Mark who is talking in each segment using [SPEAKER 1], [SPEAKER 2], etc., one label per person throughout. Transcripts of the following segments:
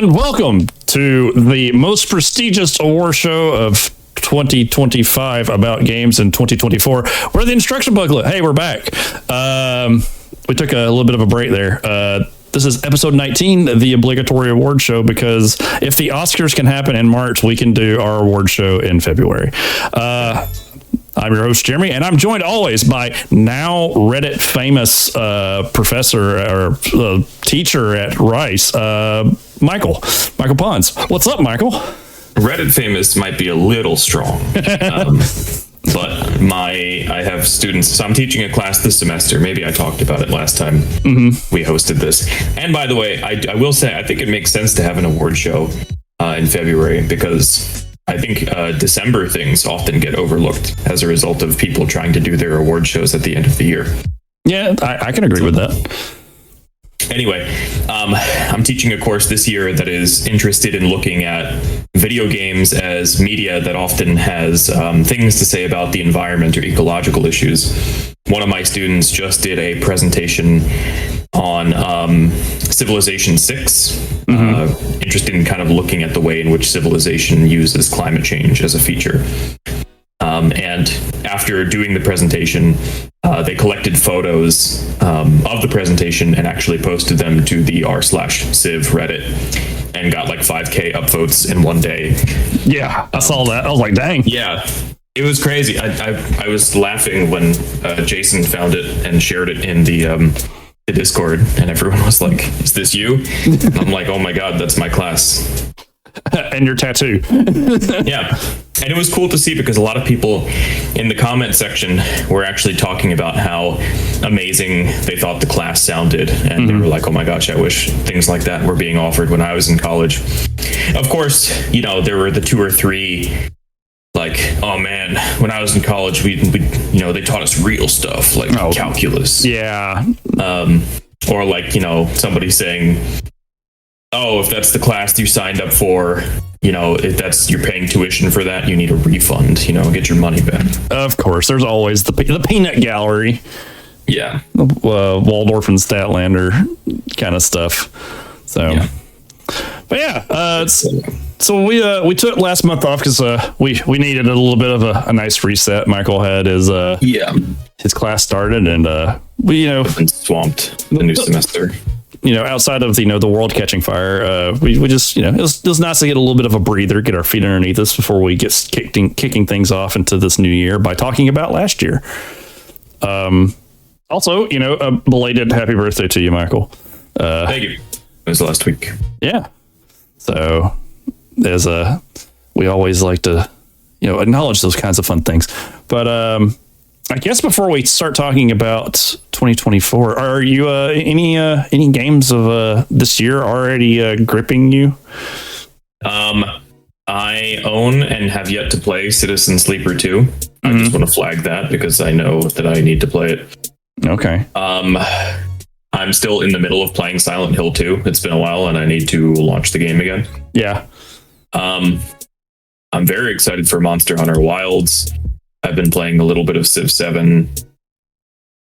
[SPEAKER 1] and welcome to the most prestigious award show of 2025 about games in 2024. We're the Instruction Booklet. Hey, we're back. We took a little bit of a break there. This is episode 19, the obligatory award show, because if the Oscars can happen in March, we can do our award show in February. I'm your host, Jeremy, and I'm joined always by now Reddit famous professor or teacher at Rice, Michael Pons. What's up, Michael?
[SPEAKER 2] Reddit famous might be a little strong, but I have students, so I'm teaching a class this semester. Maybe I talked about it last time we hosted this. And by the way, I will say, I think it makes sense to have an award show in February, because I think December things often get overlooked as a result of people trying to do their award shows at the end of the year.
[SPEAKER 1] Yeah, I can agree with that.
[SPEAKER 2] Anyway, I'm teaching a course this year that is interested in looking at video games as media that often has things to say about the environment or ecological issues. One of my students just did a presentation on Civilization 6, interested in kind of looking at the way in which Civilization uses climate change as a feature. And after doing the presentation, they collected photos of the presentation and actually posted them to the r/Civ Reddit and got like 5K upvotes in one day.
[SPEAKER 1] Yeah, I saw that. I was like, dang.
[SPEAKER 2] Yeah, it was crazy. I was laughing when Jason found it and shared it in the Discord, and everyone was like, "Is this you?" And I'm like, "Oh my god, that's my class."
[SPEAKER 1] And your tattoo.
[SPEAKER 2] Yeah. And it was cool to see, because a lot of people in the comment section were actually talking about how amazing they thought the class sounded. And they were like, oh my gosh, I wish things like that were being offered when I was in college. Of course, you know, there were the two or three like, oh man, when I was in college, we you know, they taught us real stuff like calculus.
[SPEAKER 1] Yeah.
[SPEAKER 2] Or like, you know, somebody saying, oh, if that's the class you signed up for, you know, if that's, you're paying tuition for that, you need a refund, you know, get your money back.
[SPEAKER 1] Of course, there's always the peanut gallery.
[SPEAKER 2] Yeah.
[SPEAKER 1] Waldorf and Statlander kind of stuff. So, yeah. But yeah, so we took last month off because we needed a little bit of a nice reset. Michael had his class started, and we
[SPEAKER 2] been swamped the new semester.
[SPEAKER 1] You know, outside of the world catching fire, we just it was nice to get a little bit of a breather, get our feet underneath us before we get kicking things off into this new year by talking about last year. Also, a belated happy birthday to you, Michael.
[SPEAKER 2] Thank you. It was last week.
[SPEAKER 1] Yeah. So we always like to acknowledge those kinds of fun things, but I guess before we start talking about 2024, are you any games of this year already gripping you?
[SPEAKER 2] I own and have yet to play Citizen Sleeper 2. I just want to flag that because I know that I need to play it.
[SPEAKER 1] Okay.
[SPEAKER 2] I'm still in the middle of playing Silent Hill 2. It's been a while and I need to launch the game again.
[SPEAKER 1] Yeah.
[SPEAKER 2] I'm very excited for Monster Hunter Wilds. I've been playing a little bit of Civ 7.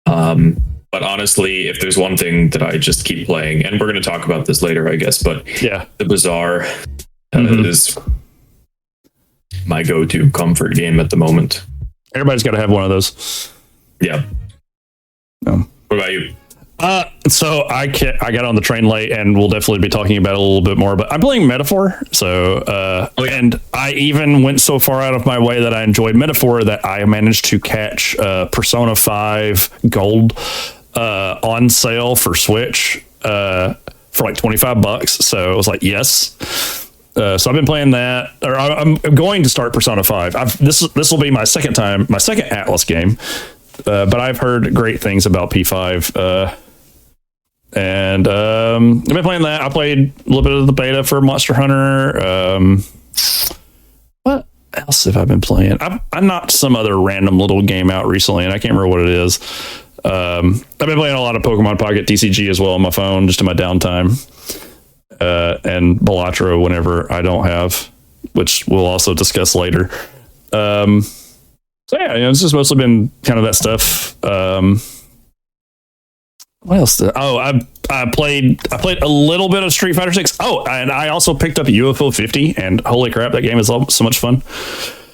[SPEAKER 2] But honestly, if there's one thing that I just keep playing, and we're going to talk about this later, I guess, but
[SPEAKER 1] yeah,
[SPEAKER 2] the Bazaar is my go-to comfort game at the moment.
[SPEAKER 1] Everybody's got to have one of those.
[SPEAKER 2] Yeah. What about you?
[SPEAKER 1] So I got on the train late, and we'll definitely be talking about it a little bit more, but I'm playing Metaphor. So, and I even went so far out of my way that I enjoyed Metaphor that I managed to catch Persona 5 Gold on sale for Switch for like $25. So it was like, yes. So I've been playing that, or I'm going to start Persona 5. This will be my second Atlas game, but I've heard great things about P5. And I've been playing that. I played a little bit of the beta for Monster Hunter. What else have I been playing? I knocked some other random little game out recently, and I can't remember what it is. I've been playing a lot of Pokemon Pocket TCG as well on my phone, just in my downtime. And Balatro whenever I don't have, which we'll also discuss later. So yeah, it's just mostly been kind of that stuff. What else? I played a little bit of Street Fighter 6. Oh, and I also picked up UFO 50, and holy crap, that game is so much fun.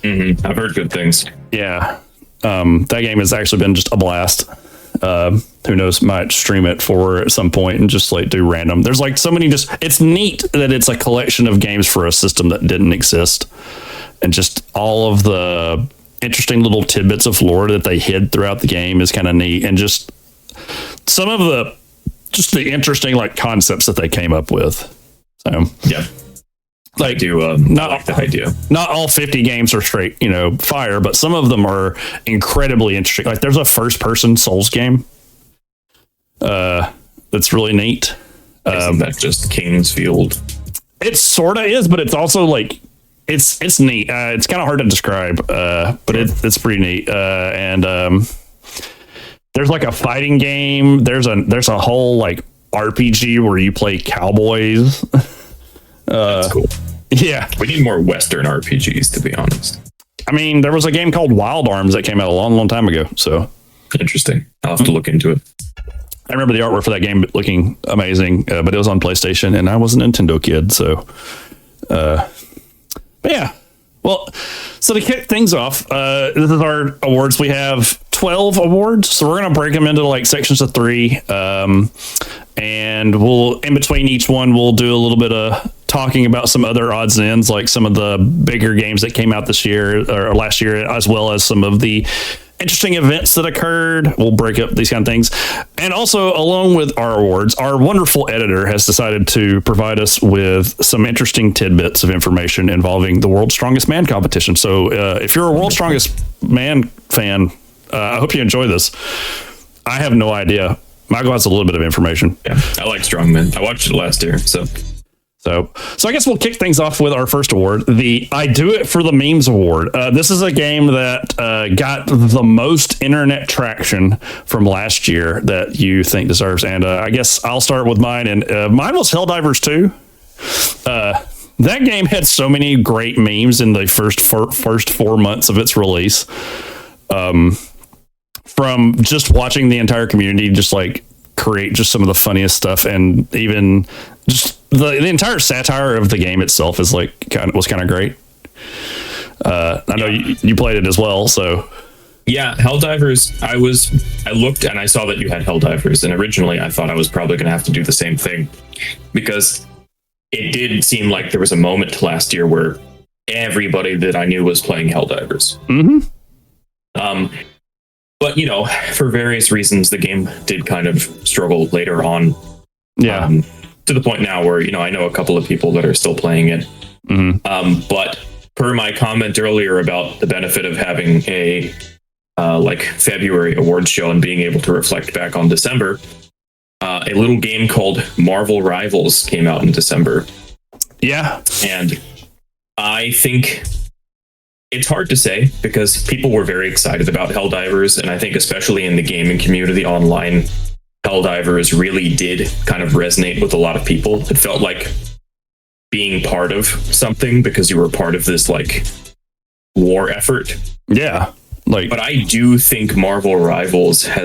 [SPEAKER 2] Mm-hmm. I've heard good things.
[SPEAKER 1] Yeah. That game has actually been just a blast. Who knows, might stream it for at some point and just like do random. There's like so many it's neat that it's a collection of games for a system that didn't exist. And just all of the interesting little tidbits of lore that they hid throughout the game is kind of neat. And just some of the interesting like concepts that they came up with. So
[SPEAKER 2] yeah.
[SPEAKER 1] Like,
[SPEAKER 2] not like the idea.
[SPEAKER 1] Not all 50 games are straight, fire, but some of them are incredibly interesting. Like there's a first-person Souls game that's really neat.
[SPEAKER 2] Isn't that just King's Field?
[SPEAKER 1] It sort of is, but it's also like it's neat. It's kind of hard to describe, but it's pretty neat. And there's like a fighting game. There's a whole like RPG where you play cowboys.
[SPEAKER 2] That's cool.
[SPEAKER 1] Yeah,
[SPEAKER 2] we need more Western RPGs, to be honest.
[SPEAKER 1] I mean, there was a game called Wild Arms that came out a long time ago. So
[SPEAKER 2] interesting. I'll have to look into it.
[SPEAKER 1] I remember the artwork for that game looking amazing, but it was on PlayStation, and I was a Nintendo kid. So, but yeah. Well, so to kick things off, this is our awards. We have 12 awards, so we're going to break them into like sections of 3. And we'll, in between each one, we'll do a little bit of talking about some other odds and ends, like some of the bigger games that came out this year or last year, as well as some of the interesting events that occurred. We'll break up these kind of things. And also, along with our awards, our wonderful editor has decided to provide us with some interesting tidbits of information involving the World's Strongest Man competition. So if you're a World's Strongest Man fan, I hope you enjoy this. I have no idea. Michael has a little bit of information.
[SPEAKER 2] Yeah, I like strongmen. I watched it last year, so
[SPEAKER 1] I guess we'll kick things off with our first award, the I Do It for the Memes Award. This is a game that got the most internet traction from last year that you think deserves. And I guess I'll start with mine. And mine was Helldivers 2. That game had so many great memes in the first 4 months of its release. From just watching the entire community just like create just some of the funniest stuff, and even just the entire satire of the game itself is like was kind of great. I know you played it as well, so
[SPEAKER 2] yeah. Helldivers, I looked and I saw that you had Helldivers, and originally I thought I was probably going to have to do the same thing, because it did seem like there was a moment last year where everybody that I knew was playing Helldivers. But, for various reasons, the game did kind of struggle later on.
[SPEAKER 1] Yeah.
[SPEAKER 2] To the point now where, I know a couple of people that are still playing it. But per my comment earlier about the benefit of having a February awards show and being able to reflect back on December, a little game called Marvel Rivals came out in December.
[SPEAKER 1] Yeah.
[SPEAKER 2] And I think it's hard to say, because people were very excited about Helldivers, and I think especially in the gaming community online, Helldivers really did kind of resonate with a lot of people. It felt like being part of something because you were part of this like war effort.
[SPEAKER 1] Yeah.
[SPEAKER 2] But I do think Marvel Rivals I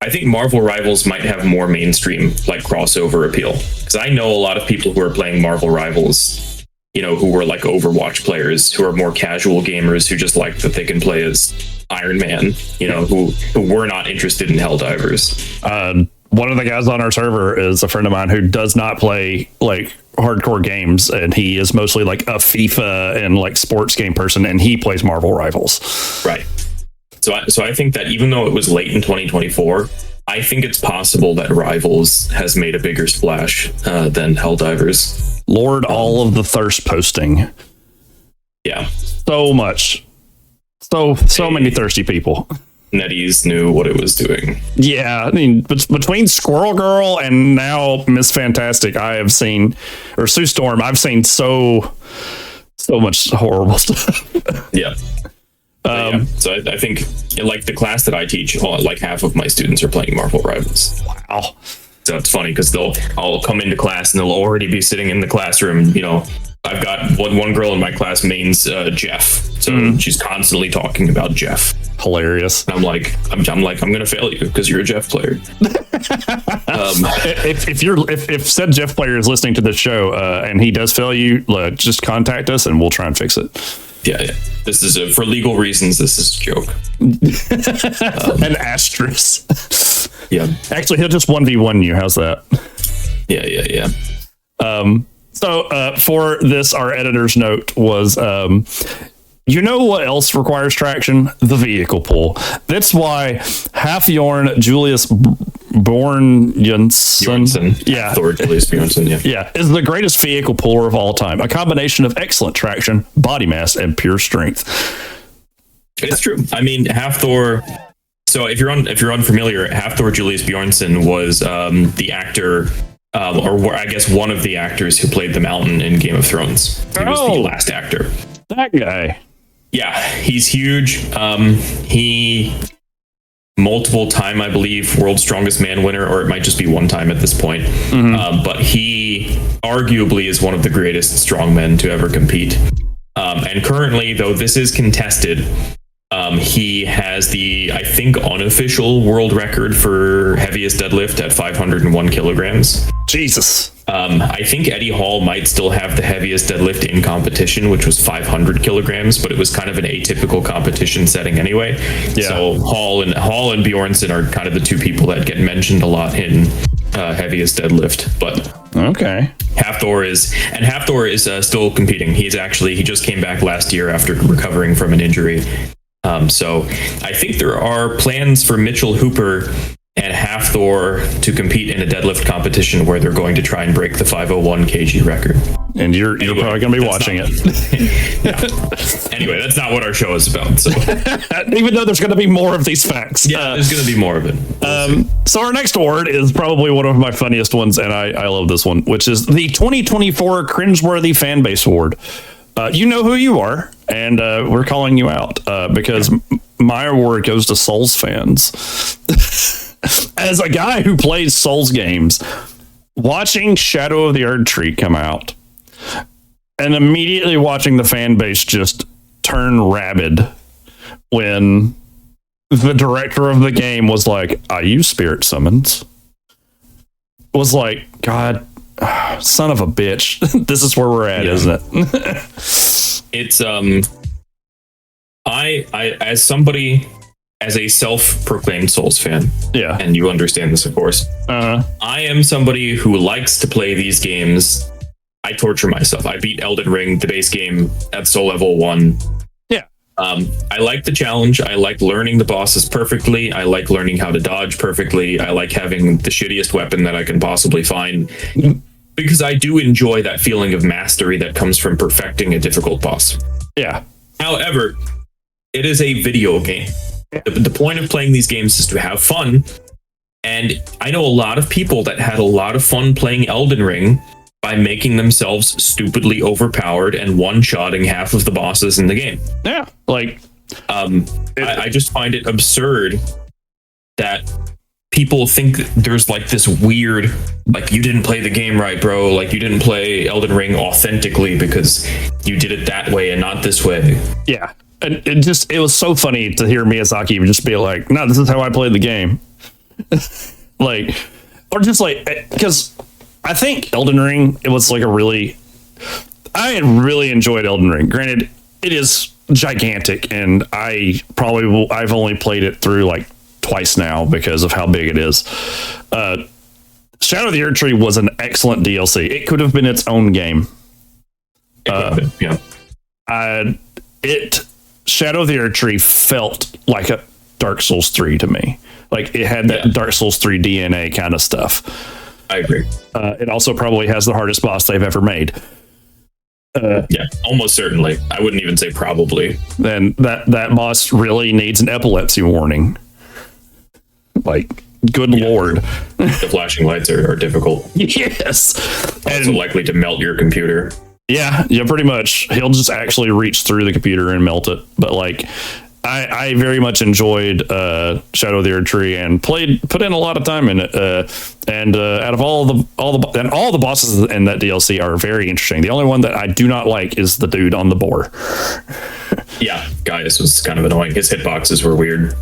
[SPEAKER 2] think Marvel Rivals might have more mainstream like crossover appeal, because I know a lot of people who are playing Marvel Rivals, who were like Overwatch players, who are more casual gamers, who just like that they can play as Iron Man, who were not interested in Helldivers.
[SPEAKER 1] One of the guys on our server is a friend of mine who does not play like hardcore games, and he is mostly like a FIFA and like sports game person, and he plays Marvel Rivals.
[SPEAKER 2] Right. So I think that even though it was late in 2024, I think it's possible that Rivals has made a bigger splash than Helldivers.
[SPEAKER 1] Lord, all of the thirst posting.
[SPEAKER 2] Yeah.
[SPEAKER 1] So much. So many thirsty people.
[SPEAKER 2] NetEase knew what it was doing.
[SPEAKER 1] Yeah, I mean, between Squirrel Girl and now Miss Fantastic, I have seen, or Sue Storm, I've seen so much horrible stuff.
[SPEAKER 2] Yeah. So I think, like the class that I teach, like half of my students are playing Marvel Rivals.
[SPEAKER 1] Wow.
[SPEAKER 2] So it's funny because I'll come into class and they'll already be sitting in the classroom. I've got one girl in my class mains Jeff, so she's constantly talking about Jeff.
[SPEAKER 1] Hilarious.
[SPEAKER 2] I'm like, I'm gonna fail you because you're a Jeff player.
[SPEAKER 1] If said Jeff player is listening to the show and he does fail you, just contact us and we'll try and fix it.
[SPEAKER 2] Yeah. This is for legal reasons. This is a joke.
[SPEAKER 1] An asterisk.
[SPEAKER 2] Yeah.
[SPEAKER 1] Actually, he'll just 1v1 you. How's that?
[SPEAKER 2] Yeah.
[SPEAKER 1] So for this, our editor's note was, you know what else requires traction? The vehicle pull. That's why Halfjorn Julius Bjornsson,
[SPEAKER 2] yeah, Thor Julius Bjornsson,
[SPEAKER 1] yeah, is the greatest vehicle puller of all time. A combination of excellent traction, body mass, and pure strength.
[SPEAKER 2] It's true. I mean, Halfthor. So if you're unfamiliar, Halfthor Julius Bjornsson was the actor. Or I guess one of the actors who played the Mountain in Game of Thrones. He was the last actor.
[SPEAKER 1] That guy.
[SPEAKER 2] Yeah, he's huge. He multiple time, I believe, World's Strongest Man winner, or it might just be one time at this point. But he arguably is one of the greatest strongmen to ever compete. And currently, though this is contested, he has the, I think, unofficial world record for heaviest deadlift at 501 kilograms.
[SPEAKER 1] Jesus.
[SPEAKER 2] I think Eddie Hall might still have the heaviest deadlift in competition, which was 500 kilograms, but it was kind of an atypical competition setting anyway. Yeah. So Hall and Bjornsson are kind of the two people that get mentioned a lot in heaviest deadlift. But
[SPEAKER 1] okay,
[SPEAKER 2] Halfthor is still competing. He just came back last year after recovering from an injury. So I think there are plans for Mitchell Hooper and Halfthor to compete in a deadlift competition where they're going to try and break the 501 kg record.
[SPEAKER 1] And you're probably going to be watching it.
[SPEAKER 2] Anyway, that's not what our show is about. So
[SPEAKER 1] even though there's going to be more of these facts.
[SPEAKER 2] Yeah, there's going to be more of it.
[SPEAKER 1] So our next award is probably one of my funniest ones, and I love this one, which is the 2024 Cringeworthy Fanbase Award. You know who you are, and we're calling you out because my award goes to Souls fans. As a guy who plays Souls games, watching Shadow of the Erdtree come out and immediately watching the fan base just turn rabid when the director of the game was like, I use spirit summons, was like, God, son of a bitch. This is where we're at, isn't it?
[SPEAKER 2] It's I as a self-proclaimed Souls fan, and you understand this, of course. I am somebody who likes to play these games. I torture myself. I beat Elden Ring, the base game, at soul level 1.
[SPEAKER 1] Yeah.
[SPEAKER 2] I like the challenge. I like learning the bosses perfectly. I like learning how to dodge perfectly. I like having the shittiest weapon that I can possibly find. Because I do enjoy that feeling of mastery that comes from perfecting a difficult boss.
[SPEAKER 1] Yeah.
[SPEAKER 2] However, it is a video game. The point of playing these games is to have fun. And I know a lot of people that had a lot of fun playing Elden Ring by making themselves stupidly overpowered and one-shotting half of the bosses in the game.
[SPEAKER 1] Yeah. Like,
[SPEAKER 2] I just find it absurd that people think there's like this weird, like, you didn't play the game right, bro. Like, you didn't play Elden Ring authentically because you did it that way and not this way.
[SPEAKER 1] Yeah. And it was so funny to hear Miyazaki just be like, no, this is how I played the game. Like, or just like, because I think Elden Ring, it was like I had really enjoyed Elden Ring. Granted, it is gigantic, and I've only played it through like twice now because of how big it is. Shadow of the Erdtree was an excellent DLC. It could have been its own game. Shadow of the Erdtree felt like a Dark Souls 3 to me. Like, it had that Dark Souls 3 DNA kind of stuff.
[SPEAKER 2] I agree.
[SPEAKER 1] It also probably has the hardest boss they've ever made.
[SPEAKER 2] Yeah, almost certainly. I wouldn't even say probably.
[SPEAKER 1] Then that boss really needs an epilepsy warning. Like, good lord.
[SPEAKER 2] The flashing lights are difficult.
[SPEAKER 1] Yes.
[SPEAKER 2] Also likely to melt your computer.
[SPEAKER 1] Yeah, pretty much. He'll just actually reach through the computer and melt it. But like, I very much enjoyed Shadow of the Erdtree and put in a lot of time in it. And out of all the bosses in that DLC are very interesting. The only one that I do not like is the dude on the boar.
[SPEAKER 2] Yeah, Gaius was kind of annoying. His hitboxes were weird.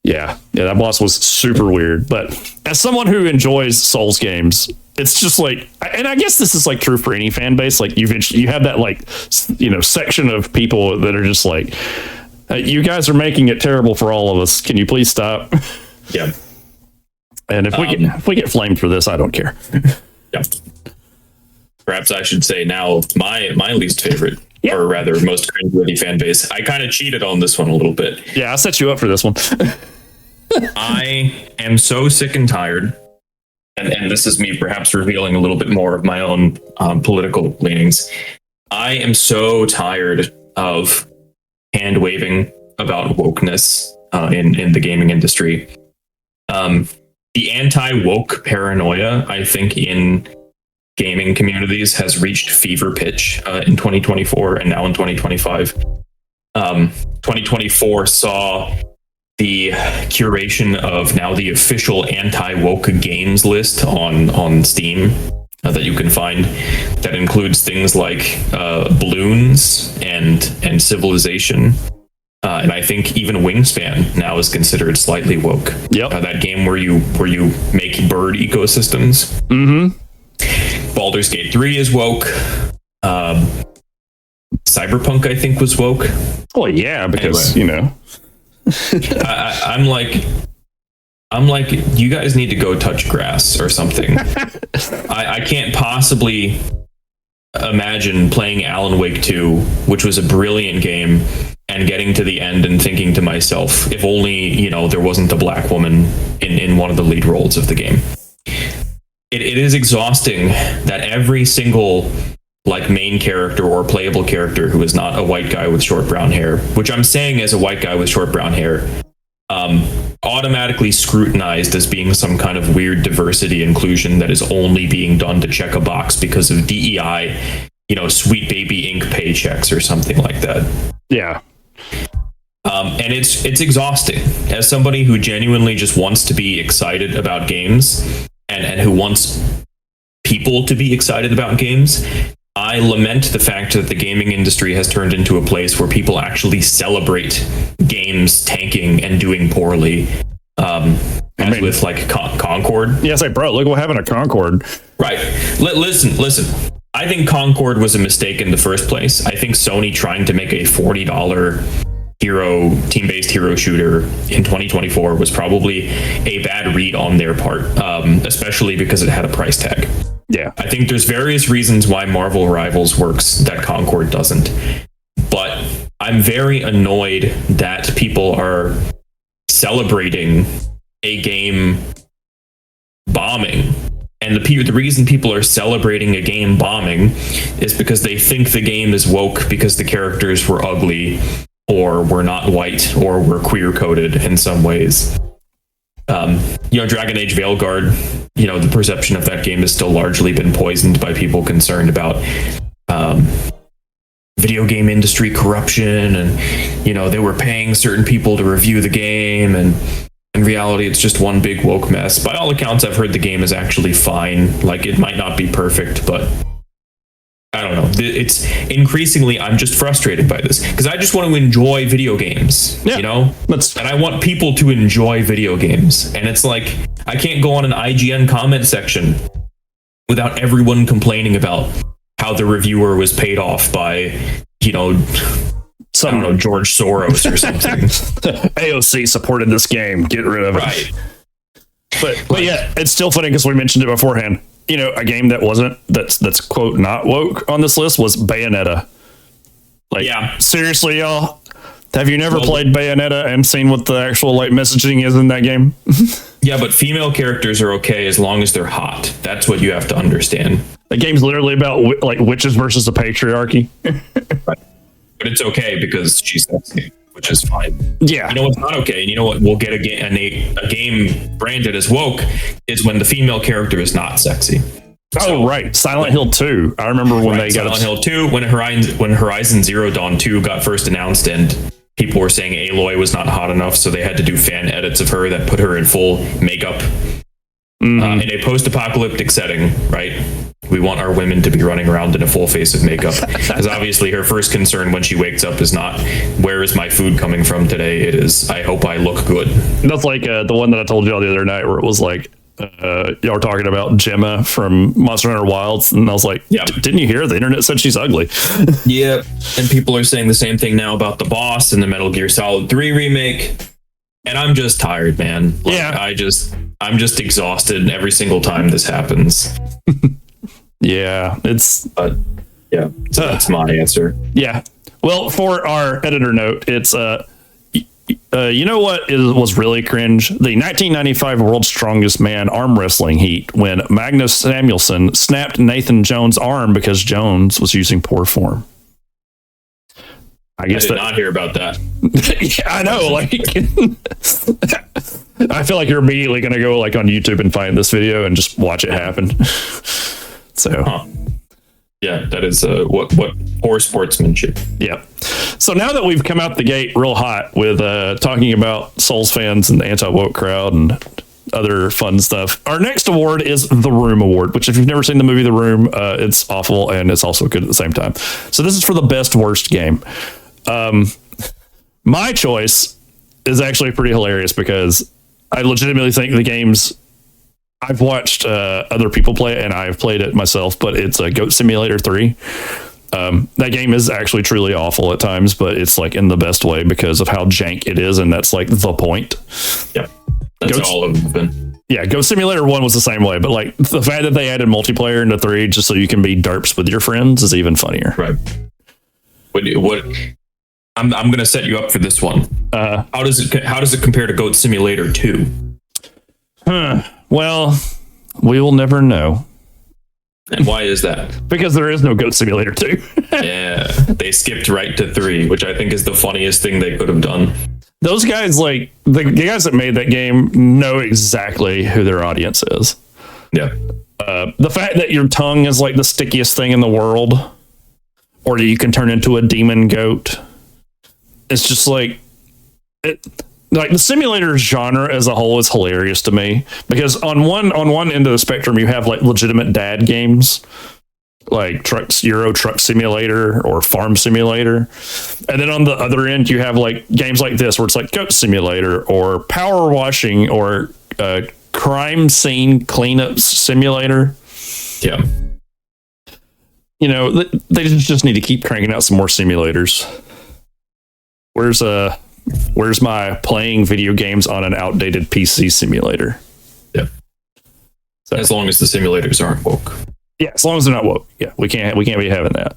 [SPEAKER 1] Yeah, that boss was super weird. But as someone who enjoys Souls games, it's just like, and I guess this is like true for any fan base. Like you have that like, section of people that are just like, you guys are making it terrible for all of us. Can you please stop?
[SPEAKER 2] Yeah.
[SPEAKER 1] And if we get flamed for this, I don't care.
[SPEAKER 2] Yeah. Perhaps I should say now my least favorite, or rather most cringeworthy fan base. I kind of cheated on this one a little bit.
[SPEAKER 1] Yeah, I set you up for this one.
[SPEAKER 2] I am so sick and tired, and this is me perhaps revealing a little bit more of my own political leanings. I am so tired of hand waving about wokeness in the gaming industry. The anti-woke paranoia, I think, in gaming communities has reached fever pitch in 2024 and now in 2025. 2024 saw the curation of now the official anti-woke games list on Steam that you can find, that includes things like Balloons and Civilization. And I think even Wingspan now is considered slightly woke.
[SPEAKER 1] Yep.
[SPEAKER 2] That game where you make bird ecosystems.
[SPEAKER 1] Mm-hmm.
[SPEAKER 2] Baldur's Gate 3 is woke. Cyberpunk, I think, was woke.
[SPEAKER 1] Well, yeah, because
[SPEAKER 2] anyway. I'm like, you guys need to go touch grass or something. I can't possibly imagine playing Alan Wake 2, which was a brilliant game, and getting to the end and thinking to myself, if only, there wasn't a black woman in one of the lead roles of the game. It is exhausting that every single main character or playable character who is not a white guy with short brown hair, which I'm saying as a white guy with short brown hair, automatically scrutinized as being some kind of weird diversity inclusion that is only being done to check a box because of DEI, Sweet Baby Inc. paychecks or something like that.
[SPEAKER 1] Yeah.
[SPEAKER 2] And it's exhausting as somebody who genuinely just wants to be excited about games and who wants people to be excited about games. I lament the fact that the gaming industry has turned into a place where people actually celebrate games tanking and doing poorly. With Concord.
[SPEAKER 1] Yeah, it's like, bro, look what happened to Concord.
[SPEAKER 2] Right. Listen. I think Concord was a mistake in the first place. I think Sony trying to make a $40 team-based hero shooter in 2024 was probably a bad read on their part, especially because it had a price tag.
[SPEAKER 1] Yeah.
[SPEAKER 2] I think there's various reasons why Marvel Rivals works that Concord doesn't. But I'm very annoyed that people are celebrating a game bombing. And the reason people are celebrating a game bombing is because they think the game is woke because the characters were ugly or were not white or were queer coded in some ways. Dragon Age Veilguard, the perception of that game has still largely been poisoned by people concerned about video game industry corruption, and they were paying certain people to review the game, and in reality it's just one big woke mess. By all accounts, I've heard the game is actually fine. It might not be perfect, but I don't know. It's increasingly, I'm just frustrated by this because I just want to enjoy video games, and I want people to enjoy video games. And it's like, I can't go on an IGN comment section without everyone complaining about how the reviewer was paid off by, I don't know, George Soros or something.
[SPEAKER 1] AOC supported this game. Get rid of it.
[SPEAKER 2] Right.
[SPEAKER 1] But yeah, it's still funny because we mentioned it beforehand. A game that's quote not woke on this list was Bayonetta. Seriously, y'all, have you never played Bayonetta and seen what the actual messaging is in that game?
[SPEAKER 2] Yeah, but female characters are okay as long as they're hot. That's what you have to understand.
[SPEAKER 1] The game's literally about witches versus the patriarchy.
[SPEAKER 2] Right. But it's okay because she's sexy, which is fine.
[SPEAKER 1] Yeah.
[SPEAKER 2] You know what's not okay, and you know what will get a game branded as woke is when the female character is not sexy.
[SPEAKER 1] Right. Silent Hill 2. I remember when they got
[SPEAKER 2] Silent Hill 2, when Horizon Zero Dawn 2 got first announced, and people were saying Aloy was not hot enough, so they had to do fan edits of her that put her in full makeup in a post-apocalyptic setting, right? We want our women to be running around in a full face of makeup. Because obviously her first concern when she wakes up is not, where is my food coming from today? It is, I hope I look good.
[SPEAKER 1] That's like the one that I told y'all the other night where it was like, y'all were talking about Gemma from Monster Hunter Wilds, and I was like,
[SPEAKER 2] yeah,
[SPEAKER 1] didn't you hear? The internet said she's ugly.
[SPEAKER 2] Yeah, and people are saying the same thing now about the boss in the Metal Gear Solid 3 remake. And I'm just tired, man. Like,
[SPEAKER 1] yeah.
[SPEAKER 2] I'm just exhausted every single time this happens.
[SPEAKER 1] Yeah,
[SPEAKER 2] so that's my answer.
[SPEAKER 1] Yeah. Well, for our editor note, it's you know what was really cringe? The 1995 World's Strongest Man arm wrestling heat when Magnus Samuelsson snapped Nathan Jones' arm because Jones was using poor form.
[SPEAKER 2] I did not hear about that.
[SPEAKER 1] Yeah, I know. Like, I feel like you're immediately going to go like on YouTube and find this video and just watch it happen. So,
[SPEAKER 2] yeah, that is what poor sportsmanship.
[SPEAKER 1] Yeah. So now that we've come out the gate real hot with talking about Souls fans and the anti-woke crowd and other fun stuff, our next award is the Room Award, which if you've never seen the movie The Room, it's awful and it's also good at the same time. So this is for the best worst game. My choice is actually pretty hilarious because I legitimately think the game's, I've watched other people play it and I've played it myself, but it's a Goat Simulator 3. That game is actually truly awful at times, but it's like in the best way because of how jank it is, and that's like the point.
[SPEAKER 2] Yep. That's all of them have been.
[SPEAKER 1] Yeah, Goat Simulator 1 was the same way, but like the fact that they added multiplayer into 3 just so you can be derps with your friends is even funnier.
[SPEAKER 2] Right. What I'm going to set you up for this one. How does it compare to Goat Simulator 2?
[SPEAKER 1] Well, we will never know.
[SPEAKER 2] And why is that?
[SPEAKER 1] Because there is no Goat Simulator 2.
[SPEAKER 2] Yeah, they skipped right to 3, which I think is the funniest thing they could have done.
[SPEAKER 1] Those guys, like the guys that made that game, know exactly who their audience is.
[SPEAKER 2] Yeah.
[SPEAKER 1] The fact that your tongue is like the stickiest thing in the world, or that you can turn into a demon goat, it's just like like the simulator genre as a whole is hilarious to me because on one end of the spectrum you have like legitimate dad games like Euro Truck Simulator or Farm Simulator, and then on the other end you have like games like this where it's like Goat Simulator or Power Washing or Crime Scene Cleanup Simulator.
[SPEAKER 2] Yeah,
[SPEAKER 1] you know, they just need to keep cranking out some more simulators. Where's my playing video games on an outdated PC simulator? Yeah. So,
[SPEAKER 2] as long as the simulators aren't woke.
[SPEAKER 1] Yeah, as long as they're not woke. Yeah, we can't be having that.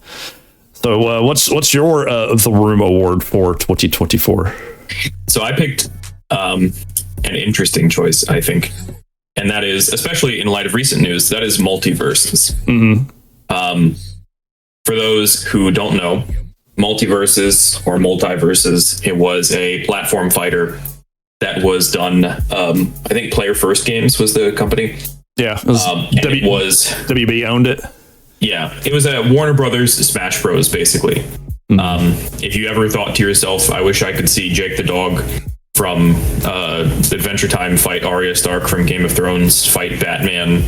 [SPEAKER 1] So what's your The Room Award for 2024?
[SPEAKER 2] So I picked an interesting choice, I think. And that is, especially in light of recent news, that is multiverses.
[SPEAKER 1] Mm-hmm.
[SPEAKER 2] For those who don't know, Multiverses or Multiverses, it was a platform fighter that was done, I think Player First Games was the company.
[SPEAKER 1] Yeah, it was WB owned it.
[SPEAKER 2] Yeah, it was a Warner Brothers Smash Bros, basically. Mm-hmm. If you ever thought to yourself, I wish I could see Jake the dog from Adventure Time fight Arya Stark from Game of Thrones, fight Batman,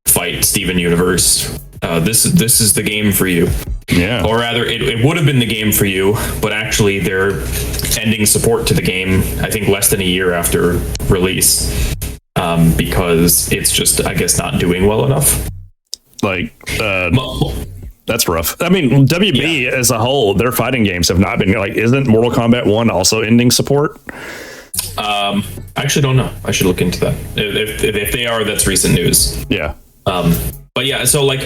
[SPEAKER 2] fight Steven Universe, this is the game for you.
[SPEAKER 1] Yeah.
[SPEAKER 2] Or rather, it would have been the game for you, but actually they're ending support to the game, I think less than a year after release, because it's just, I guess, not doing well enough.
[SPEAKER 1] Like, that's rough. I mean, WB as a whole, their fighting games have not been, like, isn't Mortal Kombat 1 also ending support?
[SPEAKER 2] I actually don't know. I should look into that. If they are, that's recent news.
[SPEAKER 1] Yeah.
[SPEAKER 2] But yeah, so like,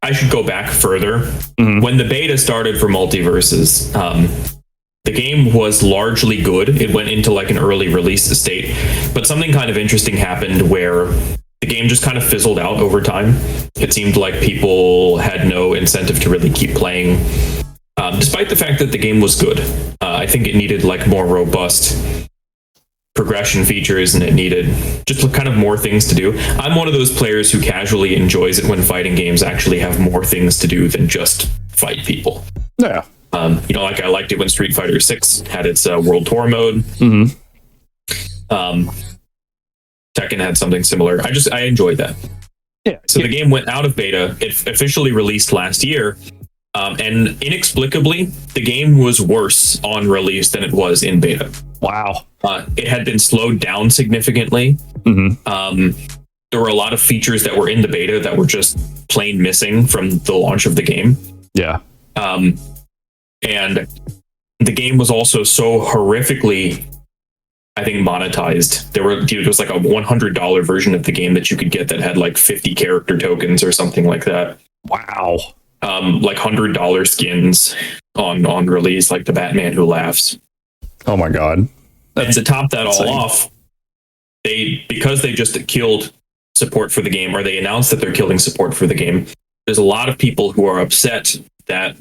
[SPEAKER 2] I should go back further.
[SPEAKER 1] Mm-hmm.
[SPEAKER 2] When the beta started for Multiverses, the game was largely good. It went into like an early release state, but something kind of interesting happened where the game just kind of fizzled out over time. It seemed like people had no incentive to really keep playing, despite the fact that the game was good. I think it needed like more robust progression features, and it needed just kind of more things to do. I'm one of those players who casually enjoys it when fighting games actually have more things to do than just fight people.
[SPEAKER 1] Yeah.
[SPEAKER 2] You know, like I liked it when Street Fighter 6 had its World Tour mode.
[SPEAKER 1] Mm-hmm.
[SPEAKER 2] Tekken had something similar. I enjoyed that.
[SPEAKER 1] Yeah.
[SPEAKER 2] So the game went out of beta. It officially released last year. And inexplicably, the game was worse on release than it was in beta.
[SPEAKER 1] Wow.
[SPEAKER 2] It had been slowed down significantly. There were a lot of features that were in the beta that were just plain missing from the launch of the game.
[SPEAKER 1] Yeah.
[SPEAKER 2] And the game was also so horrifically, I think, monetized. There was like a $100 version of the game that you could get that had like 50 character tokens or something like that.
[SPEAKER 1] Wow.
[SPEAKER 2] Like $100 skins on release, like the Batman Who Laughs.
[SPEAKER 1] Oh my God.
[SPEAKER 2] And to top that all off, because they just killed support for the game, or they announced that they're killing support for the game, there's a lot of people who are upset that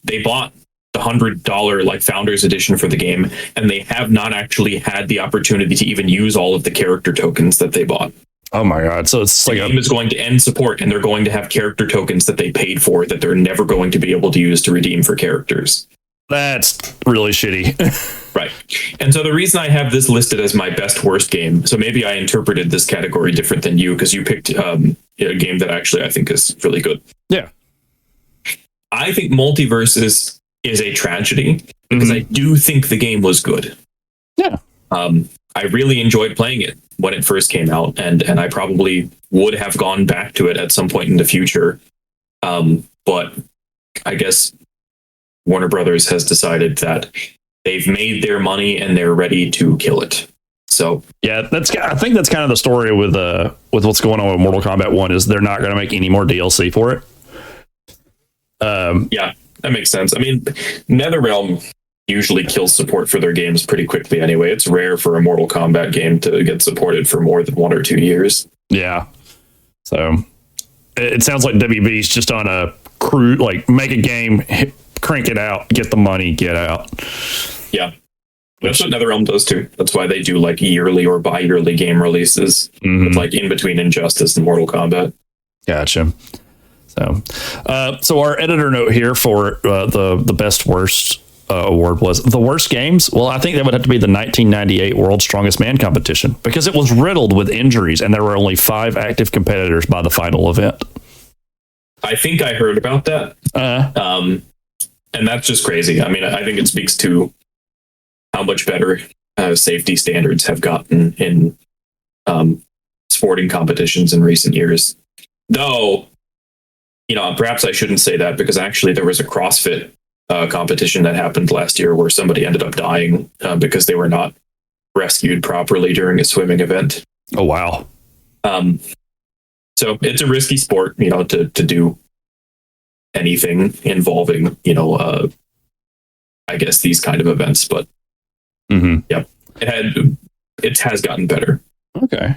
[SPEAKER 2] they bought the $100 like Founders Edition for the game, and they have not actually had the opportunity to even use all of the character tokens that they bought.
[SPEAKER 1] Oh my God. So it's
[SPEAKER 2] the
[SPEAKER 1] like
[SPEAKER 2] game is going to end support, and they're going to have character tokens that they paid for that they're never going to be able to use to redeem for characters. That's
[SPEAKER 1] really shitty.
[SPEAKER 2] Right. And so the reason I have this listed as my best worst game, so maybe I interpreted this category different than you, because you picked a game that actually I think is really good.
[SPEAKER 1] Yeah.
[SPEAKER 2] I think Multiverses is a tragedy because I do think the game was good.
[SPEAKER 1] Yeah.
[SPEAKER 2] I really enjoyed playing it when it first came out, and I probably would have gone back to it at some point in the future. But I guess Warner Brothers has decided that they've made their money and they're ready to kill it. So
[SPEAKER 1] yeah, I think that's kind of the story with what's going on with Mortal Kombat 1 is they're not going to make any more DLC for it.
[SPEAKER 2] Yeah, that makes sense. I mean, NetherRealm usually kills support for their games pretty quickly anyway. It's rare for a Mortal Kombat game to get supported for more than 1 or 2 years.
[SPEAKER 1] Yeah. So it sounds like WB's just on a crew, like make a game, crank it out, get the money, get out.
[SPEAKER 2] Yeah. That's what NetherRealm does too. That's why they do like yearly or bi-yearly game releases, with like in between Injustice and Mortal Kombat.
[SPEAKER 1] Gotcha. So our editor note here for the best worst award was the worst games. Well, I think that would have to be the 1998 World's Strongest Man competition because it was riddled with injuries and there were only 5 active competitors by the final event.
[SPEAKER 2] I think I heard about that. And that's just crazy. I mean, I think it speaks to how much better safety standards have gotten in sporting competitions in recent years. Though, perhaps I shouldn't say that because actually there was a CrossFit competition that happened last year where somebody ended up dying because they were not rescued properly during a swimming event.
[SPEAKER 1] Oh, wow.
[SPEAKER 2] So it's a risky sport, to do anything involving, I guess these kind of events, but yeah, it has gotten better.
[SPEAKER 1] Okay.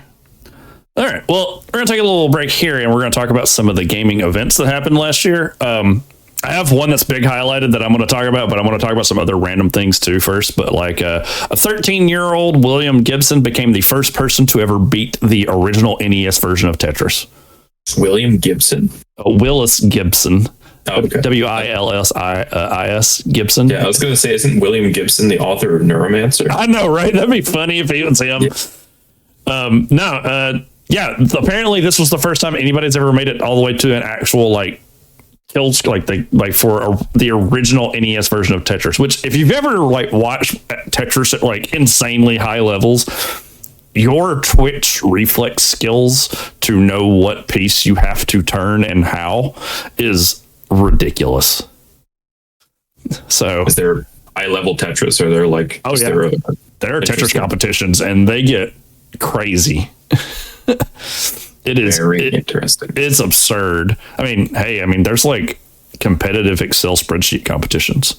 [SPEAKER 1] All right. Well, we're going to take a little break here and we're going to talk about some of the gaming events that happened last year. I have one that's big highlighted that I'm going to talk about, but I'm going to talk about some other random things too first. But like a 13-year-old William Gibson became the first person to ever beat the original NES version of Tetris.
[SPEAKER 2] William Gibson?
[SPEAKER 1] Willis Gibson.
[SPEAKER 2] Oh, okay.
[SPEAKER 1] Willsis Gibson.
[SPEAKER 2] Yeah, I was going to say, isn't William Gibson the author of Neuromancer?
[SPEAKER 1] I know, right? That'd be funny if it was him. Yeah. Apparently this was the first time anybody's ever made it all the way to an actual kills for the original NES version of Tetris. Which, if you've ever watched Tetris at insanely high levels, your twitch reflex skills to know what piece you have to turn and how is ridiculous. So
[SPEAKER 2] is there high level Tetris, or there
[SPEAKER 1] there are Tetris competitions and they get crazy. It is
[SPEAKER 2] very interesting.
[SPEAKER 1] It's absurd. I mean, there's competitive Excel spreadsheet competitions.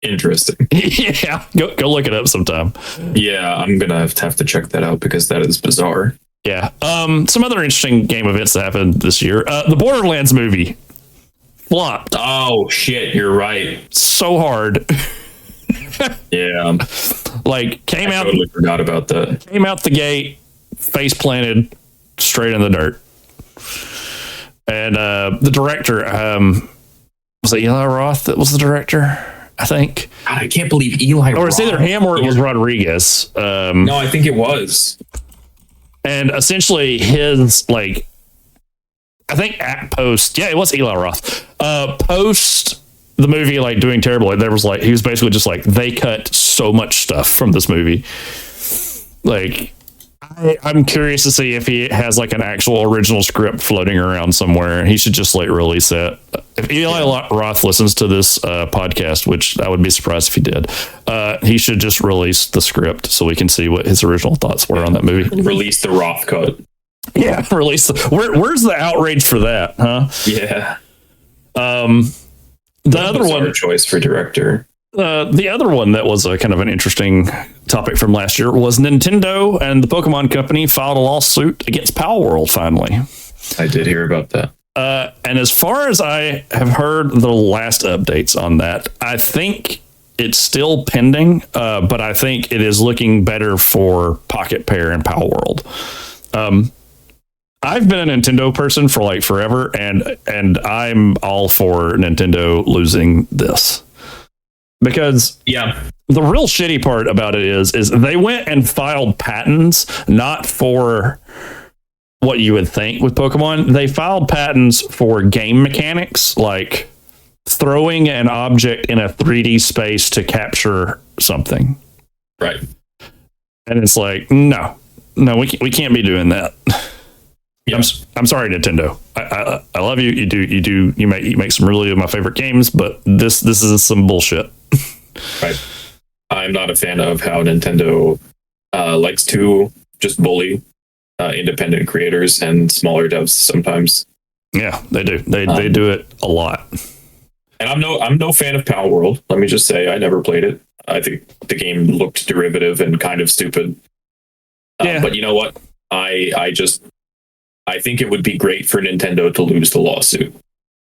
[SPEAKER 2] Interesting.
[SPEAKER 1] Yeah, go look it up sometime.
[SPEAKER 2] Yeah, I'm gonna have to check that out because that is bizarre.
[SPEAKER 1] Yeah. Some other interesting game events that happened this year. The Borderlands movie flopped.
[SPEAKER 2] Oh shit, you're right.
[SPEAKER 1] So hard.
[SPEAKER 2] Yeah.
[SPEAKER 1] I
[SPEAKER 2] totally forgot about that.
[SPEAKER 1] Came out the gate, face planted, straight in the dirt. And the director, was it Eli Roth that was the director? I think.
[SPEAKER 2] God, I can't believe Eli Roth.
[SPEAKER 1] Or it's either him or it was Rodriguez.
[SPEAKER 2] No, I think it was.
[SPEAKER 1] And essentially his, like, I think at post, yeah, it was Eli Roth, post the movie, like, doing terrible, there was, like, he was basically just like, they cut so much stuff from this movie. Like, I'm curious to see if he has, like, an actual original script floating around somewhere. He should just, like, release it. If Eli Roth listens to this podcast, which I would be surprised if he did, he should just release the script so we can see what his original thoughts were on that movie.
[SPEAKER 2] Release the Roth cut.
[SPEAKER 1] Yeah, release the. Where's the outrage for that, huh?
[SPEAKER 2] Yeah.
[SPEAKER 1] The other one,
[SPEAKER 2] choice for director.
[SPEAKER 1] The other one that was a kind of an interesting topic from last year was Nintendo and the Pokemon Company filed a lawsuit against Palworld finally.
[SPEAKER 2] I did hear about that.
[SPEAKER 1] And as far as I have heard the last updates on that, I think it's still pending, but I think it is looking better for Pocket Pair and Palworld. I've been a Nintendo person for like forever, and I'm all for Nintendo losing this. Because the real shitty part about it is they went and filed patents, not for what you would think with Pokemon. They filed patents for game mechanics, like throwing an object in a 3D space to capture something.
[SPEAKER 2] Right.
[SPEAKER 1] And it's like, no, we can't be doing that. Yep. I'm sorry, Nintendo. I love you. You make some really of my favorite games, but this is some bullshit.
[SPEAKER 2] Right. I'm not a fan of how Nintendo likes to just bully independent creators and smaller devs sometimes.
[SPEAKER 1] Yeah, they do. They do it a lot.
[SPEAKER 2] And I'm no fan of Palworld. Let me just say, I never played it. I think the game looked derivative and kind of stupid. Yeah. But you know what? I think it would be great for Nintendo to lose the lawsuit.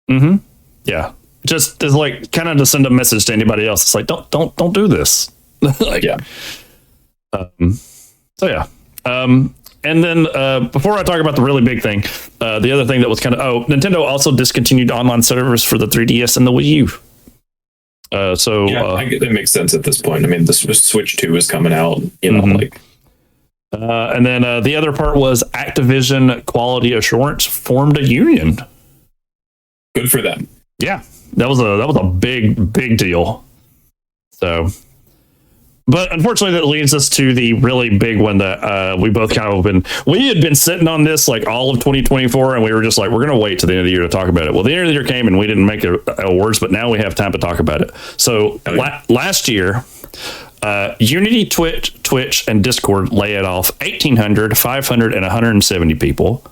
[SPEAKER 1] Mm-hmm. Yeah. Just as like kind of to send a message to anybody else. It's like, don't do this. Like,
[SPEAKER 2] yeah.
[SPEAKER 1] So yeah. And then before I talk about the really big thing, the other thing that was kind of, Nintendo also discontinued online service for the 3DS and the Wii U.
[SPEAKER 2] It makes sense at this point. I mean, the Switch 2 is coming out,
[SPEAKER 1] and then the other part was Activision Quality Assurance formed a union.
[SPEAKER 2] Good for them.
[SPEAKER 1] Yeah, that was a big deal. So, but unfortunately, that leads us to the really big one that we both kind of we had been sitting on this like all of 2024, and we were just like, we're going to wait to the end of the year to talk about it. Well, the end of the year came, and we didn't make awards, but now we have time to talk about it. So last year, Unity, Twitch, and Discord laid off 1,800, 500, and 170 people.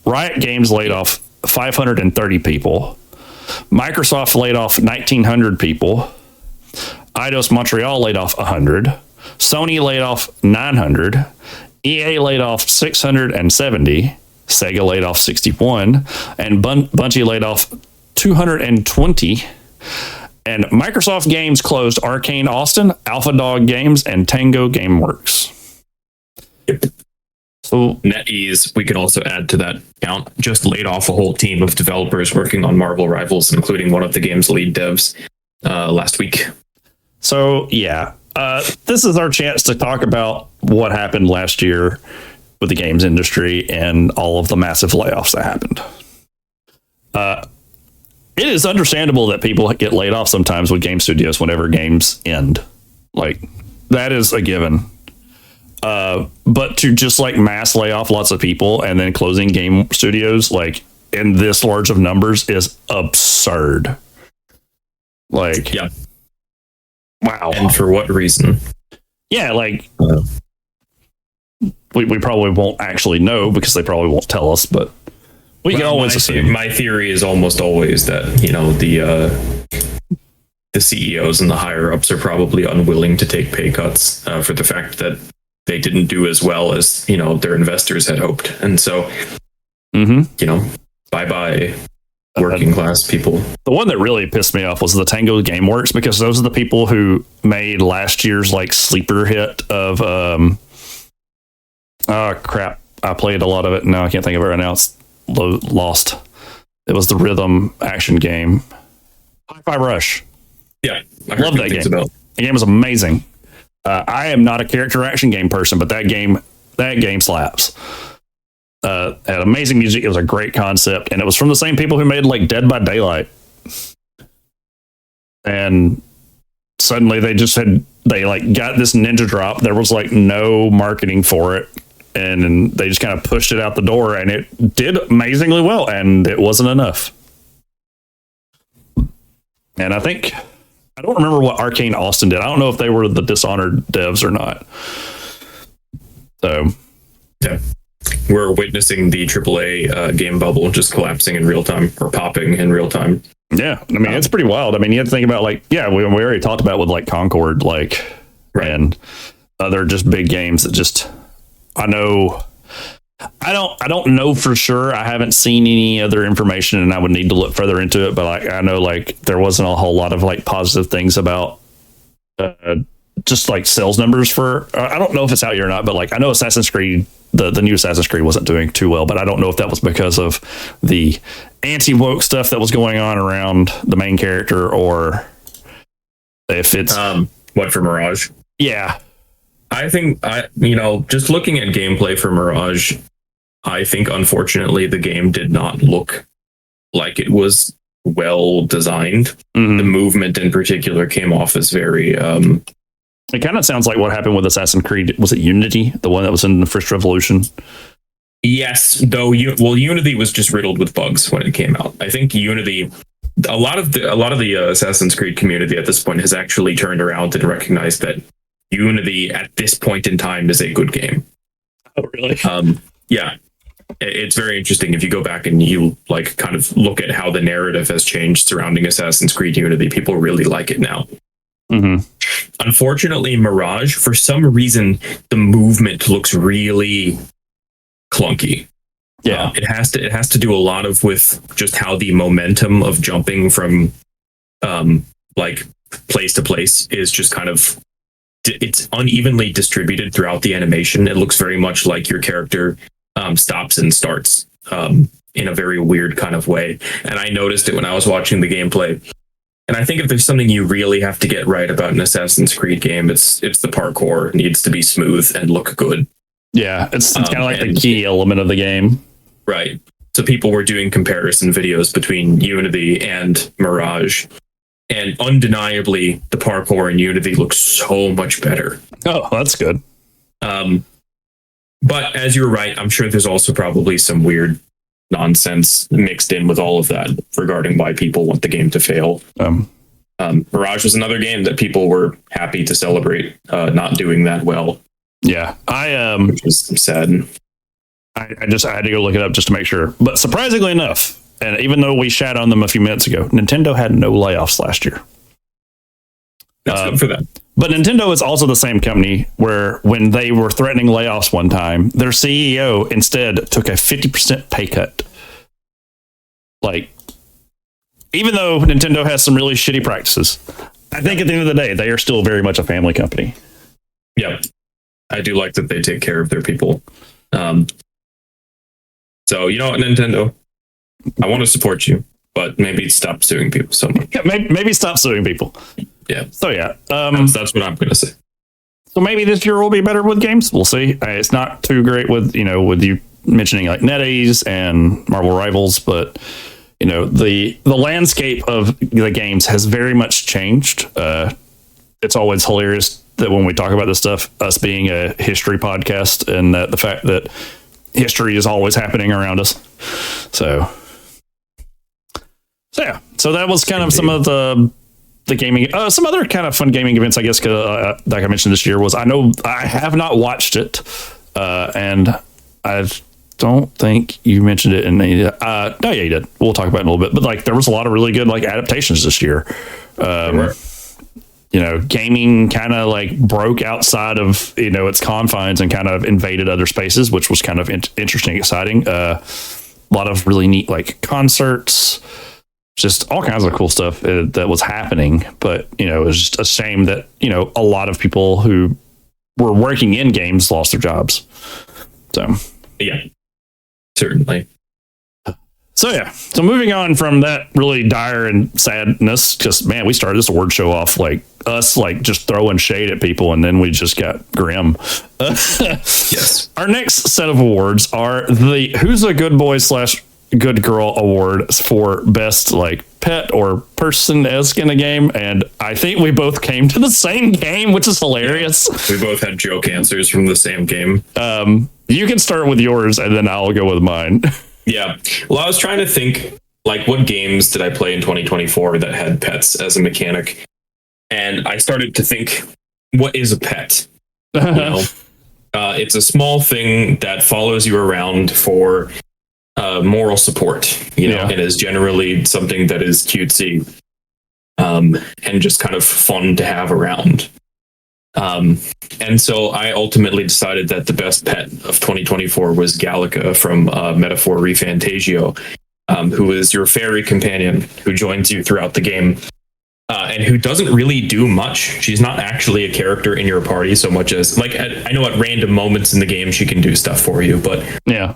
[SPEAKER 1] Riot Games laid off 530 people. Microsoft laid off 1,900 people. Eidos Montreal laid off 100. Sony laid off 900. EA laid off 670. Sega laid off 61. And Bungie laid off 220. And Microsoft Games closed Arcane Austin, Alpha Dog Games, and Tango Gameworks.
[SPEAKER 2] Yep. So NetEase, we could also add to that count, just laid off a whole team of developers working on Marvel Rivals, including one of the game's lead devs last week.
[SPEAKER 1] So, yeah, this is our chance to talk about what happened last year with the games industry and all of the massive layoffs that happened. It is understandable that people get laid off sometimes with game studios whenever games end. Like, that is a given. But to just like mass lay off lots of people and then closing game studios like in this large of numbers is absurd. Like,
[SPEAKER 2] yeah.
[SPEAKER 1] Wow.
[SPEAKER 2] And for what reason?
[SPEAKER 1] Yeah, like we probably won't actually know because they probably won't tell us, but we can always assume.
[SPEAKER 2] My theory is almost always that, the CEOs and the higher ups are probably unwilling to take pay cuts for the fact that they didn't do as well as, their investors had hoped. And so, bye-bye working class people. The
[SPEAKER 1] one that really pissed me off was the Tango Gameworks, because those are the people who made last year's like sleeper hit of crap. I played a lot of it. No, I can't think of it right now. It's lost. It was the rhythm action game. Hi-Fi Rush.
[SPEAKER 2] Yeah.
[SPEAKER 1] I love that game. The game was amazing. I am not a character action game person, but that game slaps. Had amazing music. It was a great concept, and it was from the same people who made like Dead by Daylight. And suddenly they like got this ninja drop. There was like no marketing for it, and they just kind of pushed it out the door, and it did amazingly well, and it wasn't enough. And I don't remember what Arcane Austin did. I don't know if they were the Dishonored devs or not. So
[SPEAKER 2] yeah, we're witnessing the AAA game bubble just collapsing in real time, or popping in real time.
[SPEAKER 1] Yeah, I mean, it's pretty wild. I mean, you have to think about like, yeah, we already talked about with like Concord, like, right, and other just big games that just, I don't know for sure. I haven't seen any other information, and I would need to look further into it. But like, I know like there wasn't a whole lot of like positive things about just like sales numbers for. I don't know if it's out yet or not, but like I know Assassin's Creed, the new Assassin's Creed wasn't doing too well, but I don't know if that was because of the anti-woke stuff that was going on around the main character, or if it's
[SPEAKER 2] what for Mirage.
[SPEAKER 1] Yeah,
[SPEAKER 2] I think just looking at gameplay for Mirage, I think unfortunately the game did not look like it was well designed. Mm-hmm. The movement in particular came off as very
[SPEAKER 1] it kind of sounds like what happened with Assassin's Creed. Was it Unity, the one that was in the first Revolution?
[SPEAKER 2] Yes, though. Unity was just riddled with bugs when it came out. I think Unity, a lot of the Assassin's Creed community at this point has actually turned around and recognized that Unity at this point in time is a good game.
[SPEAKER 1] Oh, really?
[SPEAKER 2] Yeah, it's very interesting if you go back and you like kind of look at how the narrative has changed surrounding Assassin's Creed Unity. People really like it now.
[SPEAKER 1] Mm-hmm.
[SPEAKER 2] Unfortunately, Mirage, for some reason, the movement looks really clunky.
[SPEAKER 1] Yeah,
[SPEAKER 2] it has to do a lot with just how the momentum of jumping from like place to place is just kind of, it's unevenly distributed throughout the animation. It looks very much like your character stops and starts in a very weird kind of way. And I noticed it when I was watching the gameplay. And I think if there's something you really have to get right about an Assassin's Creed game, it's the parkour. It needs to be smooth and look good.
[SPEAKER 1] Yeah, it's kind of like the key element of the game.
[SPEAKER 2] Right. So people were doing comparison videos between Unity and Mirage. And undeniably, the parkour in Unity looks so much better.
[SPEAKER 1] Oh, that's good.
[SPEAKER 2] But as you're right, I'm sure there's also probably some weird nonsense mixed in with all of that regarding why people want the game to fail. Mirage was another game that people were happy to celebrate not doing that well.
[SPEAKER 1] Yeah,
[SPEAKER 2] which is sad.
[SPEAKER 1] I had to go look it up just to make sure. But surprisingly enough, and even though we shat on them a few minutes ago, Nintendo had no layoffs last year.
[SPEAKER 2] That's good for them.
[SPEAKER 1] But Nintendo is also the same company where when they were threatening layoffs one time, their CEO instead took a 50% pay cut. Like, even though Nintendo has some really shitty practices, I think at the end of the day, they are still very much a family company.
[SPEAKER 2] Yeah. I do like that they take care of their people. So, you know what, Nintendo? I want to support you, but maybe stop suing people so much.
[SPEAKER 1] Yeah, maybe stop suing people.
[SPEAKER 2] Yeah.
[SPEAKER 1] So, yeah.
[SPEAKER 2] That's what I'm going to say.
[SPEAKER 1] So maybe this year will be better with games. We'll see. It's not too great with you mentioning like NetEase and Marvel Rivals, but the landscape of the games has very much changed. It's always hilarious that when we talk about this stuff, us being a history podcast, and that the fact that history is always happening around us. So yeah. So that was kind of some of the gaming, some other kind of fun gaming events, I guess, like I mentioned this year was, I know I have not watched it, and I don't think you mentioned it in any, no, yeah, you did. We'll talk about it in a little bit, but like there was a lot of really good like adaptations this year. Gaming kind of like broke outside of, its confines and kind of invaded other spaces, which was kind of interesting, exciting. A lot of really neat like concerts, just all kinds of cool stuff that was happening. But, it was just a shame that, a lot of people who were working in games lost their jobs. So,
[SPEAKER 2] yeah, certainly.
[SPEAKER 1] So, yeah. So moving on from that really dire and sadness, because, man, we started this award show off like us like just throwing shade at people, and then we just got grim.
[SPEAKER 2] Yes.
[SPEAKER 1] Our next set of awards are the Who's a Good Boy / Good Girl award for best like pet or person-esque in a game, and I think we both came to the same game, which is hilarious.
[SPEAKER 2] We both had joke answers from the same game.
[SPEAKER 1] You can start with yours, and then I'll go with mine.
[SPEAKER 2] Yeah. Well, I was trying to think, like, what games did I play in 2024 that had pets as a mechanic? And I started to think, what is a pet? You know, it's a small thing that follows you around for moral support, you know, and is generally something that is cutesy and just kind of fun to have around. And so I ultimately decided that the best pet of 2024 was Gallica from Metaphor Refantasio, who is your fairy companion who joins you throughout the game. And who doesn't really do much. She's not actually a character in your party so much as, like, I know at random moments in the game she can do stuff for you, but
[SPEAKER 1] yeah,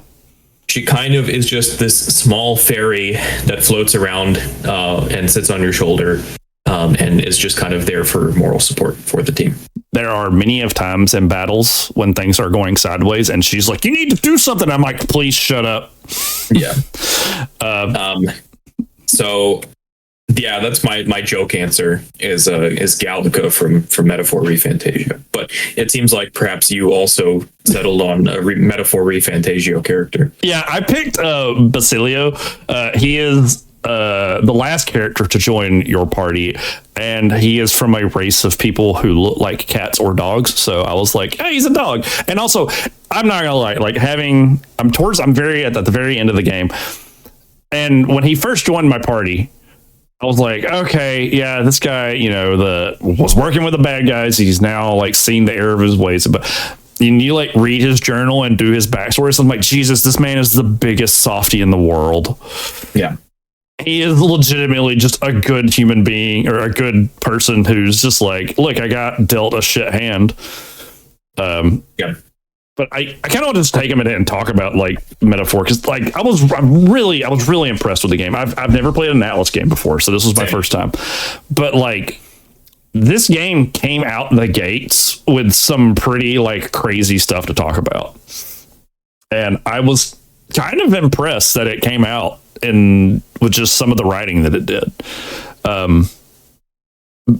[SPEAKER 2] she kind of is just this small fairy that floats around and sits on your shoulder and is just kind of there for moral support for the team.
[SPEAKER 1] There are many of times in battles when things are going sideways and she's like, you need to do something. I'm like, please shut up.
[SPEAKER 2] Yeah. So yeah, that's my joke answer is Gallica from Metaphor Refantasio. But it seems like perhaps you also settled on a Metaphor Refantasio character.
[SPEAKER 1] Yeah, I picked Basilio. He is the last character to join your party, and he is from a race of people who look like cats or dogs. So I was like, hey, he's a dog. And also, I'm not gonna lie, like I'm very at the very end of the game, and when he first joined my party, I was like, okay, yeah, this guy, you know, was working with the bad guys. He's now like seen the error of his ways, but you like read his journal and do his backstory. So I'm like, Jesus, this man is the biggest softie in the world.
[SPEAKER 2] Yeah.
[SPEAKER 1] He is legitimately just a good human being or a good person who's just like, look, I got dealt a shit hand.
[SPEAKER 2] Yeah.
[SPEAKER 1] But I kind of want to just take a minute and talk about like Metaphor, because like I was really impressed with the game. I've never played an Atlas game before, so this was my first time. But like this game came out the gates with some pretty like crazy stuff to talk about, and I was kind of impressed that it came out and with just some of the writing that it did.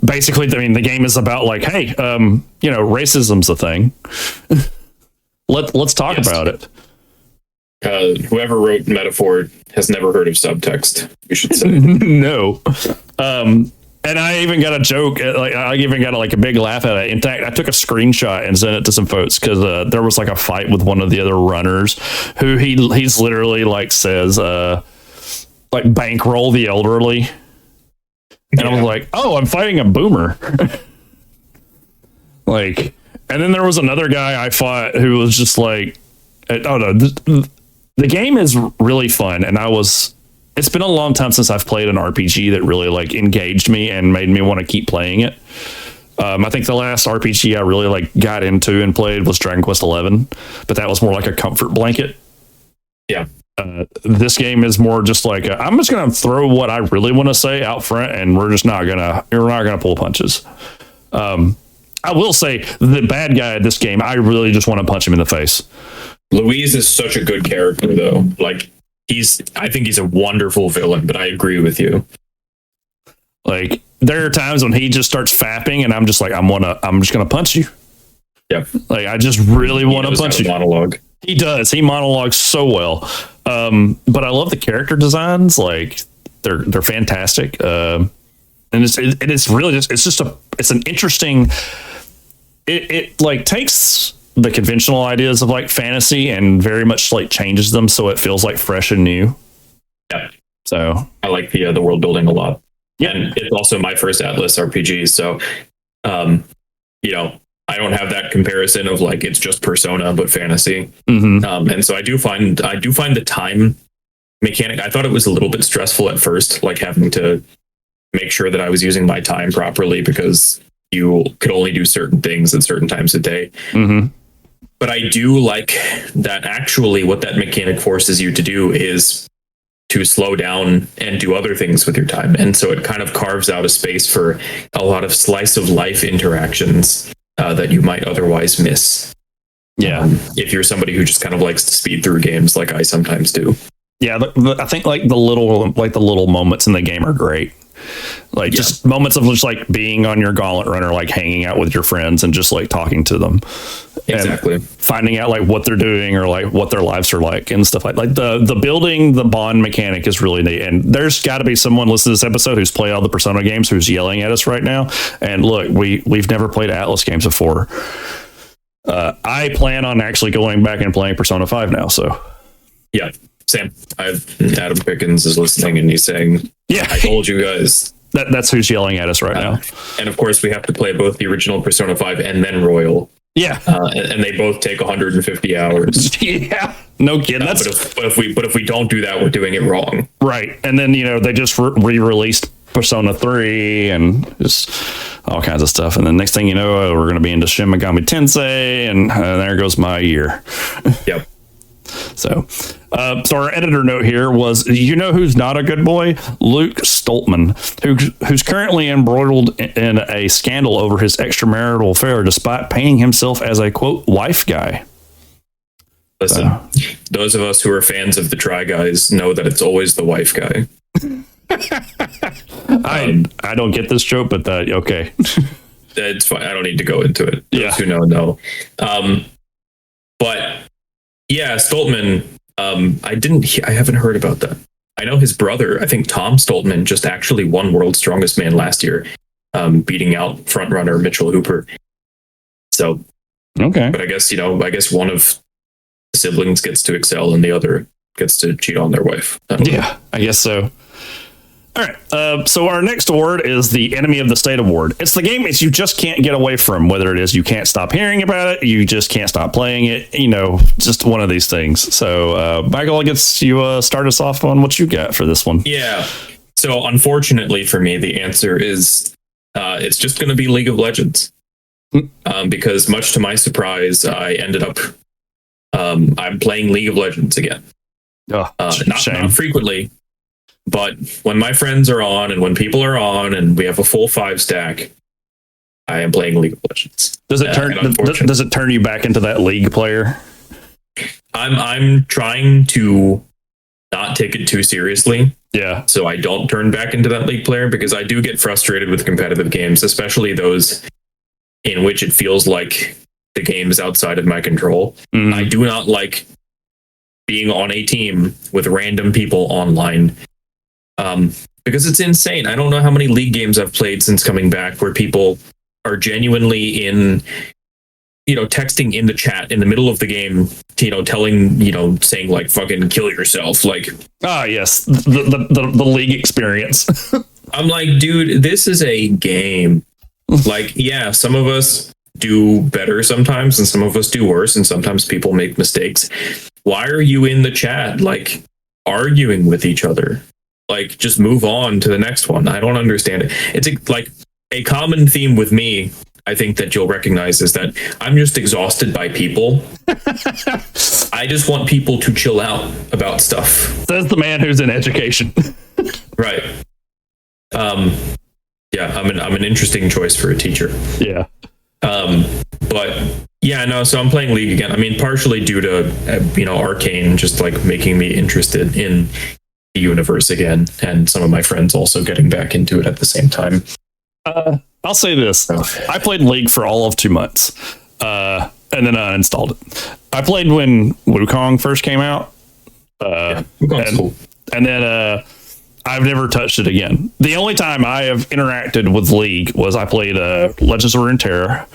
[SPEAKER 1] Basically, I mean, the game is about like, hey, you know, racism's a thing. Let's talk about it.
[SPEAKER 2] Whoever wrote Metaphor has never heard of subtext, you should say.
[SPEAKER 1] No. And I even got a joke, like I even got a big laugh at it. In fact, I took a screenshot and sent it to some folks because there was like a fight with one of the other runners who he's literally like says like bankroll the elderly. And I was like, oh, I'm fighting a boomer. Like, and then there was another guy I fought who was just like, oh no, the game is really fun. And it's been a long time since I've played an RPG that really like engaged me and made me want to keep playing it. I think the last RPG I really like got into and played was Dragon Quest 11, but that was more like a comfort blanket.
[SPEAKER 2] Yeah.
[SPEAKER 1] This game is more just like I'm just gonna throw what I really want to say out front, and we're not gonna pull punches. I will say the bad guy at this game, I really just want to punch him in the face.
[SPEAKER 2] Louise is such a good character, though. Like I think he's a wonderful villain, but I agree with you.
[SPEAKER 1] Like there are times when he just starts fapping, and I'm just like, I'm just gonna punch you.
[SPEAKER 2] Yeah.
[SPEAKER 1] Like I just really want to punch you.
[SPEAKER 2] Monologue.
[SPEAKER 1] He does. He monologues so well. But I love the character designs. Like they're fantastic. And it's really just it's an interesting. It like takes the conventional ideas of like fantasy and very much like changes them so it feels like fresh and new.
[SPEAKER 2] Yeah.
[SPEAKER 1] So
[SPEAKER 2] I like the world building a lot.
[SPEAKER 1] Yeah.
[SPEAKER 2] And it's also my first Atlas RPG. So, you know, I don't have that comparison of like it's just Persona but fantasy.
[SPEAKER 1] Mm-hmm.
[SPEAKER 2] And so I do find the time mechanic. I thought it was a little bit stressful at first, like having to make sure that I was using my time properly because you could only do certain things at certain times a day.
[SPEAKER 1] Mm-hmm.
[SPEAKER 2] But I do like that actually what that mechanic forces you to do is to slow down and do other things with your time. And so it kind of carves out a space for a lot of slice of life interactions that you might otherwise miss.
[SPEAKER 1] Yeah.
[SPEAKER 2] If you're somebody who just kind of likes to speed through games like I sometimes do.
[SPEAKER 1] Yeah. I think like the little moments in the game are great. Like just moments of just like being on your gauntlet runner, like hanging out with your friends and just like talking to them.
[SPEAKER 2] Exactly.
[SPEAKER 1] And finding out like what they're doing or like what their lives are like and stuff like the building the bond mechanic is really neat. And there's got to be someone listening to this episode who's played all the Persona games who's yelling at us right now. And look, we've never played Atlas games before. I plan on actually going back and playing Persona 5 now. So
[SPEAKER 2] yeah. Sam, Adam Pickens is listening and he's saying, yeah, I told you guys.
[SPEAKER 1] That's who's yelling at us right now.
[SPEAKER 2] And of course, we have to play both the original Persona 5 and then Royal.
[SPEAKER 1] Yeah.
[SPEAKER 2] And they both take 150 hours.
[SPEAKER 1] Yeah. No kidding.
[SPEAKER 2] But if we don't do that, we're doing it wrong.
[SPEAKER 1] Right. And then, they just re-released Persona 3 and just all kinds of stuff. And then next thing you know, we're going to be into Shin Megami Tensei, and there goes my year.
[SPEAKER 2] Yep.
[SPEAKER 1] So our editor note here was, who's not a good boy? Luke Stoltman, who's currently embroiled in a scandal over his extramarital affair, despite painting himself as a, quote, wife guy.
[SPEAKER 2] Listen, those of us who are fans of the Try Guys know that it's always the wife guy.
[SPEAKER 1] I don't get this joke, but okay.
[SPEAKER 2] It's fine. I don't need to go into it.
[SPEAKER 1] Those
[SPEAKER 2] who know. But yeah, Stoltman, I haven't heard about that. I know his brother, I think Tom Stoltman, just actually won World's Strongest Man last year, beating out frontrunner Mitchell Hooper. So,
[SPEAKER 1] okay.
[SPEAKER 2] But I guess one of the siblings gets to excel and the other gets to cheat on their wife.
[SPEAKER 1] Yeah, I guess so. All right. So our next award is the Enemy of the State Award. It's the game that you just can't get away from, whether it is you can't stop hearing about it, you just can't stop playing it, just one of these things. So, Michael, I guess you start us off on what you got for this one.
[SPEAKER 2] Yeah. So unfortunately for me, the answer is it's just going to be League of Legends. Because much to my surprise, I ended up I'm playing League of Legends again. Not frequently. But when my friends are on and when people are on and we have a full 5 stack, I am playing League of Legends.
[SPEAKER 1] Does it turn you back into that League player?
[SPEAKER 2] I'm trying to not take it too seriously.
[SPEAKER 1] Yeah. So
[SPEAKER 2] I don't turn back into that League player, because I do get frustrated with competitive games, especially those in which it feels like the game is outside of my control. Mm-hmm. I do not like being on a team with random people online. Because it's insane. I don't know how many League games I've played since coming back where people are genuinely texting in the chat in the middle of the game, saying like fucking kill yourself. Like,
[SPEAKER 1] yes, the League experience.
[SPEAKER 2] I'm like, dude, this is a game. Like, yeah, some of us do better sometimes and some of us do worse, and sometimes people make mistakes. Why are you in the chat, like, arguing with each other? Like, just move on to the next one. I don't understand it. It's a common theme with me, I think, that you'll recognize, is that I'm just exhausted by people. I just want people to chill out about stuff.
[SPEAKER 1] Says the man who's in education.
[SPEAKER 2] Right. Yeah, I'm an interesting choice for a teacher.
[SPEAKER 1] Yeah.
[SPEAKER 2] But yeah, no, so I'm playing League again. I mean, partially due to, Arcane just like making me interested in the universe again, and some of my friends also getting back into it at the same time.
[SPEAKER 1] I'll say this. I played League for all of 2 months, and then I uninstalled it. I played when Wukong first came out.
[SPEAKER 2] Wukong's cool.
[SPEAKER 1] And then I've never touched it again. The only time I have interacted with League was I played Legends of Runeterra,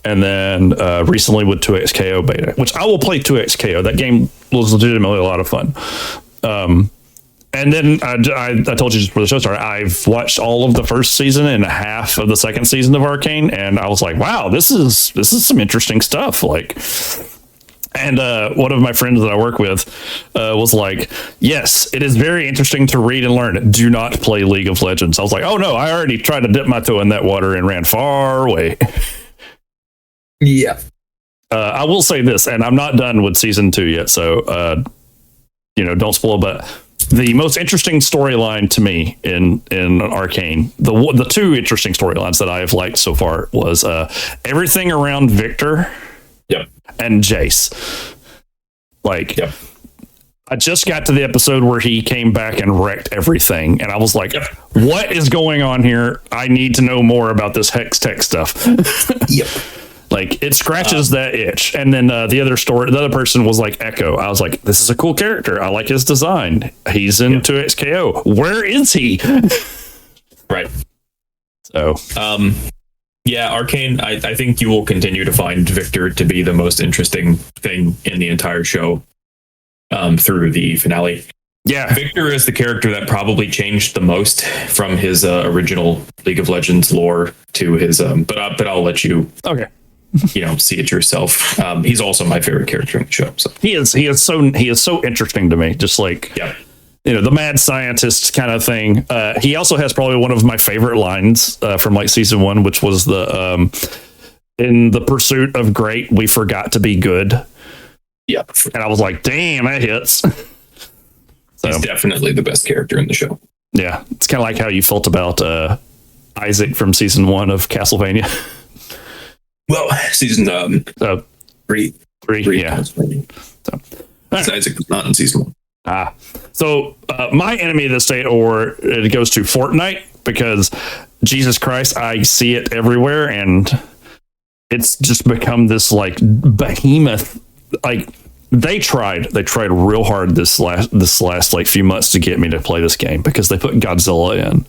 [SPEAKER 1] and then recently with 2XKO beta, which I will play 2XKO. That game was legitimately a lot of fun. And then I told you just before the show started, I've watched all of the first season and half of the second season of Arcane, and I was like, wow, this is some interesting stuff. Like, and one of my friends that I work with was like, yes, it is very interesting to read and learn. Do not play League of Legends. I was like, oh no, I already tried to dip my toe in that water and ran far away.
[SPEAKER 2] Yeah.
[SPEAKER 1] I will say this, and I'm not done with season 2 yet, so don't spoil, but the most interesting storyline to me in Arcane, the two interesting storylines that I have liked so far was everything around Victor, and Jace. Like, I just got to the episode where he came back and wrecked everything, and I was like, what is going on here? I need to know more about this hex tech stuff. Like, it scratches that itch. And then the other person was like Echo. I was like, this is a cool character. I like his design. He's into XKO. Where is he?
[SPEAKER 2] Right.
[SPEAKER 1] So,
[SPEAKER 2] Arcane, I think you will continue to find Victor to be the most interesting thing in the entire show through the finale.
[SPEAKER 1] Yeah.
[SPEAKER 2] Victor is the character that probably changed the most from his original League of Legends lore to his, but I'll let you see it yourself. He's also my favorite character in the show. So
[SPEAKER 1] he is so interesting to me. Just like, the mad scientist kind of thing. He also has probably one of my favorite lines from like season 1, which was in the pursuit of great, we forgot to be good. And I was like, damn, that hits.
[SPEAKER 2] He's definitely the best character in the show.
[SPEAKER 1] Yeah. It's kind of like how you felt about Isaac from season 1 of Castlevania.
[SPEAKER 2] Well, season 3.
[SPEAKER 1] Yeah. So,
[SPEAKER 2] Isaac was not in season 1.
[SPEAKER 1] So my enemy of the state award, it goes to Fortnite, because Jesus Christ, I see it everywhere, and it's just become this like behemoth. Like, they tried real hard this last like few months to get me to play this game, because they put Godzilla in,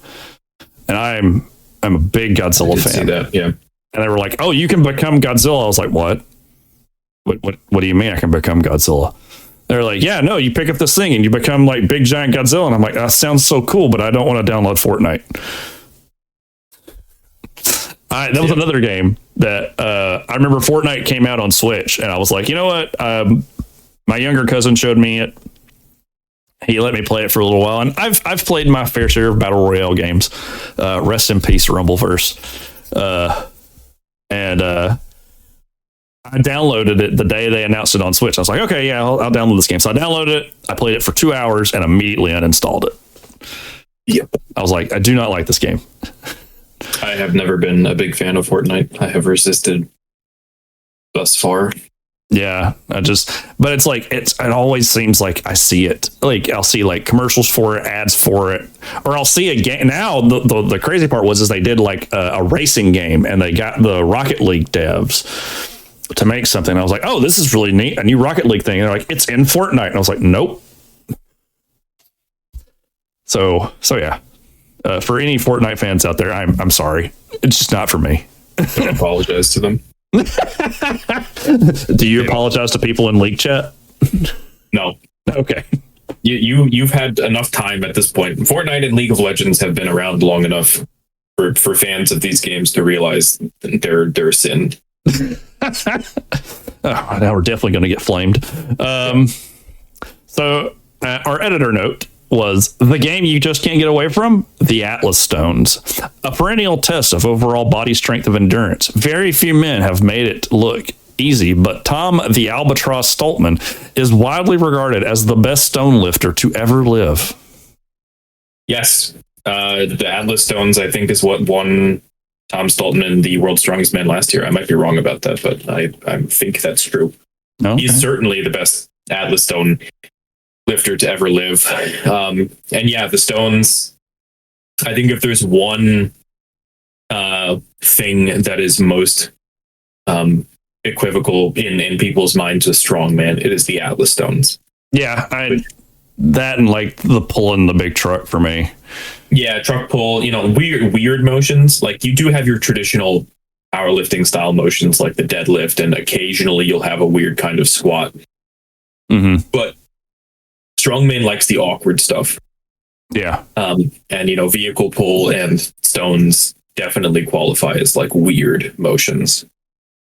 [SPEAKER 1] and I'm a big Godzilla fan.
[SPEAKER 2] See that, yeah.
[SPEAKER 1] And they were like, "Oh, you can become Godzilla." I was like, "What? What do you mean I can become Godzilla?" They're like, "Yeah, no, you pick up this thing and you become like big giant Godzilla." And I'm like, "That sounds so cool, but I don't want to download Fortnite." That was another game that I remember. Fortnite came out on Switch, and I was like, you know what? My younger cousin showed me it. He let me play it for a little while, and I've played my fair share of battle royale games. Rest in peace, Rumbleverse. And I downloaded it the day they announced it on Switch. I was like, okay, yeah, I'll download this game. So I downloaded it. I played it for 2 hours and immediately uninstalled it.
[SPEAKER 2] Yep.
[SPEAKER 1] I was like, I do not like this game.
[SPEAKER 2] I have never been a big fan of Fortnite. I have resisted thus far.
[SPEAKER 1] Yeah, but it's like, it always seems like I see it. Like, I'll see like commercials for it, ads for it, or I'll see a game. Now, the crazy part is they did like a racing game, and they got the Rocket League devs to make something. I was like, oh, this is really neat. A new Rocket League thing. And they're like, it's in Fortnite. And I was like, nope. So yeah. For any Fortnite fans out there, I'm sorry. It's just not for me.
[SPEAKER 2] Don't apologize to them.
[SPEAKER 1] Do you apologize to people in League chat?
[SPEAKER 2] No.
[SPEAKER 1] Okay.
[SPEAKER 2] You've had enough time at this point. Fortnite and League of Legends have been around long enough for fans of these games to realize their sin.
[SPEAKER 1] Now we're definitely going to get flamed. So our editor note was the game you just can't get away from, the Atlas Stones, a perennial test of overall body strength of endurance. Very few men have made it look easy, but Tom the Albatross Stoltman is widely regarded as the best stone lifter to ever live.
[SPEAKER 2] Yes. The Atlas Stones, I think, is what won Tom Stoltman the World's Strongest Man last year. I might be wrong about that, but I think that's true. Okay. He's certainly the best Atlas Stone lifter to ever live. And yeah, the stones, I think if there's one thing that is most equivocal in people's minds with strongman, it is the Atlas Stones.
[SPEAKER 1] Yeah, that and like the pulling the big truck for me.
[SPEAKER 2] Yeah, truck pull, weird motions. Like, you do have your traditional powerlifting style motions like the deadlift, and occasionally you'll have a weird kind of squat.
[SPEAKER 1] Mm-hmm.
[SPEAKER 2] But strongman likes the awkward stuff.
[SPEAKER 1] Yeah.
[SPEAKER 2] And, vehicle pull and stones definitely qualify as like weird motions.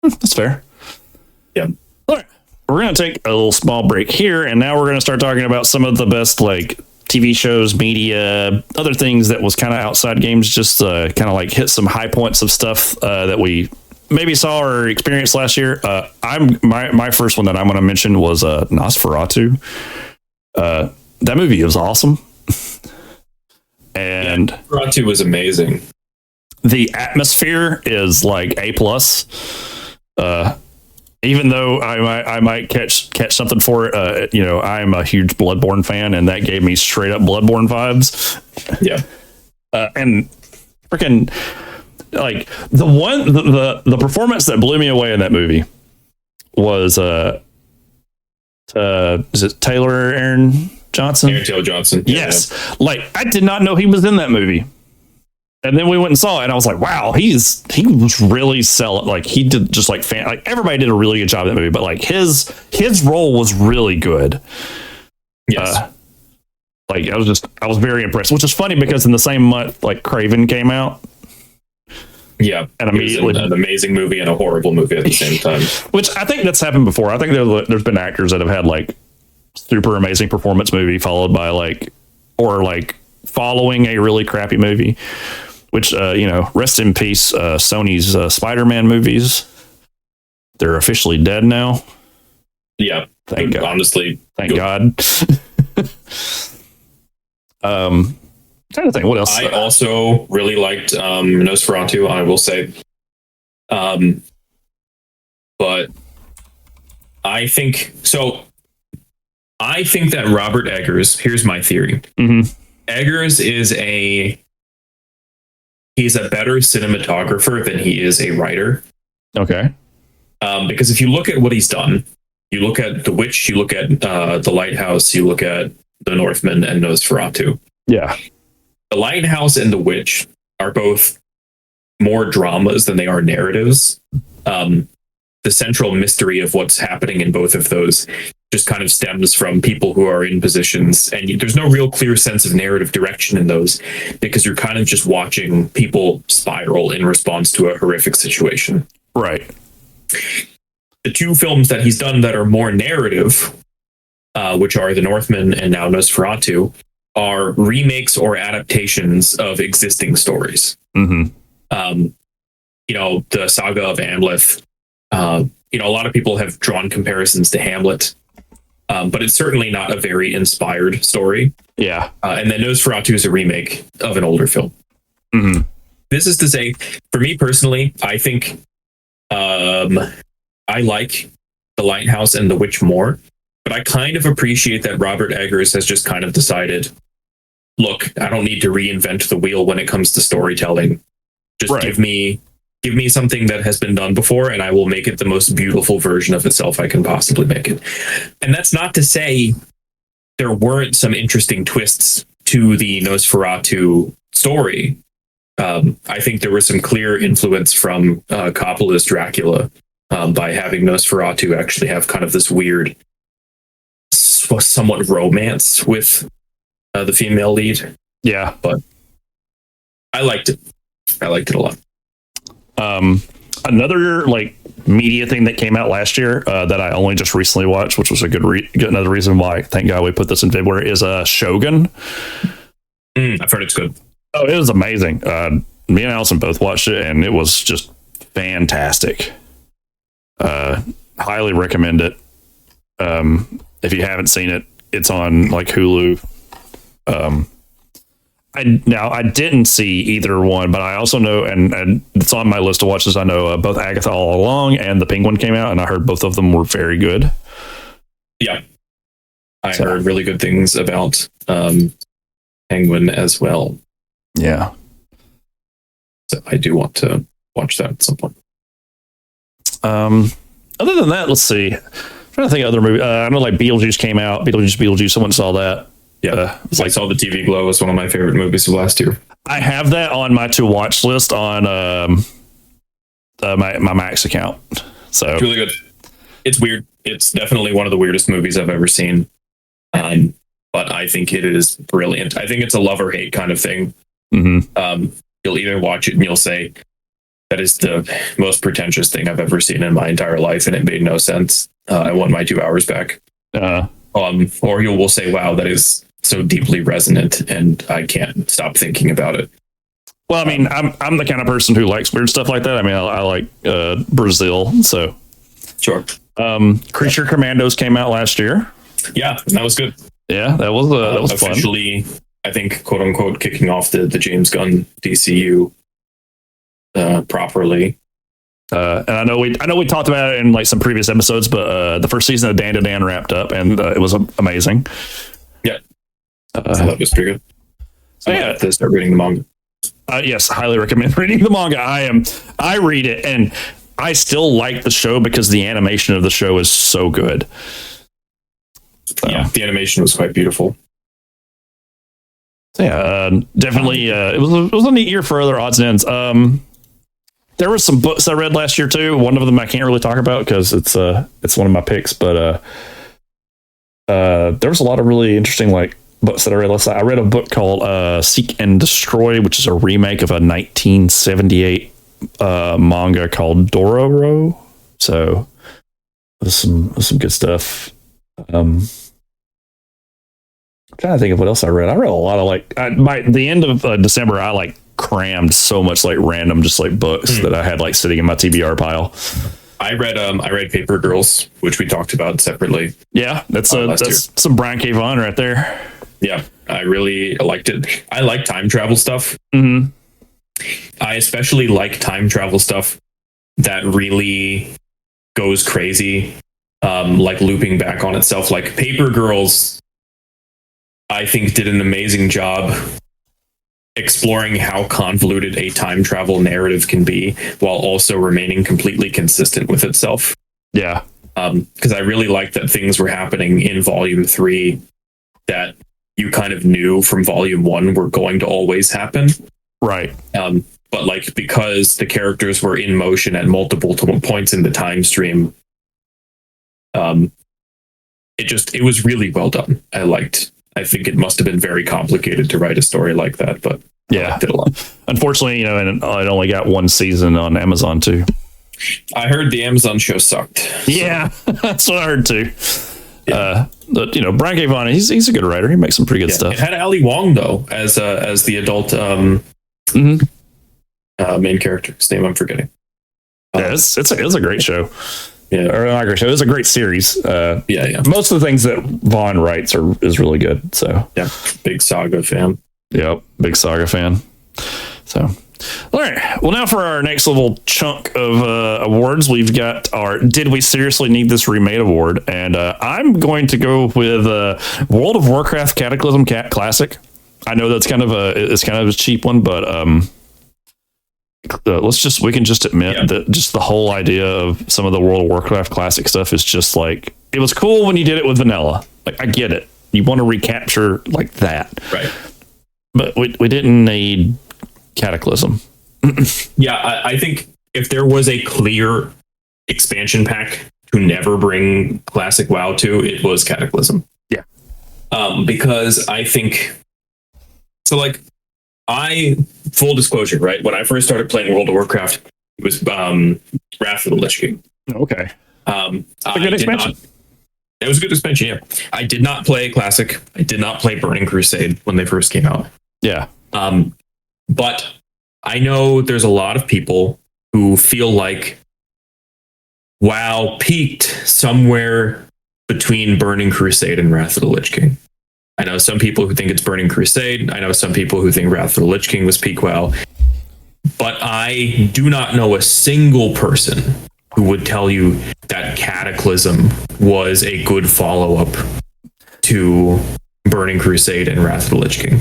[SPEAKER 1] That's fair.
[SPEAKER 2] Yeah.
[SPEAKER 1] All right. We're going to take a little small break here, and now we're going to start talking about some of the best like TV shows, media, other things that was kind of outside games, just kind of like hit some high points of stuff that we maybe saw or experienced last year. My first one that I'm going to mention was Nosferatu. That movie was awesome. and
[SPEAKER 2] Nosferatu was amazing.
[SPEAKER 1] The atmosphere is like A plus. Even though I might catch something for it, I'm a huge Bloodborne fan, and that gave me straight up Bloodborne vibes.
[SPEAKER 2] Yeah,
[SPEAKER 1] and freaking like the performance that blew me away in that movie was is it Taylor Aaron Johnson?
[SPEAKER 2] Aaron Taylor Johnson.
[SPEAKER 1] Yes, like I did not know he was in that movie. And then we went and saw it, and I was like, "Wow, he was really selling. Like he did just like everybody did a really good job in that movie, but like his role was really good."
[SPEAKER 2] Yes,
[SPEAKER 1] like I was very impressed. Which is funny because in the same month, like Craven came out.
[SPEAKER 2] Yeah,
[SPEAKER 1] and immediately
[SPEAKER 2] an amazing movie and a horrible movie at the same time.
[SPEAKER 1] Which I think that's happened before. I think there's been actors that have had like super amazing performance movie followed by following a really crappy movie. Which, rest in peace, Sony's Spider-Man movies. They're officially dead now.
[SPEAKER 2] Yeah.
[SPEAKER 1] Thank God.
[SPEAKER 2] Honestly.
[SPEAKER 1] Thank God. Trying to think, what else?
[SPEAKER 2] I also really liked Nosferatu, I will say. But I think that Robert Eggers, here's my theory.
[SPEAKER 1] Mm-hmm.
[SPEAKER 2] Eggers he's a better cinematographer than he is a writer.
[SPEAKER 1] Okay.
[SPEAKER 2] Because if you look at what he's done, you look at The Witch, you look at The Lighthouse, you look at The Northman and Nosferatu.
[SPEAKER 1] Yeah.
[SPEAKER 2] The Lighthouse and The Witch are both more dramas than they are narratives. The central mystery of what's happening in both of those just kind of stems from people who are in positions, and there's no real clear sense of narrative direction in those because you're kind of just watching people spiral in response to a horrific situation.
[SPEAKER 1] Right.
[SPEAKER 2] The two films that he's done that are more narrative, which are The Northman and now Nosferatu, are remakes or adaptations of existing stories.
[SPEAKER 1] Mm-hmm.
[SPEAKER 2] The saga of Amleth. A lot of people have drawn comparisons to Hamlet. But it's certainly not a very inspired story.
[SPEAKER 1] Yeah.
[SPEAKER 2] And then Nosferatu is a remake of an older film.
[SPEAKER 1] Mm-hmm.
[SPEAKER 2] This is to say, for me personally, I think I like The Lighthouse and The Witch more, but I kind of appreciate that Robert Eggers has just kind of decided, look, I don't need to reinvent the wheel when it comes to storytelling. Just
[SPEAKER 1] right.
[SPEAKER 2] give me something that has been done before, and I will make it the most beautiful version of itself I can possibly make it. And that's not to say there weren't some interesting twists to the Nosferatu story. I think there was some clear influence from Coppola's Dracula by having Nosferatu actually have kind of this weird, somewhat romance with the female lead.
[SPEAKER 1] Yeah.
[SPEAKER 2] But I liked it. I liked it a lot.
[SPEAKER 1] Another media thing that came out last year that I only just recently watched, which was a good another reason why thank God we put this in February, is Shogun.
[SPEAKER 2] I've heard it's good.
[SPEAKER 1] Oh, it was amazing. Me and Allison both watched it, and it was just fantastic. Highly recommend it. If you haven't seen it, it's on Hulu. I didn't see either one, but I also know, and it's on my list of watches. I know both Agatha All Along and The Penguin came out, and I heard both of them were very good.
[SPEAKER 2] Yeah, I heard really good things about Penguin as well.
[SPEAKER 1] Yeah,
[SPEAKER 2] so I do want to watch that at some point.
[SPEAKER 1] Other than that, let's see. I'm trying to think of other movies. I know Beetlejuice came out. Beetlejuice. Someone saw that.
[SPEAKER 2] Yeah, I saw The TV Glow as one of my favorite movies of last year.
[SPEAKER 1] I have that on my to watch list on my Max account. So
[SPEAKER 2] it's really good. It's weird. It's definitely one of the weirdest movies I've ever seen. But I think it is brilliant. I think it's a love or hate kind of thing.
[SPEAKER 1] Mm-hmm.
[SPEAKER 2] You'll either watch it and you'll say that is the most pretentious thing I've ever seen in my entire life, and it made no sense. I want my 2 hours back. Or you will say, wow, that is so deeply resonant, and I can't stop thinking about it.
[SPEAKER 1] Well, I mean, I'm the kind of person who likes weird stuff like that. I mean, I like Brazil, so
[SPEAKER 2] sure.
[SPEAKER 1] Creature Commandos came out last year.
[SPEAKER 2] Yeah, that was good.
[SPEAKER 1] Yeah, that was fun.
[SPEAKER 2] Officially I think, quote unquote, kicking off the James Gunn DCU properly.
[SPEAKER 1] And I know we talked about it in like some previous episodes, but the first season of Dan to Dan wrapped up, and it was amazing.
[SPEAKER 2] Yeah, so that was pretty good. So yeah, to start reading the manga.
[SPEAKER 1] Yes, highly recommend reading the manga. I read it, and I still like the show because the animation of the show is so good. So,
[SPEAKER 2] yeah, the animation was quite beautiful.
[SPEAKER 1] So yeah, definitely. It was a neat year for other odds and ends. There were some books I read last year too. One of them I can't really talk about because it's one of my picks. But there was a lot of really interesting like books that I read last night. I read a book called Seek and Destroy, which is a remake of a 1978 manga called Dororo. So there's some good stuff. I'm trying to think of what else I read. I read a lot of like by the end of December, I like crammed so much like random just like books that I had like sitting in my TBR pile.
[SPEAKER 2] I read Paper Girls, which we talked about separately.
[SPEAKER 1] Yeah, that's some Brian K. Vaughan right there.
[SPEAKER 2] Yeah, I really liked it. I like time travel stuff.
[SPEAKER 1] Mm-hmm.
[SPEAKER 2] I especially like time travel stuff that really goes crazy, like looping back on itself. Like Paper Girls, I think did an amazing job exploring how convoluted a time travel narrative can be while also remaining completely consistent with itself.
[SPEAKER 1] Yeah.
[SPEAKER 2] Because I really like that things were happening in volume 3 that you kind of knew from volume 1 were going to always happen.
[SPEAKER 1] Right.
[SPEAKER 2] But like, because the characters were in motion at multiple points in the time stream, it was really well done. I think it must have been very complicated to write a story like that, but
[SPEAKER 1] yeah,
[SPEAKER 2] I liked it a lot.
[SPEAKER 1] Unfortunately, and it only got one season on Amazon too.
[SPEAKER 2] I heard the Amazon show sucked. So.
[SPEAKER 1] Yeah, that's what I heard too.
[SPEAKER 2] Yeah.
[SPEAKER 1] But Brian K. Vaughan, he's a good writer. He makes some pretty good stuff.
[SPEAKER 2] It had Ali Wong though as the adult main character. His name I'm forgetting.
[SPEAKER 1] Yeah, it's a great show.
[SPEAKER 2] Yeah,
[SPEAKER 1] or not a great show. It's a great series.
[SPEAKER 2] Yeah.
[SPEAKER 1] Most of the things that Vaughn writes is really good. So
[SPEAKER 2] yeah, big Saga fan.
[SPEAKER 1] Yep, big Saga fan. So, all right. Well, now for our next little chunk of awards, we've got our "Did We Seriously Need This Remade" award, and I'm going to go with World of Warcraft Cataclysm Classic. I know that's kind of a cheap one, but we can just admit that just the whole idea of some of the World of Warcraft Classic stuff is just like, it was cool when you did it with vanilla. Like, I get it. You want to recapture like that.
[SPEAKER 2] Right.
[SPEAKER 1] But we didn't need Cataclysm.
[SPEAKER 2] Yeah, I think if there was a clear expansion pack to never bring Classic WoW to, it was Cataclysm.
[SPEAKER 1] Yeah.
[SPEAKER 2] Because I think, so like, full disclosure, right? When I first started playing World of Warcraft, it was Wrath of the Lich King.
[SPEAKER 1] Okay.
[SPEAKER 2] A good expansion. It was a good expansion, yeah. I did not play Classic. I did not play Burning Crusade when they first came out.
[SPEAKER 1] Yeah.
[SPEAKER 2] But I know there's a lot of people who feel like WoW peaked somewhere between Burning Crusade and Wrath of the Lich King. I know some people who think it's Burning Crusade. I know some people who think Wrath of the Lich King was peak WoW. But I do not know a single person who would tell you that Cataclysm was a good follow-up to Burning Crusade and Wrath of the Lich King.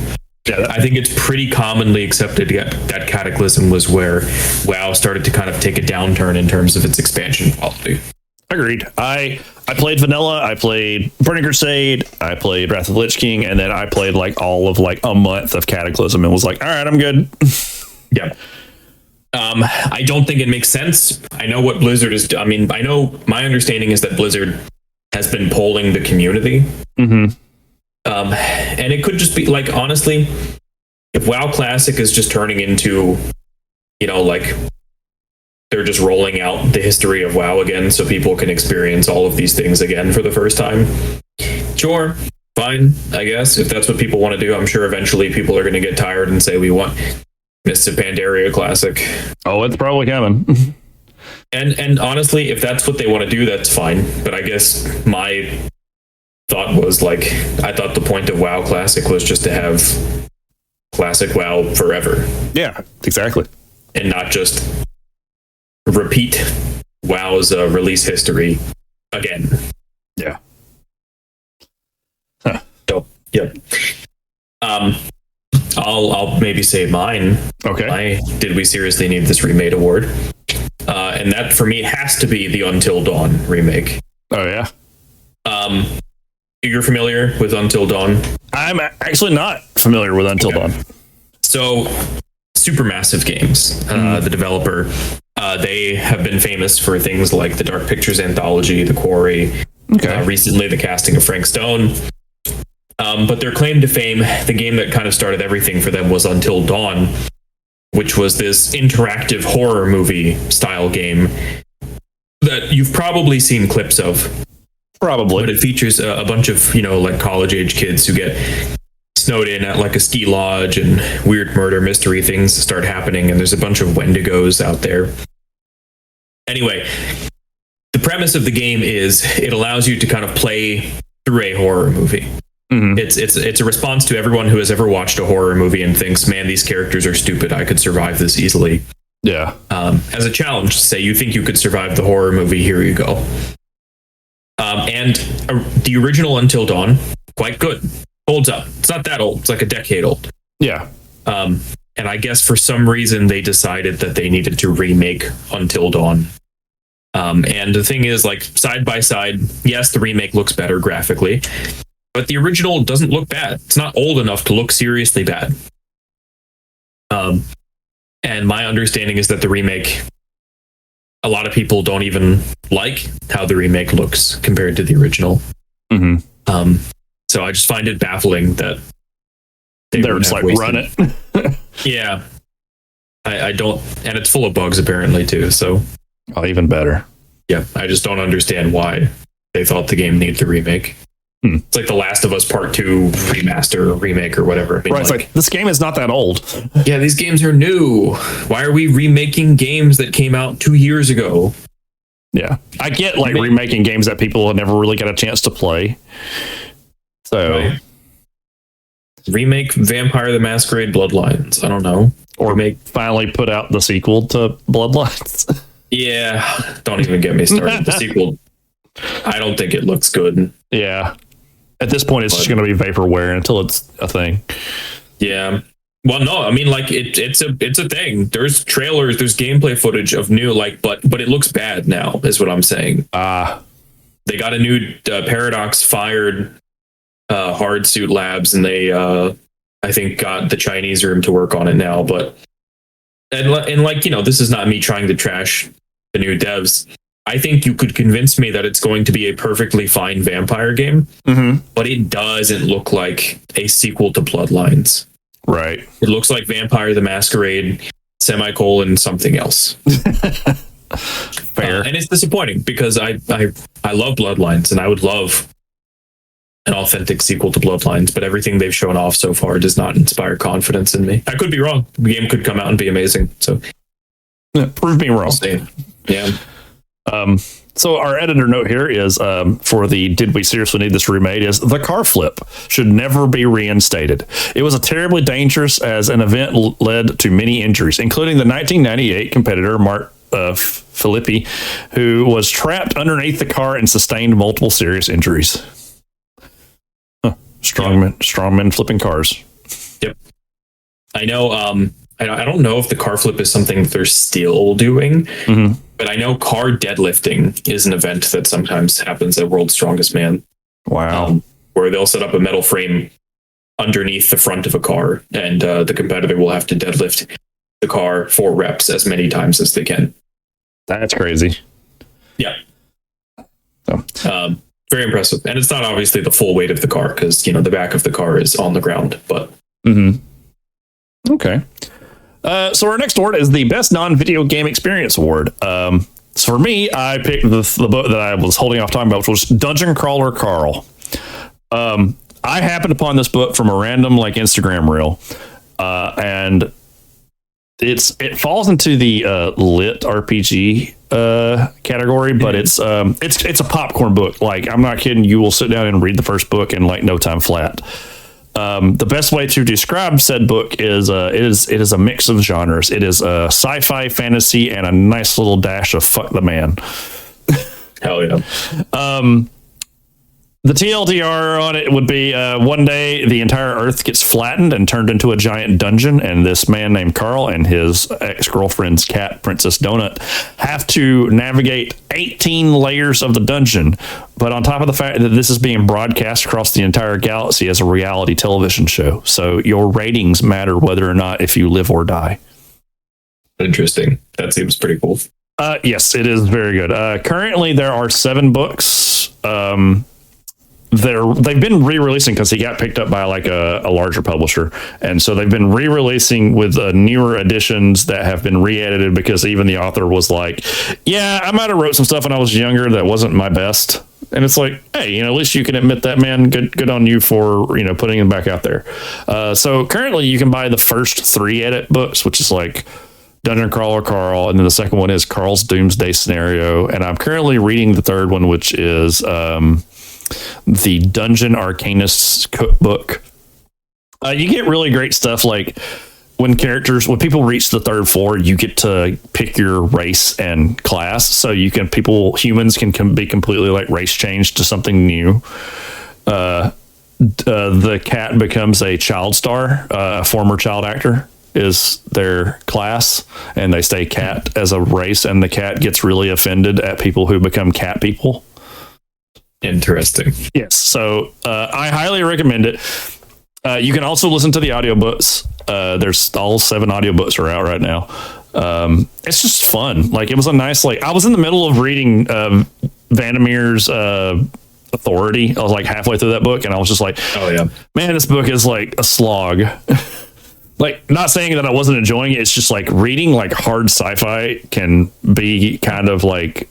[SPEAKER 2] Yeah, I think it's pretty commonly accepted that Cataclysm was where WoW started to kind of take a downturn in terms of its expansion quality.
[SPEAKER 1] Agreed. I played vanilla, I played Burning Crusade, I played Wrath of the Lich King, and then I played like all of like a month of Cataclysm and was like, all right, I'm good.
[SPEAKER 2] Yeah. I don't think it makes sense. I know what Blizzard is. I mean, I know my understanding is that Blizzard has been polling the community.
[SPEAKER 1] Mm-hmm.
[SPEAKER 2] And it could just be like, honestly, if WoW Classic is just turning into, like they're just rolling out the history of WoW again so people can experience all of these things again for the first time. Sure, fine, I guess. If that's what people want to do, I'm sure eventually people are going to get tired and say, we want Mists of Pandaria Classic.
[SPEAKER 1] Oh, it's probably coming.
[SPEAKER 2] And honestly, if that's what they want to do, that's fine. But I guess my thought was like, I thought the point of WoW Classic was just to have Classic WoW forever.
[SPEAKER 1] Yeah, exactly.
[SPEAKER 2] And not just repeat WoW's release history again.
[SPEAKER 1] Yeah.
[SPEAKER 2] So, yep. I'll maybe say mine.
[SPEAKER 1] Okay.
[SPEAKER 2] Did we seriously need this remade award? And that for me has to be the Until Dawn remake.
[SPEAKER 1] Oh yeah.
[SPEAKER 2] You're familiar with Until Dawn?
[SPEAKER 1] I'm actually not familiar with Until Dawn.
[SPEAKER 2] So, Supermassive Games, the developer, they have been famous for things like the Dark Pictures anthology, The Quarry.
[SPEAKER 1] Okay.
[SPEAKER 2] Recently, the casting of Frank Stone. But their claim to fame, the game that kind of started everything for them, was Until Dawn, which was this interactive horror movie style game that you've probably seen clips of.
[SPEAKER 1] Probably.
[SPEAKER 2] But it features a bunch of, like college age kids who get snowed in at like a ski lodge, and weird murder mystery things start happening, and there's a bunch of Wendigos out there. Anyway, the premise of the game is it allows you to kind of play through a horror movie. Mm-hmm. It's a response to everyone who has ever watched a horror movie and thinks, man, these characters are stupid, I could survive this easily.
[SPEAKER 1] Yeah.
[SPEAKER 2] As a challenge, say you think you could survive the horror movie, here you go. And the original Until Dawn, quite good. Holds up. It's not that old. It's like a decade old.
[SPEAKER 1] Yeah.
[SPEAKER 2] And I guess for some reason they decided that they needed to remake Until Dawn. And the thing is, like, side by side, yes, the remake looks better graphically, but the original doesn't look bad. It's not old enough to look seriously bad. And my understanding is that the remake, a lot of people don't even like how the remake looks compared to the original. Mm-hmm. So I just find it baffling that
[SPEAKER 1] they're just like, run it.
[SPEAKER 2] Yeah. I don't, and it's full of bugs apparently too. So,
[SPEAKER 1] even better.
[SPEAKER 2] Yeah, I just don't understand why they thought the game needed a remake. It's like The Last of Us Part 2 remaster or remake or whatever. I mean,
[SPEAKER 1] right, it's like, this game is not that old.
[SPEAKER 2] Yeah, these games are new. Why are we remaking games that came out 2 years ago?
[SPEAKER 1] Yeah, I get like remaking games that people have never really got a chance to play. So,
[SPEAKER 2] right. Remake Vampire the Masquerade Bloodlines. I don't know.
[SPEAKER 1] Or finally put out the sequel to Bloodlines.
[SPEAKER 2] Yeah, don't even get me started. The sequel, I don't think it looks good.
[SPEAKER 1] Yeah. At this point, it's just going to be vaporware until it's a thing.
[SPEAKER 2] Yeah. Well, no, I mean, like it's a thing. There's trailers, there's gameplay footage of new, like, but it looks bad now, is what I'm saying. They got a new Paradox fired Hardsuit Labs, and they I think got the Chinese room to work on it now. But and like, this is not me trying to trash the new devs. I think you could convince me that it's going to be a perfectly fine vampire game, but it doesn't look like a sequel to Bloodlines.
[SPEAKER 1] Right.
[SPEAKER 2] It looks like Vampire the Masquerade, something else.
[SPEAKER 1] Fair.
[SPEAKER 2] And it's disappointing because I love Bloodlines, and I would love an authentic sequel to Bloodlines, but everything they've shown off so far does not inspire confidence in me. I could be wrong. The game could come out and be amazing. So
[SPEAKER 1] prove me wrong.
[SPEAKER 2] Yeah.
[SPEAKER 1] So our editor note here is for the "Did we seriously need this remade?" is the car flip should never be reinstated. It was a terribly dangerous as an event led to many injuries, including the 1998 competitor Mark Filippi, who was trapped underneath the car and sustained multiple serious injuries. Strong men flipping cars.
[SPEAKER 2] Yep. I know. I don't know if the car flip is something that they're still doing, but I know car deadlifting is an event that sometimes happens at World's Strongest Man.
[SPEAKER 1] Wow.
[SPEAKER 2] Where they'll set up a metal frame underneath the front of a car, and the competitor will have to deadlift the car 4 reps as many times as they can.
[SPEAKER 1] That's crazy.
[SPEAKER 2] Yeah. So. Very impressive. And it's not obviously the full weight of the car because, the back of the car is on the ground, but.
[SPEAKER 1] Okay. So our next award is the Best Non-Video Game Experience Award. So for me, I picked the book that I was holding off talking about, which was Dungeon Crawler Carl. I happened upon this book from a random Instagram reel, and it falls into the lit RPG category, but it's a popcorn book. Like, I'm not kidding. You will sit down and read the first book in like no time flat. The best way to describe said book is it is a mix of genres. It is sci-fi, fantasy, and a nice little dash of fuck the man.
[SPEAKER 2] Hell yeah.
[SPEAKER 1] The TLDR on it would be one day the entire Earth gets flattened and turned into a giant dungeon, and this man named Carl and his ex-girlfriend's cat, Princess Donut, have to navigate 18 layers of the dungeon. But on top of the fact that this is being broadcast across the entire galaxy as a reality television show, so your ratings matter whether or not if you live or die.
[SPEAKER 2] Interesting. That seems pretty cool.
[SPEAKER 1] Yes, it is very good. Currently, there are 7 books. They've been re-releasing because he got picked up by like a larger publisher, and so they've been re-releasing with newer editions that have been re-edited because even the author was like, yeah, I might have wrote some stuff when I was younger that wasn't my best. And it's like, hey, at least you can admit that, man. Good on you for putting them back out there. So currently you can buy the first 3 edit books, which is like Dungeon Crawler Carl, and then the second one is Carl's Doomsday Scenario, and I'm currently reading the third one, which is the Dungeon Arcanist Cookbook. You get really great stuff like when people reach the 3rd floor, you get to pick your race and class, so humans can be completely like race changed to something new. The cat becomes a child star, a former child actor is their class, and they stay cat as a race, and the cat gets really offended at people who become cat people.
[SPEAKER 2] Interesting.
[SPEAKER 1] Yes. So I highly recommend it. You can also listen to the audiobooks. There's all 7 audiobooks are out right now. It's just fun. Like, it was a nice, like, I was in the middle of reading Vandermeer's Authority. I was like halfway through that book, and I was just like, oh yeah, man, this book is like a slog. Like, not saying that I wasn't enjoying it. It's just like reading like hard sci-fi can be kind of like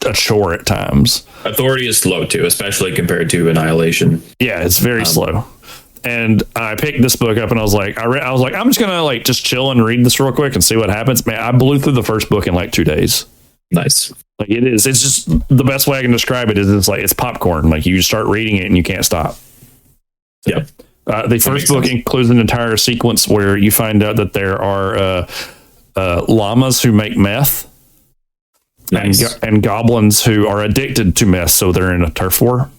[SPEAKER 1] a chore at times.
[SPEAKER 2] Authority is slow too, especially compared to Annihilation.
[SPEAKER 1] Yeah, it's very slow. And I picked this book up, and I was like, I'm just gonna like just chill and read this real quick and see what happens. Man, I blew through the first book in like 2 days.
[SPEAKER 2] Nice.
[SPEAKER 1] Like, it's just the best way I can describe it is it's like it's popcorn. Like, you start reading it and you can't stop.
[SPEAKER 2] Yep.
[SPEAKER 1] The first book includes an entire sequence where you find out that there are llamas who make meth. Nice. And goblins who are addicted to meth, so they're in a turf war.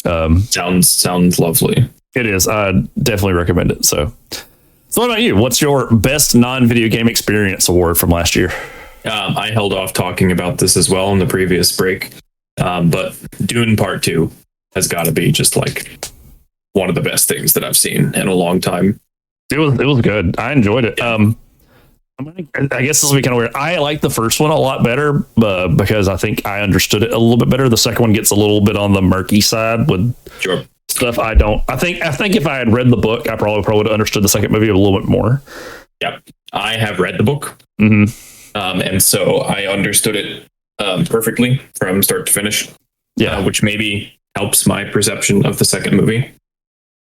[SPEAKER 2] Sounds lovely.
[SPEAKER 1] It is. I definitely recommend it. So what about you? What's your best non-video game experience award from last year?
[SPEAKER 2] I held off talking about this as well in the previous break, but Dune Part 2 has got to be just like one of the best things that I've seen in a long time.
[SPEAKER 1] It was good. I enjoyed it. I guess this will be kind of weird. I like the first one a lot better because I think I understood it a little bit better. The second one gets a little bit on the murky side with stuff I don't. I think if I had read the book, I probably would have understood the second movie a little bit more.
[SPEAKER 2] Yep, I have read the book, and so I understood it perfectly from start to finish. Yeah, which maybe helps my perception of the second movie.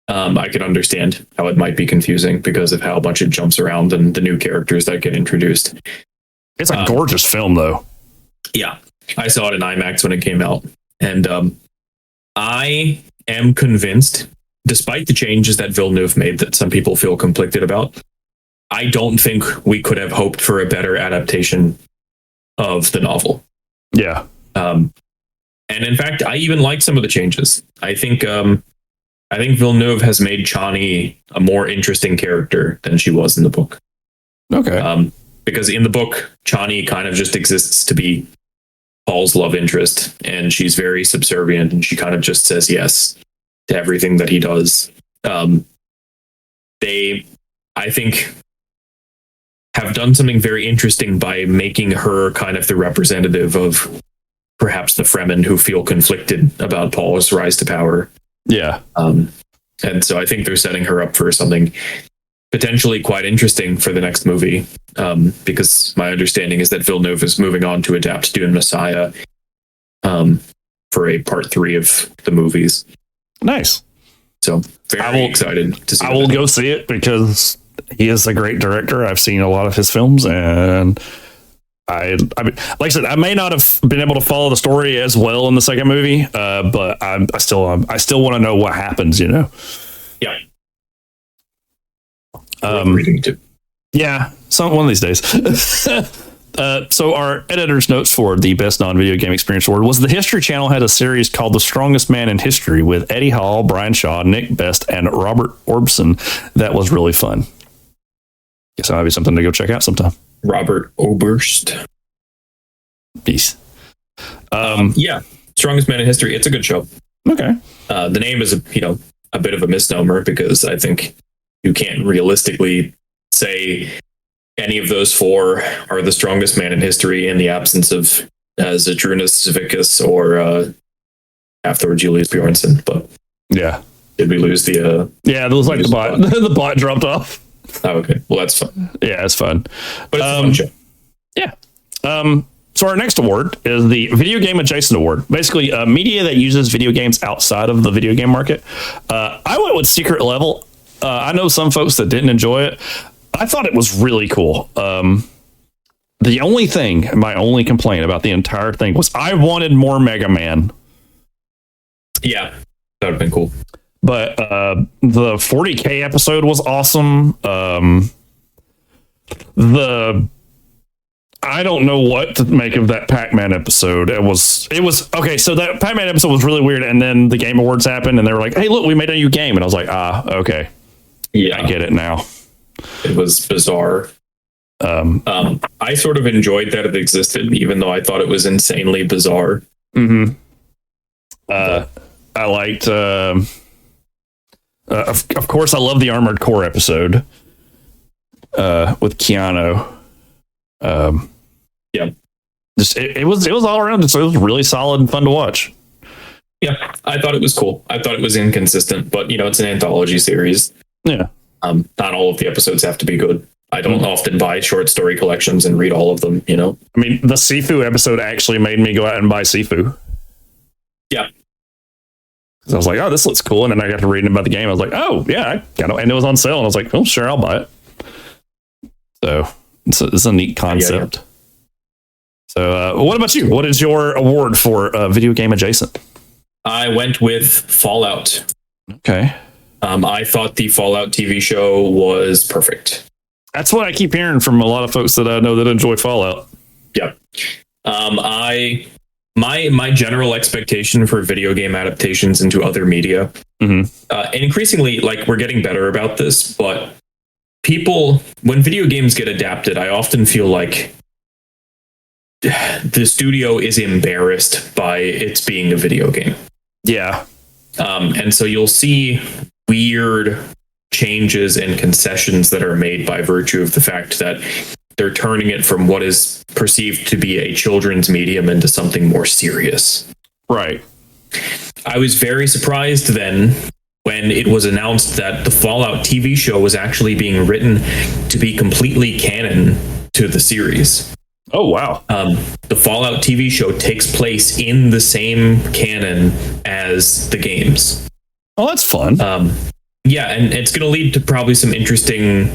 [SPEAKER 2] I can understand how it might be confusing because of how much it jumps around and the new characters that get introduced.
[SPEAKER 1] It's a gorgeous film, though.
[SPEAKER 2] Yeah, I saw it in IMAX when it came out, and I am convinced, despite the changes that Villeneuve made that some people feel conflicted about, I don't think we could have hoped for a better adaptation of the novel.
[SPEAKER 1] Yeah.
[SPEAKER 2] And in fact, I even like some of the changes. I think Villeneuve has made Chani a more interesting character than she was in the book.
[SPEAKER 1] Okay.
[SPEAKER 2] Because in the book, Chani kind of just exists to be Paul's love interest, and she's very subservient, and she kind of just says yes to everything that he does. They, I think, have done something very interesting by making her kind of the representative of perhaps the Fremen who feel conflicted about Paul's rise to power.
[SPEAKER 1] Yeah.
[SPEAKER 2] And so I think they're setting her up for something potentially quite interesting for the next movie, because my understanding is that Villeneuve is moving on to adapt Dune Messiah for a part 3 of the movies.
[SPEAKER 1] Nice.
[SPEAKER 2] So very excited to see.
[SPEAKER 1] I will go see it because he is a great director. I've seen a lot of his films, and I mean, like I said, I may not have been able to follow the story as well in the second movie, but I still want to know what happens.
[SPEAKER 2] Yeah. Reading too.
[SPEAKER 1] Yeah, one of these days. So our editor's notes for the Best Non-Video Game Experience Award was the History Channel had a series called The Strongest Man in History with Eddie Hall, Brian Shaw, Nick Best, and Robert Orbson. That was really fun. Guess that'll be something to go check out sometime.
[SPEAKER 2] Robert Oberst.
[SPEAKER 1] Peace.
[SPEAKER 2] Yeah, Strongest Man in History. It's a good show.
[SPEAKER 1] Okay.
[SPEAKER 2] The name is a bit of a misnomer because I think you can't realistically say any of those four are the strongest man in history in the absence of Zadrunas Civicus or afterward Julius Bjornsson. But
[SPEAKER 1] yeah,
[SPEAKER 2] did we lose the?
[SPEAKER 1] Yeah, it was like the bot. The bot dropped off.
[SPEAKER 2] Oh, okay. Well, that's fun.
[SPEAKER 1] Yeah, it's fun.
[SPEAKER 2] But it's a fun show.
[SPEAKER 1] Yeah. So our next award is the Video Game Adjacent Award. Basically, media that uses video games outside of the video game market. I went with Secret Level. I know some folks that didn't enjoy it. I thought it was really cool. The only thing, my only complaint about the entire thing was I wanted more Mega Man.
[SPEAKER 2] Yeah, that would have been cool.
[SPEAKER 1] But the 40K episode was awesome. I don't know what to make of that Pac-Man episode. It was okay. So that Pac-Man episode was really weird, and then the Game Awards happened, and they were like, "Hey, look, we made a new game," and I was like, okay, yeah, I get it now.
[SPEAKER 2] It was bizarre. I sort of enjoyed that it existed, even though I thought it was insanely bizarre.
[SPEAKER 1] Mm-hmm. I liked. Of course, I love the Armored Core episode with Keanu.
[SPEAKER 2] Yeah,
[SPEAKER 1] just it was all around. So it was really solid and fun to watch.
[SPEAKER 2] Yeah, I thought it was cool. I thought it was inconsistent, but it's an anthology series.
[SPEAKER 1] Yeah.
[SPEAKER 2] Not all of the episodes have to be good. I don't often buy short story collections and read all of them. I
[SPEAKER 1] mean, the Sifu episode actually made me go out and buy Sifu.
[SPEAKER 2] Yeah.
[SPEAKER 1] Because I was like, oh, this looks cool. And then I got to reading about the game. I was like, oh, yeah, I got it. And it was on sale. And I was like, oh, sure, I'll buy it. So it's a neat concept. Yeah. So what about you? What is your award for video game adjacent?
[SPEAKER 2] I went with Fallout.
[SPEAKER 1] Okay.
[SPEAKER 2] I thought the Fallout TV show was perfect.
[SPEAKER 1] That's what I keep hearing from a lot of folks that I know that enjoy Fallout.
[SPEAKER 2] Yeah. My general expectation for video game adaptations into other media, and increasingly, we're getting better about this, but when video games get adapted, I often feel like the studio is embarrassed by its being a video game.
[SPEAKER 1] Yeah.
[SPEAKER 2] And so you'll see weird changes and concessions that are made by virtue of the fact that they're turning it from what is perceived to be a children's medium into something more serious.
[SPEAKER 1] Right.
[SPEAKER 2] I was very surprised then when it was announced that the Fallout TV show was actually being written to be completely canon to the series.
[SPEAKER 1] Oh, wow.
[SPEAKER 2] The Fallout TV show takes place in the same canon as the games.
[SPEAKER 1] Oh, that's fun.
[SPEAKER 2] Yeah, and it's going to lead to probably some interesting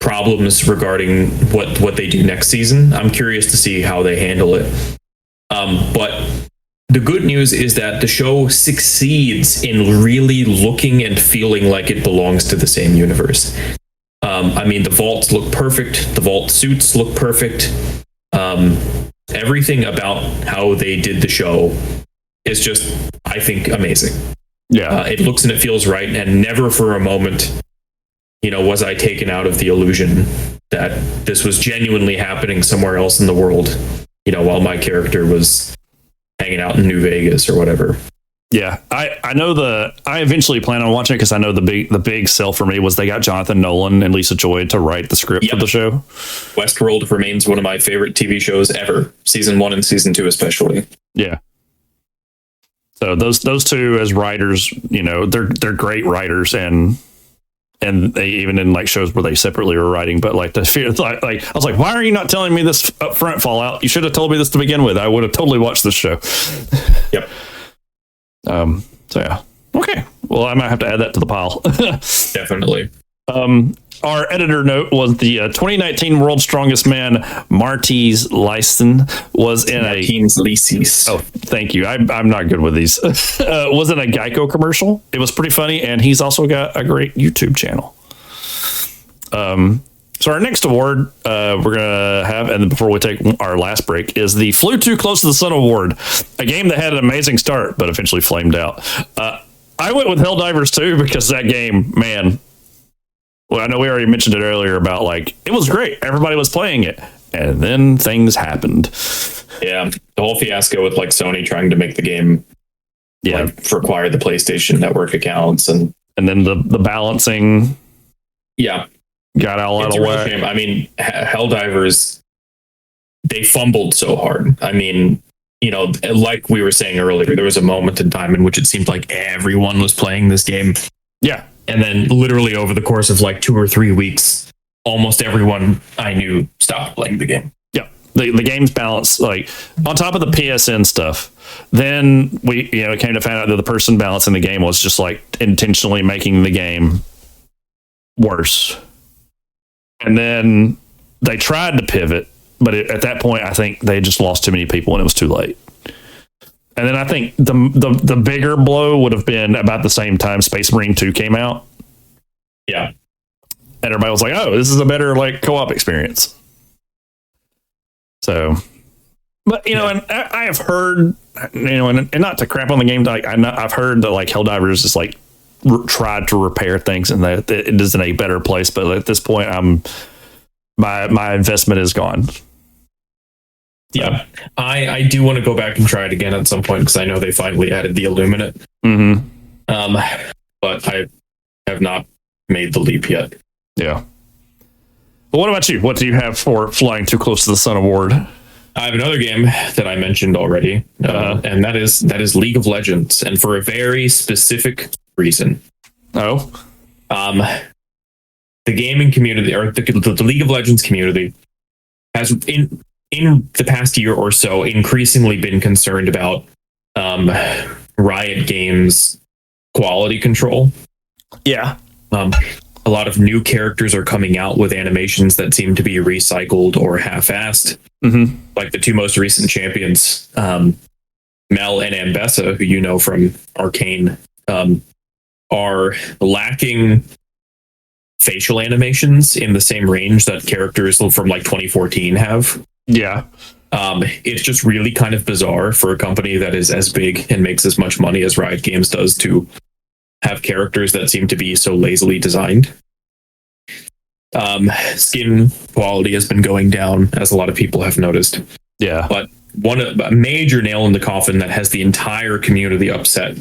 [SPEAKER 2] problems regarding what they do next season. I'm curious to see how they handle it. But the good news is that the show succeeds in really looking and feeling like it belongs to the same universe. I mean, the vaults look perfect. The vault suits look perfect. Everything about how they did the show is just, I think, amazing.
[SPEAKER 1] Yeah.
[SPEAKER 2] It looks and it feels right, and never for a moment, was I taken out of the illusion that this was genuinely happening somewhere else in the world, while my character was hanging out in New Vegas or whatever.
[SPEAKER 1] Yeah, I know I eventually plan on watching it because I know the big sell for me was they got Jonathan Nolan and Lisa Joy to write the script for the show.
[SPEAKER 2] Westworld remains one of my favorite TV shows ever, season 1 and season 2 especially.
[SPEAKER 1] Yeah. So those two as writers, they're great writers, and they even in shows where they separately were writing. But I was like, why are you not telling me this up front, Fallout? You should have told me this to begin with. I would have totally watched this show.
[SPEAKER 2] Yep.
[SPEAKER 1] So yeah. Okay. Well, I might have to add that to the pile.
[SPEAKER 2] Definitely.
[SPEAKER 1] our editor note was the 2019 World's Strongest Man, Martins Lyson, was in
[SPEAKER 2] Martins Lysis.
[SPEAKER 1] Oh, thank you. I'm not good with these. Was in a Geico commercial. It was pretty funny, and he's also got a great YouTube channel. So our next award we're gonna have, and before we take our last break, is the Flew Too Close to the Sun Award, a game that had an amazing start but eventually flamed out. I went with Helldivers 2 because that game, man. Well, I know we already mentioned it earlier about like it was great. Everybody was playing it, and then things happened.
[SPEAKER 2] Yeah, the whole fiasco with like Sony trying to make the game, require the PlayStation Network accounts, and
[SPEAKER 1] then the balancing, got all out of whack.
[SPEAKER 2] I mean, Helldivers, they fumbled so hard. I mean, like we were saying earlier, there was a moment in time in which it seemed like everyone was playing this game.
[SPEAKER 1] Yeah.
[SPEAKER 2] And then literally over the course of like 2 or 3 weeks, almost everyone I knew stopped playing the game.
[SPEAKER 1] Yeah. The game's balanced, like on top of the PSN stuff. Then we, came to find out that the person balancing the game was just like intentionally making the game worse. And then they tried to pivot, but at that point, I think they just lost too many people and it was too late. And then I think the bigger blow would have been about the same time Space Marine 2 came out.
[SPEAKER 2] Yeah.
[SPEAKER 1] And everybody was like, oh, this is a better like co-op experience. So, but, and I have heard, and not to crap on the game, like I've heard that like Helldivers is like tried to repair things and that it is in a better place. But at this point, my investment is gone.
[SPEAKER 2] Yeah, I do want to go back and try it again at some point because I know they finally added the Illuminate.
[SPEAKER 1] Mm-hmm.
[SPEAKER 2] But I have not made the leap yet.
[SPEAKER 1] Yeah. But what about you? What do you have for Flying Too Close to the Sun Award?
[SPEAKER 2] I have another game that I mentioned already, and that is League of Legends, and for a very specific reason.
[SPEAKER 1] Oh.
[SPEAKER 2] The gaming community, or the League of Legends community, has in the past year or so increasingly been concerned about Riot Games quality control.
[SPEAKER 1] Yeah.
[SPEAKER 2] A lot of new characters are coming out with animations that seem to be recycled or half-assed.
[SPEAKER 1] Mm-hmm.
[SPEAKER 2] Like the two most recent champions, Mel and Ambessa, who you know from Arcane, are lacking facial animations in the same range that characters from like 2014 have.
[SPEAKER 1] Yeah.
[SPEAKER 2] It's just really kind of bizarre for a company that is as big and makes as much money as Riot Games does to have characters that seem to be so lazily designed. Skin quality has been going down, as a lot of people have noticed.
[SPEAKER 1] Yeah.
[SPEAKER 2] But a major nail in the coffin that has the entire community upset.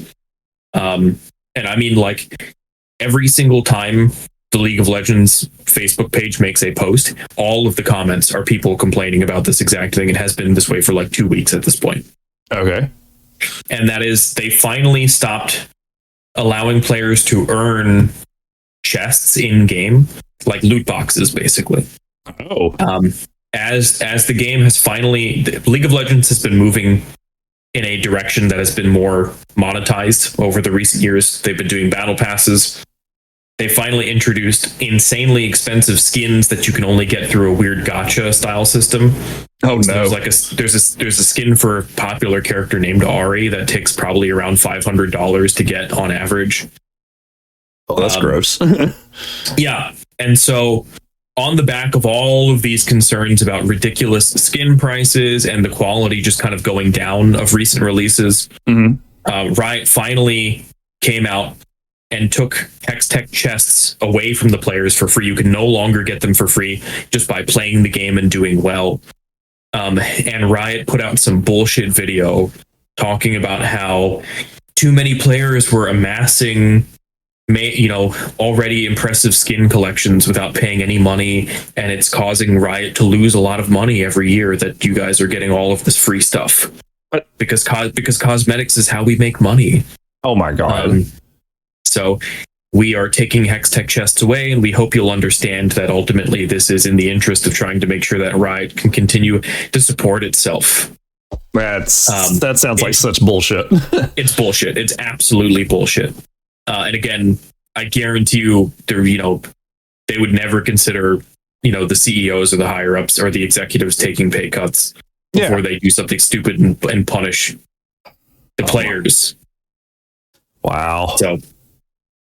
[SPEAKER 2] And I mean, like, every single time the League of Legends Facebook page makes a post, all of the comments are people complaining about this exact thing. It has been this way for like 2 weeks at this point.
[SPEAKER 1] Okay.
[SPEAKER 2] And that is, they finally stopped allowing players to earn chests in game, like loot boxes, basically.
[SPEAKER 1] Oh.
[SPEAKER 2] As the game has finally, League of Legends has been moving in a direction that has been more monetized over the recent years. They've been doing battle passes. They finally introduced insanely expensive skins that you can only get through a weird gacha style system.
[SPEAKER 1] Oh no!
[SPEAKER 2] There's a skin for a popular character named Ari that takes probably around $500 to get on average.
[SPEAKER 1] Oh, that's gross.
[SPEAKER 2] Yeah, and so on the back of all of these concerns about ridiculous skin prices and the quality just kind of going down of recent releases, Riot finally came out and took Hextech chests away from the players for free. You can no longer get them for free just by playing the game and doing well. And Riot put out some bullshit video talking about how too many players were amassing already impressive skin collections without paying any money, and it's causing Riot to lose a lot of money every year that you guys are getting all of this free stuff. But because cosmetics is how we make money.
[SPEAKER 1] Oh my god.
[SPEAKER 2] So we are taking Hextech chests away, and we hope you'll understand that ultimately this is in the interest of trying to make sure that Riot can continue to support itself.
[SPEAKER 1] That sounds like such bullshit.
[SPEAKER 2] It's bullshit. It's absolutely bullshit. And again, I guarantee you, they would never consider, the CEOs or the higher ups or the executives taking pay cuts before they do something stupid and punish the players.
[SPEAKER 1] Wow.
[SPEAKER 2] So,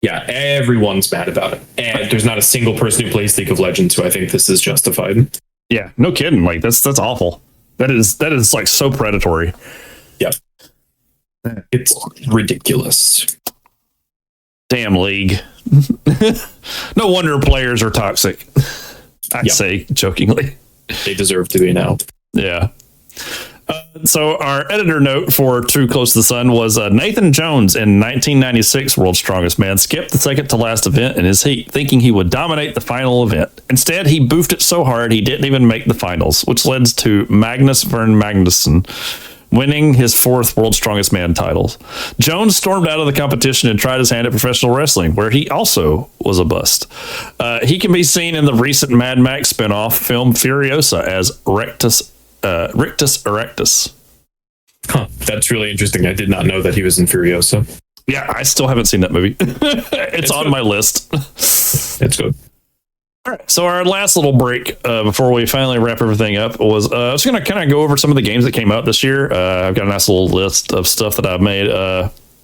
[SPEAKER 2] yeah, everyone's mad about it. And there's not a single person who plays League of Legends who I think this is justified.
[SPEAKER 1] Yeah, no kidding. Like that's awful. That is like so predatory.
[SPEAKER 2] Yeah. It's ridiculous.
[SPEAKER 1] Damn League. No wonder players are toxic. I'd say jokingly.
[SPEAKER 2] They deserve to be now.
[SPEAKER 1] Yeah. So our editor note for Too Close to the Sun was Nathan Jones in 1996 World's Strongest Man skipped the second to last event in his heat, thinking he would dominate the final event. Instead, he boofed it so hard he didn't even make the finals, which led to Magnus Vern Magnusson winning his fourth World's Strongest Man titles. Jones stormed out of the competition and tried his hand at professional wrestling, where he also was a bust. He can be seen in the recent Mad Max spinoff film Furiosa as Rictus Erectus.
[SPEAKER 2] Huh, that's really interesting. I did not know that he was in Furiosa.
[SPEAKER 1] Yeah, I still haven't seen that movie. It's on my list.
[SPEAKER 2] It's good.
[SPEAKER 1] All right. So our last little break before we finally wrap everything up was I was going to kind of go over some of the games that came out this year. I've got a nice little list of stuff that I've made.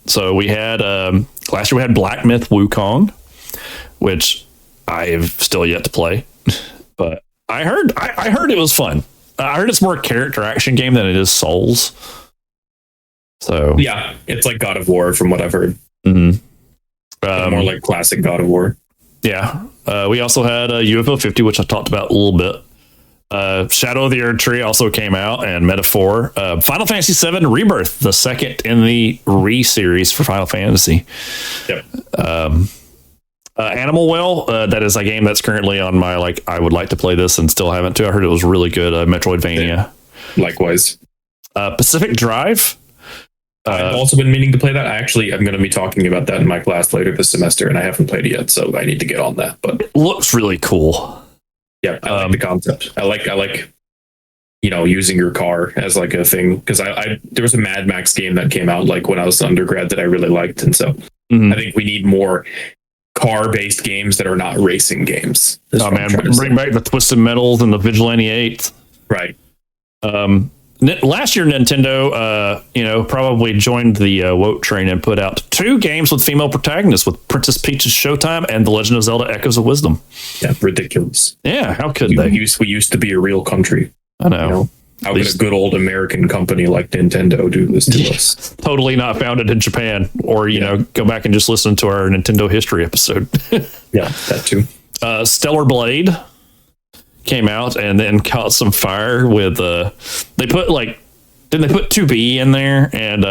[SPEAKER 1] So we had last year we had Black Myth Wukong, which I've still yet to play, but I heard it was fun. I heard it's more a character action game than it is Souls. So
[SPEAKER 2] yeah, it's like God of War from what I've heard.
[SPEAKER 1] Mm-hmm.
[SPEAKER 2] More like classic God of War.
[SPEAKER 1] Yeah. We also had UFO 50, which I talked about a little bit. Shadow of the Erd Tree also came out, and Metaphor. Final Fantasy VII Rebirth, the second in the Re-series for Final Fantasy.
[SPEAKER 2] Yep.
[SPEAKER 1] Animal Well, that is a game that's currently on my, I would like to play this and still haven't too. I heard it was really good. Metroidvania.
[SPEAKER 2] Likewise.
[SPEAKER 1] Pacific Drive.
[SPEAKER 2] I've also been meaning to play that. I'm going to be talking about that in my class later this semester, and I haven't played it yet, so I need to get on that. But
[SPEAKER 1] it looks really cool.
[SPEAKER 2] Yeah, I like the concept. I like using your car as like a thing, because there was a Mad Max game that came out when I was an undergrad that I really liked, and so I think we need more car-based games that are not racing games.
[SPEAKER 1] Oh man, bring back the Twisted Metals and the Vigilante 8.
[SPEAKER 2] Right.
[SPEAKER 1] Last year, Nintendo, probably joined the woke train and put out 2 games with female protagonists, with Princess Peach's Showtime and The Legend of Zelda: Echoes of Wisdom.
[SPEAKER 2] Yeah, ridiculous.
[SPEAKER 1] Yeah, how could they?
[SPEAKER 2] We used to be a real country.
[SPEAKER 1] I know.
[SPEAKER 2] How could a good old American company like Nintendo do this to us?
[SPEAKER 1] Totally not founded in Japan. Or, go back and just listen to our Nintendo history episode.
[SPEAKER 2] Yeah, that too.
[SPEAKER 1] Stellar Blade came out and then caught some fire with they put 2B in there, and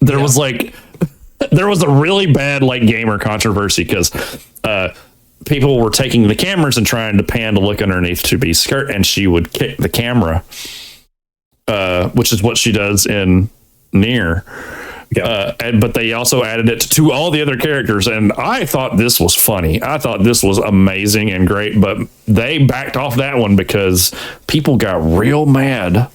[SPEAKER 1] there was a really bad gamer controversy because people were taking the cameras and trying to pan to look underneath 2B's skirt, and she would kick the camera, which is what she does in Nier. Yeah. But they also added it to all the other characters, and I thought this was funny. I thought this was amazing and great, but they backed off that one because people got real mad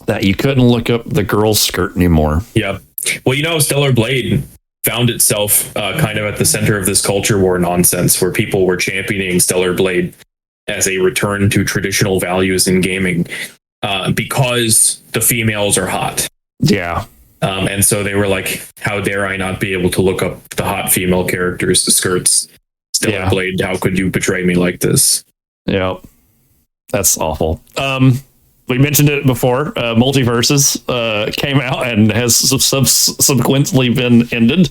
[SPEAKER 1] that you couldn't look up the girl's skirt anymore.
[SPEAKER 2] Yeah. Well, Stellar Blade found itself kind of at the center of this culture war nonsense where people were championing Stellar Blade as a return to traditional values in gaming because the females are hot.
[SPEAKER 1] Yeah.
[SPEAKER 2] And so they were like, how dare I not be able to look up the hot female characters, the skirts, Stellar Blade, how could you betray me like this?
[SPEAKER 1] Yeah, that's awful. We mentioned it before. Multiverses came out and has subsequently been ended.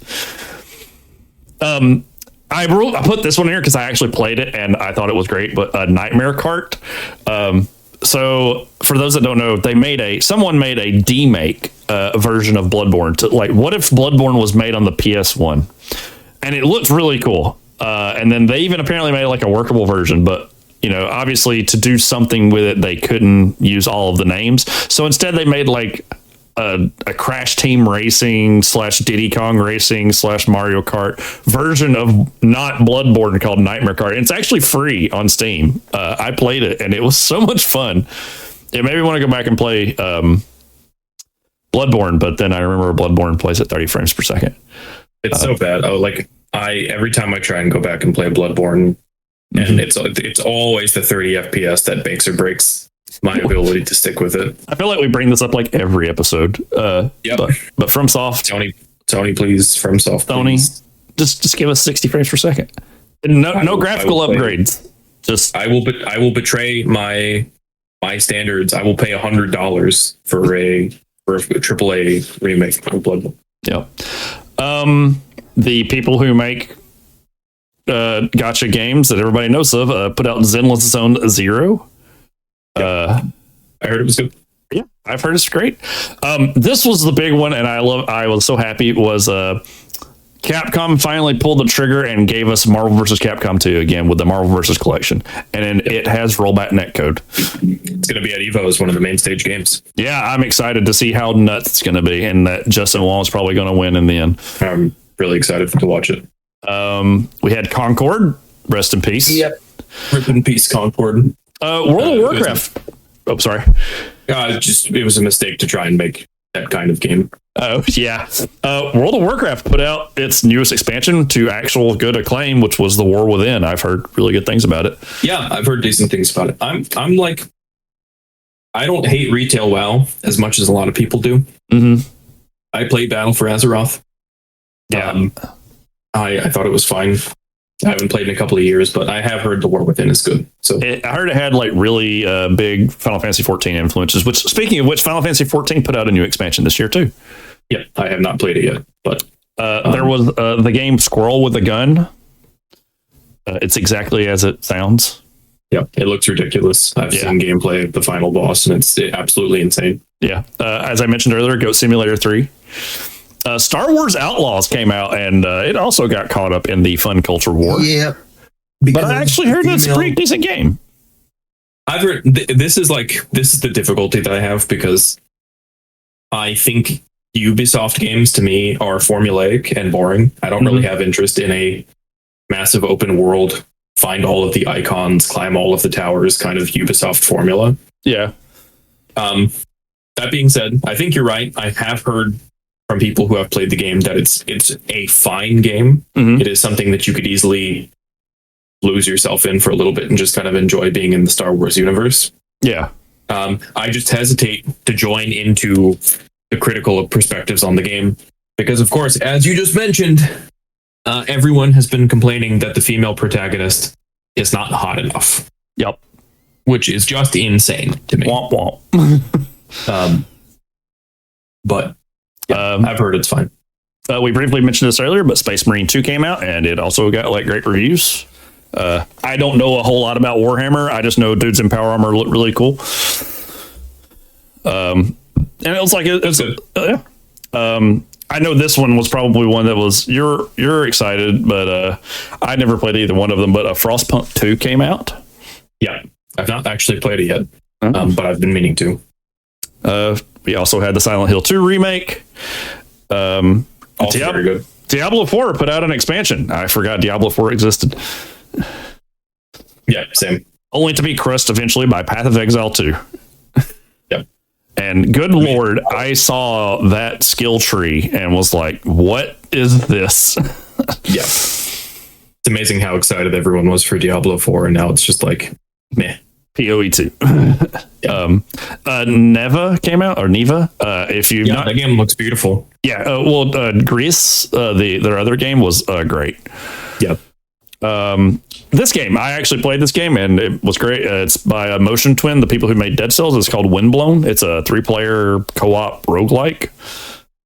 [SPEAKER 1] I put this one here because I actually played it and I thought it was great, but Nightmare Cart. So for those that don't know, someone made a demake version of Bloodborne. What if Bloodborne was made on the PS1? And it looked really cool. And then they even apparently made a workable version, but obviously to do something with it, they couldn't use all of the names. So instead they made a Crash Team Racing / Diddy Kong Racing / Mario Kart version of not Bloodborne called Nightmare Kart. It's actually free on Steam. I played it and it was so much fun. It made me want to go back and play Bloodborne, but then I remember Bloodborne plays at 30 frames per second.
[SPEAKER 2] It's so bad. every time I try and go back and play Bloodborne, and it's always the 30 FPS that makes or breaks my ability to stick with it.
[SPEAKER 1] I feel like we bring this up like every episode. But FromSoft,
[SPEAKER 2] Tony, please, FromSoft,
[SPEAKER 1] Tony,
[SPEAKER 2] please.
[SPEAKER 1] just give us 60 frames per second. No graphical upgrades.
[SPEAKER 2] I will betray my standards. I will pay $100 for a AAA remake of Bloodborne.
[SPEAKER 1] Yeah. The people who make gotcha games that everybody knows of put out Zenless Zone Zero. I
[SPEAKER 2] heard it was good.
[SPEAKER 1] Yeah, I've heard it's great. This was the big one, and I was so happy. Was Capcom finally pulled the trigger and gave us Marvel vs. Capcom 2 again with the Marvel vs. collection, and it has rollback netcode.
[SPEAKER 2] It's going to be at EVO as one of the main stage games.
[SPEAKER 1] Yeah, I'm excited to see how nuts it's going to be, and that Justin Wong is probably going to win in the end.
[SPEAKER 2] I'm really excited to watch it.
[SPEAKER 1] We had Concord, rest in peace.
[SPEAKER 2] Yep, rip in peace, Concord.
[SPEAKER 1] World of Warcraft. Sorry.
[SPEAKER 2] It was a mistake to try and make that kind of game.
[SPEAKER 1] Oh, yeah. World of Warcraft put out its newest expansion to actual good acclaim, which was The War Within. I've heard really good things about it.
[SPEAKER 2] Yeah, I've heard decent things about it. I'm like, I don't hate retail WoW as much as a lot of people do.
[SPEAKER 1] Mm-hmm.
[SPEAKER 2] I played Battle for Azeroth.
[SPEAKER 1] Yeah.
[SPEAKER 2] I thought it was fine. I haven't played in a couple of years, but I have heard The War Within is good. So
[SPEAKER 1] I heard it had like really big Final Fantasy 14 influences, which, speaking of which, Final Fantasy 14 put out a new expansion this year too.
[SPEAKER 2] Yeah, I have not played it yet, but
[SPEAKER 1] there was the game Squirrel with a Gun. It's exactly as it sounds.
[SPEAKER 2] Yeah, it looks ridiculous. I've seen gameplay of the final boss, and it's absolutely insane.
[SPEAKER 1] Yeah, as I mentioned earlier, Goat Simulator 3. Star Wars Outlaws came out, and it also got caught up in the fun culture war.
[SPEAKER 3] Yeah,
[SPEAKER 1] but I actually heard it's a pretty decent game.
[SPEAKER 2] I've heard this is the difficulty that I have, because I think Ubisoft games to me are formulaic and boring. I don't really have interest in a massive open world, find all of the icons, climb all of the towers kind of Ubisoft formula.
[SPEAKER 1] Yeah.
[SPEAKER 2] That being said, I think you're right. I have heard from people who have played the game that it's a fine game. It is something that you could easily lose yourself in for a little bit and just kind of enjoy being in the Star Wars universe.
[SPEAKER 1] Yeah.
[SPEAKER 2] I just hesitate to join into the critical perspectives on the game because, of course, as you just mentioned, everyone has been complaining that the female protagonist is not hot enough.
[SPEAKER 1] Yep.
[SPEAKER 2] Which is just insane to me.
[SPEAKER 1] Womp womp.
[SPEAKER 2] But yeah, I've heard it's fine.
[SPEAKER 1] We briefly mentioned this earlier, but Space Marine 2 came out, and it also got like great reviews. I don't know a whole lot about Warhammer. I just know dudes in power armor look really cool. And it was like I know this one was probably one that was you're excited, but I never played either one of them. But Frostpunk 2 came out.
[SPEAKER 2] Yeah, I've not actually played it yet, but I've been meaning to.
[SPEAKER 1] We also had the Silent Hill 2 remake.
[SPEAKER 2] Also very good.
[SPEAKER 1] Diablo 4 put out an expansion. I forgot Diablo 4 existed.
[SPEAKER 2] Yeah, same.
[SPEAKER 1] Only to be crushed eventually by Path of Exile 2.
[SPEAKER 2] Yep.
[SPEAKER 1] And good lord, I saw that skill tree and was like, what is this?
[SPEAKER 2] Yeah. It's amazing how excited everyone was for Diablo 4, and now it's just like, meh.
[SPEAKER 1] PoE 2. Neva came out, or Neva. If you
[SPEAKER 2] that game looks beautiful.
[SPEAKER 1] Yeah. Greece, their other game was great.
[SPEAKER 2] Yep.
[SPEAKER 1] This game, I actually played this game and it was great. It's by Motion Twin, the people who made Dead Cells. It's called Windblown. It's a 3-player co-op roguelike.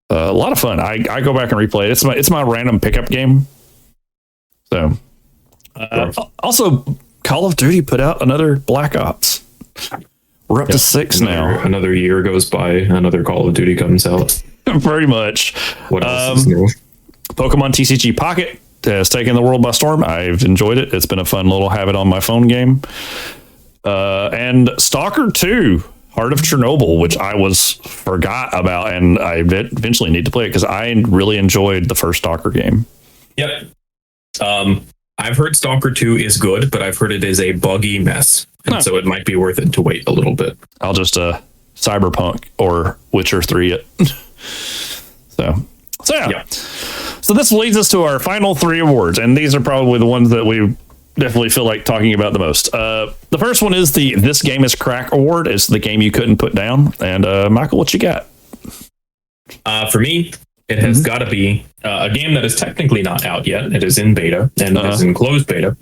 [SPEAKER 1] A lot of fun. I go back and replay it. It's my random pickup game. So, also, Call of Duty put out another Black Ops. We're up to 6 now.
[SPEAKER 2] Another year goes by, another Call of Duty comes out.
[SPEAKER 1] Pretty much.
[SPEAKER 2] What else is new?
[SPEAKER 1] Pokemon TCG Pocket has taken the world by storm. I've enjoyed it. It's been a fun little have it on my phone game. And Stalker 2, Heart of Chernobyl, which I forgot about, and I eventually need to play it because I really enjoyed the first Stalker game.
[SPEAKER 2] Yep. I've heard Stalker 2 is good, but I've heard it is a buggy mess. And so it might be worth it to wait a little bit.
[SPEAKER 1] I'll just Cyberpunk or Witcher 3 it. So yeah. So So this leads us to our final 3 awards, and these are probably the ones that we definitely feel like talking about the most. The first one is the This Game is Crack Award. It's the game you couldn't put down. And Michael, what you got?
[SPEAKER 2] For me, it has got to be a game that is technically not out yet. It is in beta and it is in closed beta,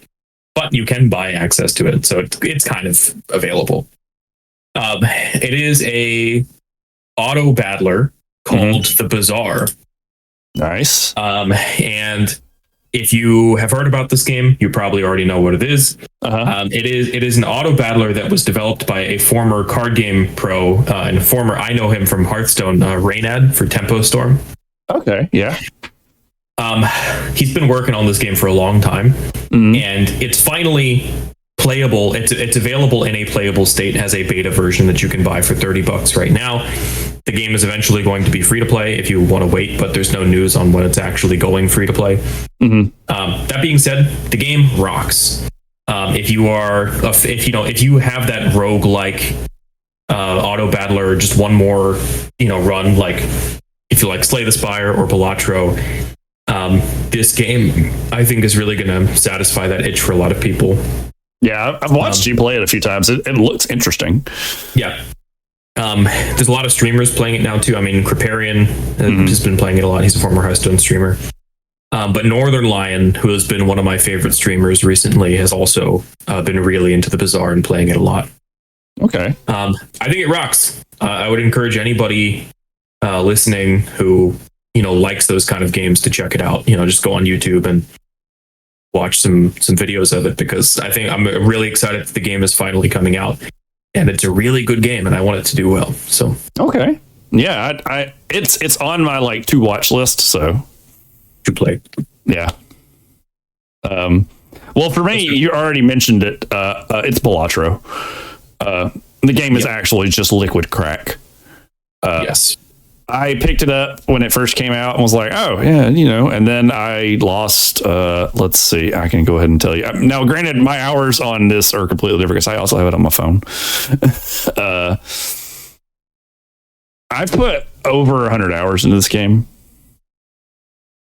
[SPEAKER 2] but you can buy access to it, so it's kind of available. It is a auto battler called The Bazaar.
[SPEAKER 1] Nice.
[SPEAKER 2] And if you have heard about this game, you probably already know what it is. It is an auto battler that was developed by a former card game pro and a former, I know him from Hearthstone, Reynad for Tempo Storm.
[SPEAKER 1] Okay, yeah.
[SPEAKER 2] He's been working on this game for a long time, and it's finally playable. It's available in a playable state as a beta version that you can buy for $30 right now. The game is eventually going to be free to play if you want to wait, but there's no news on when it's actually going free to play. That being said, the game rocks. If you have that rogue-like auto battler, just one more run, like if you like Slay the Spire or Balatro, this game I think is really going to satisfy that itch for a lot of people.
[SPEAKER 1] Yeah, I've watched you play it a few times. It looks interesting.
[SPEAKER 2] Yeah. There's a lot of streamers playing it now too. I mean, Kriparian has been playing it a lot. He's a former Hearthstone streamer. But Northern Lion, who has been one of my favorite streamers recently, has also been really into the Bazaar and playing it a lot.
[SPEAKER 1] Okay.
[SPEAKER 2] I think it rocks. I would encourage anybody listening who likes those kind of games to check it out. Just go on YouTube and watch some videos of it, because I think I'm really excited that the game is finally coming out, and it's a really good game, and I want it to do well. So
[SPEAKER 1] okay, yeah, it's on my to watch list. So
[SPEAKER 2] to play,
[SPEAKER 1] yeah. Well, for me, you already mentioned it. It's Balatro. The game is actually just liquid crack.
[SPEAKER 2] Yes.
[SPEAKER 1] I picked it up when it first came out and was like, oh, yeah, and then I lost, let's see, I can go ahead and tell you. Now, granted, my hours on this are completely different because I also have it on my phone. I've put over 100 hours into this game.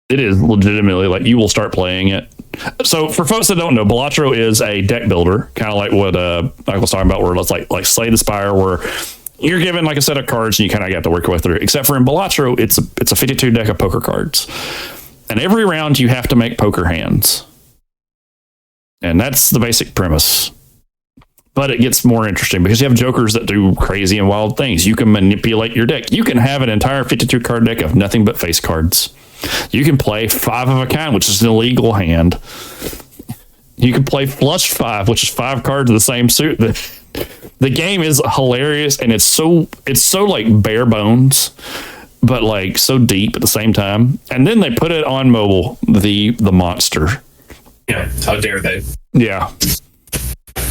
[SPEAKER 1] It is legitimately you will start playing it. So for folks that don't know, Balatro is a deck builder, kind of like what Michael was talking about, where it's like Slay the Spire, where you're given a set of cards and you kind of got to work your way through it. Except for in Balatro, it's a 52 deck of poker cards, and every round you have to make poker hands, and that's the basic premise. But it gets more interesting because you have jokers that do crazy and wild things. You can manipulate your deck. You can have an entire 52 card deck of nothing but face cards. You can play 5 of a kind, which is an illegal hand. You can play flush 5, which is 5 cards of the same suit. The game is hilarious, and it's so bare bones, but so deep at the same time. And then they put it on mobile, the monster.
[SPEAKER 2] Yeah, how dare they?
[SPEAKER 1] Yeah.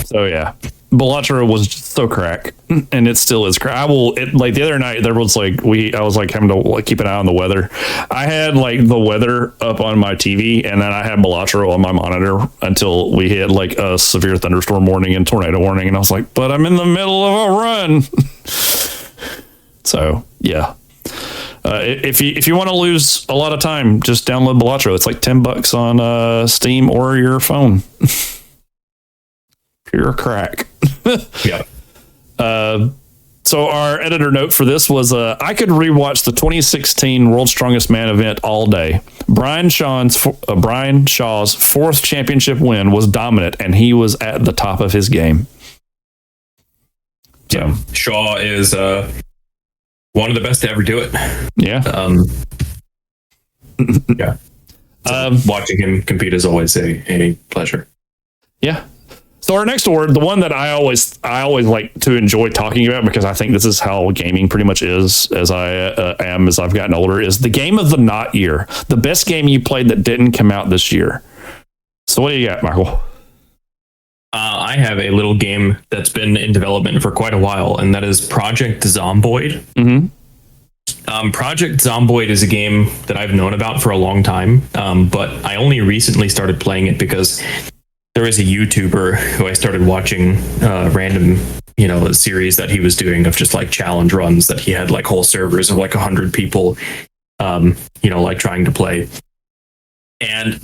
[SPEAKER 1] So yeah, Balatro was just so crack, and it still is crack. The other night there was I was having to keep an eye on the weather. I had the weather up on my TV, and then I had Balatro on my monitor until we had a severe thunderstorm warning and tornado warning, and I was like, but I'm in the middle of a run. So yeah. If you want to lose a lot of time, just download Balatro. It's $10 on Steam or your phone. Pure crack.
[SPEAKER 2] Yeah.
[SPEAKER 1] So our editor note for this was I could rewatch the 2016 World's Strongest Man event all day. Brian Shaw's 4th championship win was dominant, and he was at the top of his game. So.
[SPEAKER 2] Yeah, Shaw is one of the best to ever do it.
[SPEAKER 1] Yeah.
[SPEAKER 2] Yeah. So watching him compete is always a pleasure.
[SPEAKER 1] Yeah. So our next award, the one that I always like to enjoy talking about, because I think this is how gaming pretty much is as I am as I've gotten older, is the game of the not year. The best game you played that didn't come out this year. So what do you got, Michael?
[SPEAKER 2] I have a little game that's been in development for quite a while, and that is Project Zomboid. Project Zomboid is a game that I've known about for a long time, but I only recently started playing it because there is a YouTuber who I started watching random, series that he was doing of just challenge runs that he had whole servers of 100 people, trying to play. And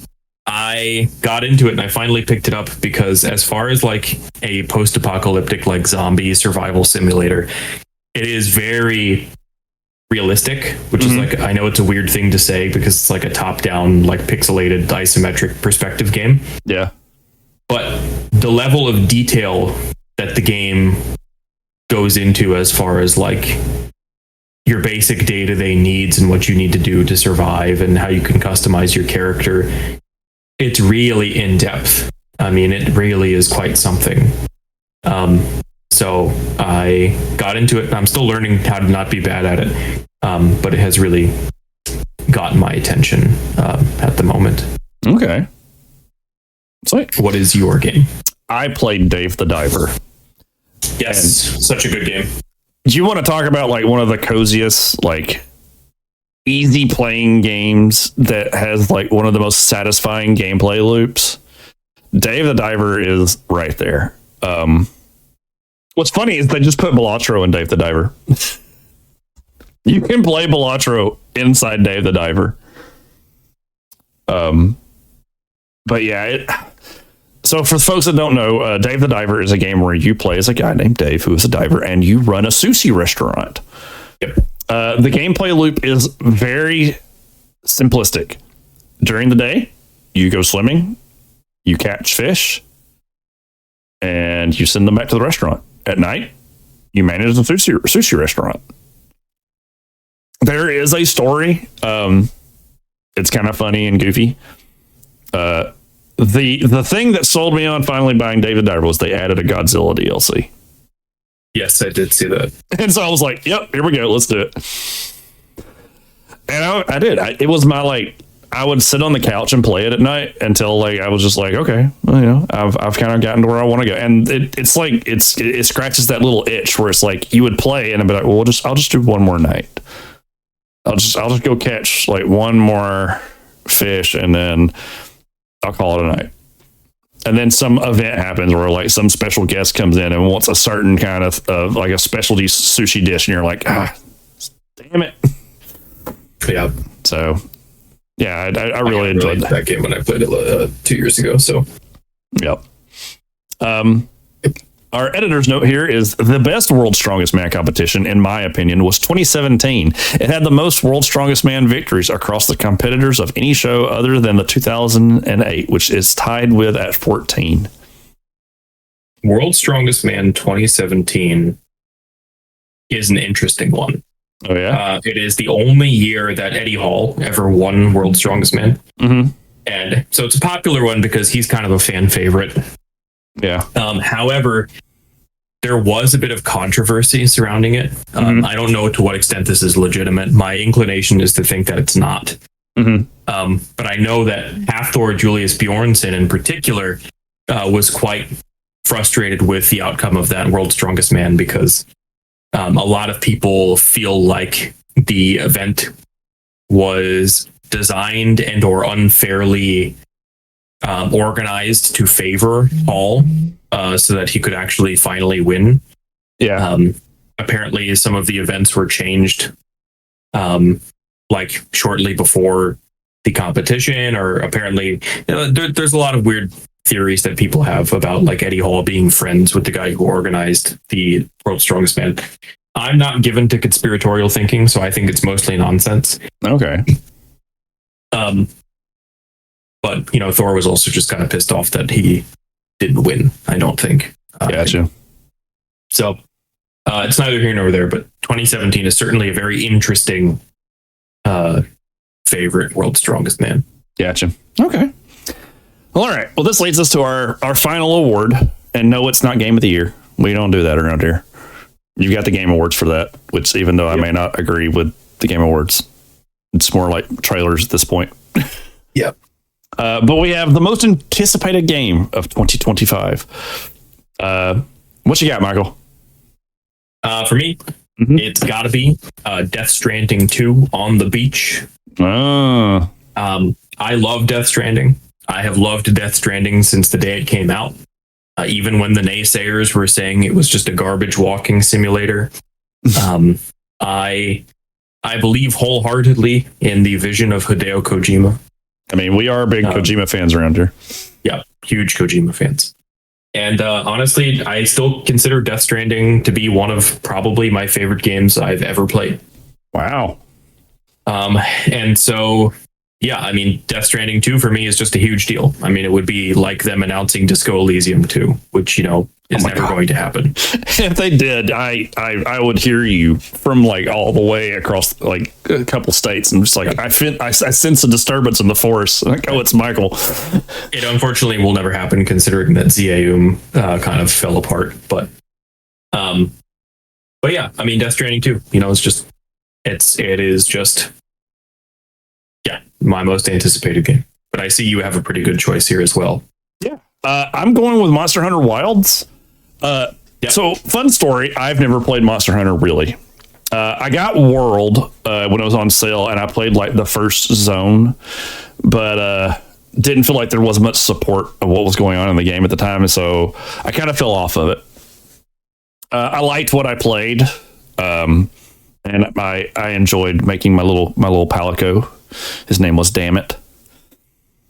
[SPEAKER 2] I got into it and I finally picked it up because as far as like a post-apocalyptic like zombie survival simulator, it is very realistic, which is like, I know it's a weird thing to say because it's like a top-down, like pixelated isometric perspective game.
[SPEAKER 1] Yeah.
[SPEAKER 2] But the level of detail that the game goes into as far as like your basic day-to-day needs and what you need to do to survive and how you can customize your character, it's really in depth. I mean, it really is quite something. So I got into it and I'm still learning how to not be bad at it. But it has really gotten my attention at the moment.
[SPEAKER 1] Okay. Sweet.
[SPEAKER 2] What is your game?
[SPEAKER 1] I played Dave the Diver.
[SPEAKER 2] Yes, such a good game.
[SPEAKER 1] Do you want to talk about like one of the coziest, like easy playing games that has like one of the most satisfying gameplay loops? Dave the Diver is right there. What's funny is they just put Balatro in Dave the Diver. You can play Balatro inside Dave the Diver. But yeah, so for folks that don't know, Dave the Diver is a game where you play as a guy named Dave who is a diver and you run a sushi restaurant.
[SPEAKER 2] Yep.
[SPEAKER 1] The gameplay loop is very simplistic. During the day, you go swimming, you catch fish, and you send them back to the restaurant. At night, you manage the sushi restaurant. There is a story. It's kind of funny and goofy. The thing that sold me on finally buying Dave the Diver was they added a Godzilla DLC.
[SPEAKER 2] Yes, I did see that.
[SPEAKER 1] And so I was like, yep, here we go. Let's do it. And I did. It was my, like, I would sit on the couch and play it at night until like I was just like, okay, well, you know, I've kind of gotten to where I want to go. And it's like it scratches that little itch where it's like you would play and I'd be like, well, I'll just do one more night. I'll just go catch like one more fish and then I'll call it a night. And then some event happens where like some special guest comes in and wants a certain kind of like a specialty sushi dish, and you're like, damn it.
[SPEAKER 2] Yeah.
[SPEAKER 1] So yeah, I really enjoyed
[SPEAKER 2] that game when I played it 2 years ago. So
[SPEAKER 1] yep. Our editor's note here is the best World's Strongest Man competition, in my opinion, was 2017. It had the most World's Strongest Man victories across the competitors of any show other than the 2008, which is tied with at 14.
[SPEAKER 2] World's Strongest Man 2017 is an interesting one.
[SPEAKER 1] Oh, yeah?
[SPEAKER 2] It is the only year that Eddie Hall ever won World's Strongest Man.
[SPEAKER 1] Mm-hmm.
[SPEAKER 2] And so it's a popular one because he's kind of a fan favorite.
[SPEAKER 1] Yeah.
[SPEAKER 2] However, there was a bit of controversy surrounding it. I don't know to what extent this is legitimate. My inclination is to think that it's not. But I know that Hafthor Julius Bjornsson in particular was quite frustrated with the outcome of that World's Strongest Man because a lot of people feel like the event was designed and or unfairly organized to favor Hall so that he could actually finally win.
[SPEAKER 1] Yeah.
[SPEAKER 2] Apparently some of the events were changed like shortly before the competition, or apparently there's a lot of weird theories that people have about like Eddie Hall being friends with the guy who organized the World's Strongest Man. I'm not given to conspiratorial thinking, so I think it's mostly nonsense.
[SPEAKER 1] Okay.
[SPEAKER 2] But, you know, Thor was also just kind of pissed off that he didn't win, I don't think.
[SPEAKER 1] Gotcha.
[SPEAKER 2] So it's neither here nor there, but 2017 is certainly a very interesting favorite World's Strongest Man.
[SPEAKER 1] Gotcha. Okay. Well, all right. Well, this leads us to our final award. And no, it's not Game of the Year. We don't do that around here. You've got the Game Awards for that, which even though I may not agree with the Game Awards, it's more like trailers at this point.
[SPEAKER 2] Yep.
[SPEAKER 1] But we have the most anticipated game of 2025. What you got, Michael?
[SPEAKER 2] For me, it's got to be Death Stranding 2 on the beach. I love Death Stranding. I have loved Death Stranding since the day it came out. Even when the naysayers were saying it was just a garbage walking simulator. I believe wholeheartedly in the vision of Hideo Kojima.
[SPEAKER 1] I mean, we are big Kojima fans around here.
[SPEAKER 2] Yeah, huge Kojima fans. And honestly, I still consider Death Stranding to be one of probably my favorite games I've ever played.
[SPEAKER 1] Wow.
[SPEAKER 2] And so, yeah, I mean, Death Stranding 2 for me is just a huge deal. I mean, it would be like them announcing Disco Elysium 2, which, you know, is never going to happen.
[SPEAKER 1] If they did, I would hear you from like all the way across like a couple states, and just like I sense a disturbance in the force. Like, oh, it's Michael.
[SPEAKER 2] It unfortunately will never happen, considering that Zaum kind of fell apart. But yeah, I mean, Death Stranding 2, you know, it is just my most anticipated game. But I see you have a pretty good choice here as well.
[SPEAKER 1] Yeah, I'm going with Monster Hunter Wilds. So fun story. I've never played Monster Hunter really. I got World when it was on sale, and I played like the first zone, but didn't feel like there was much support of what was going on in the game at the time, and so I kind of fell off of it. I liked what I played, and I enjoyed making my little Palico. His name was Dammit.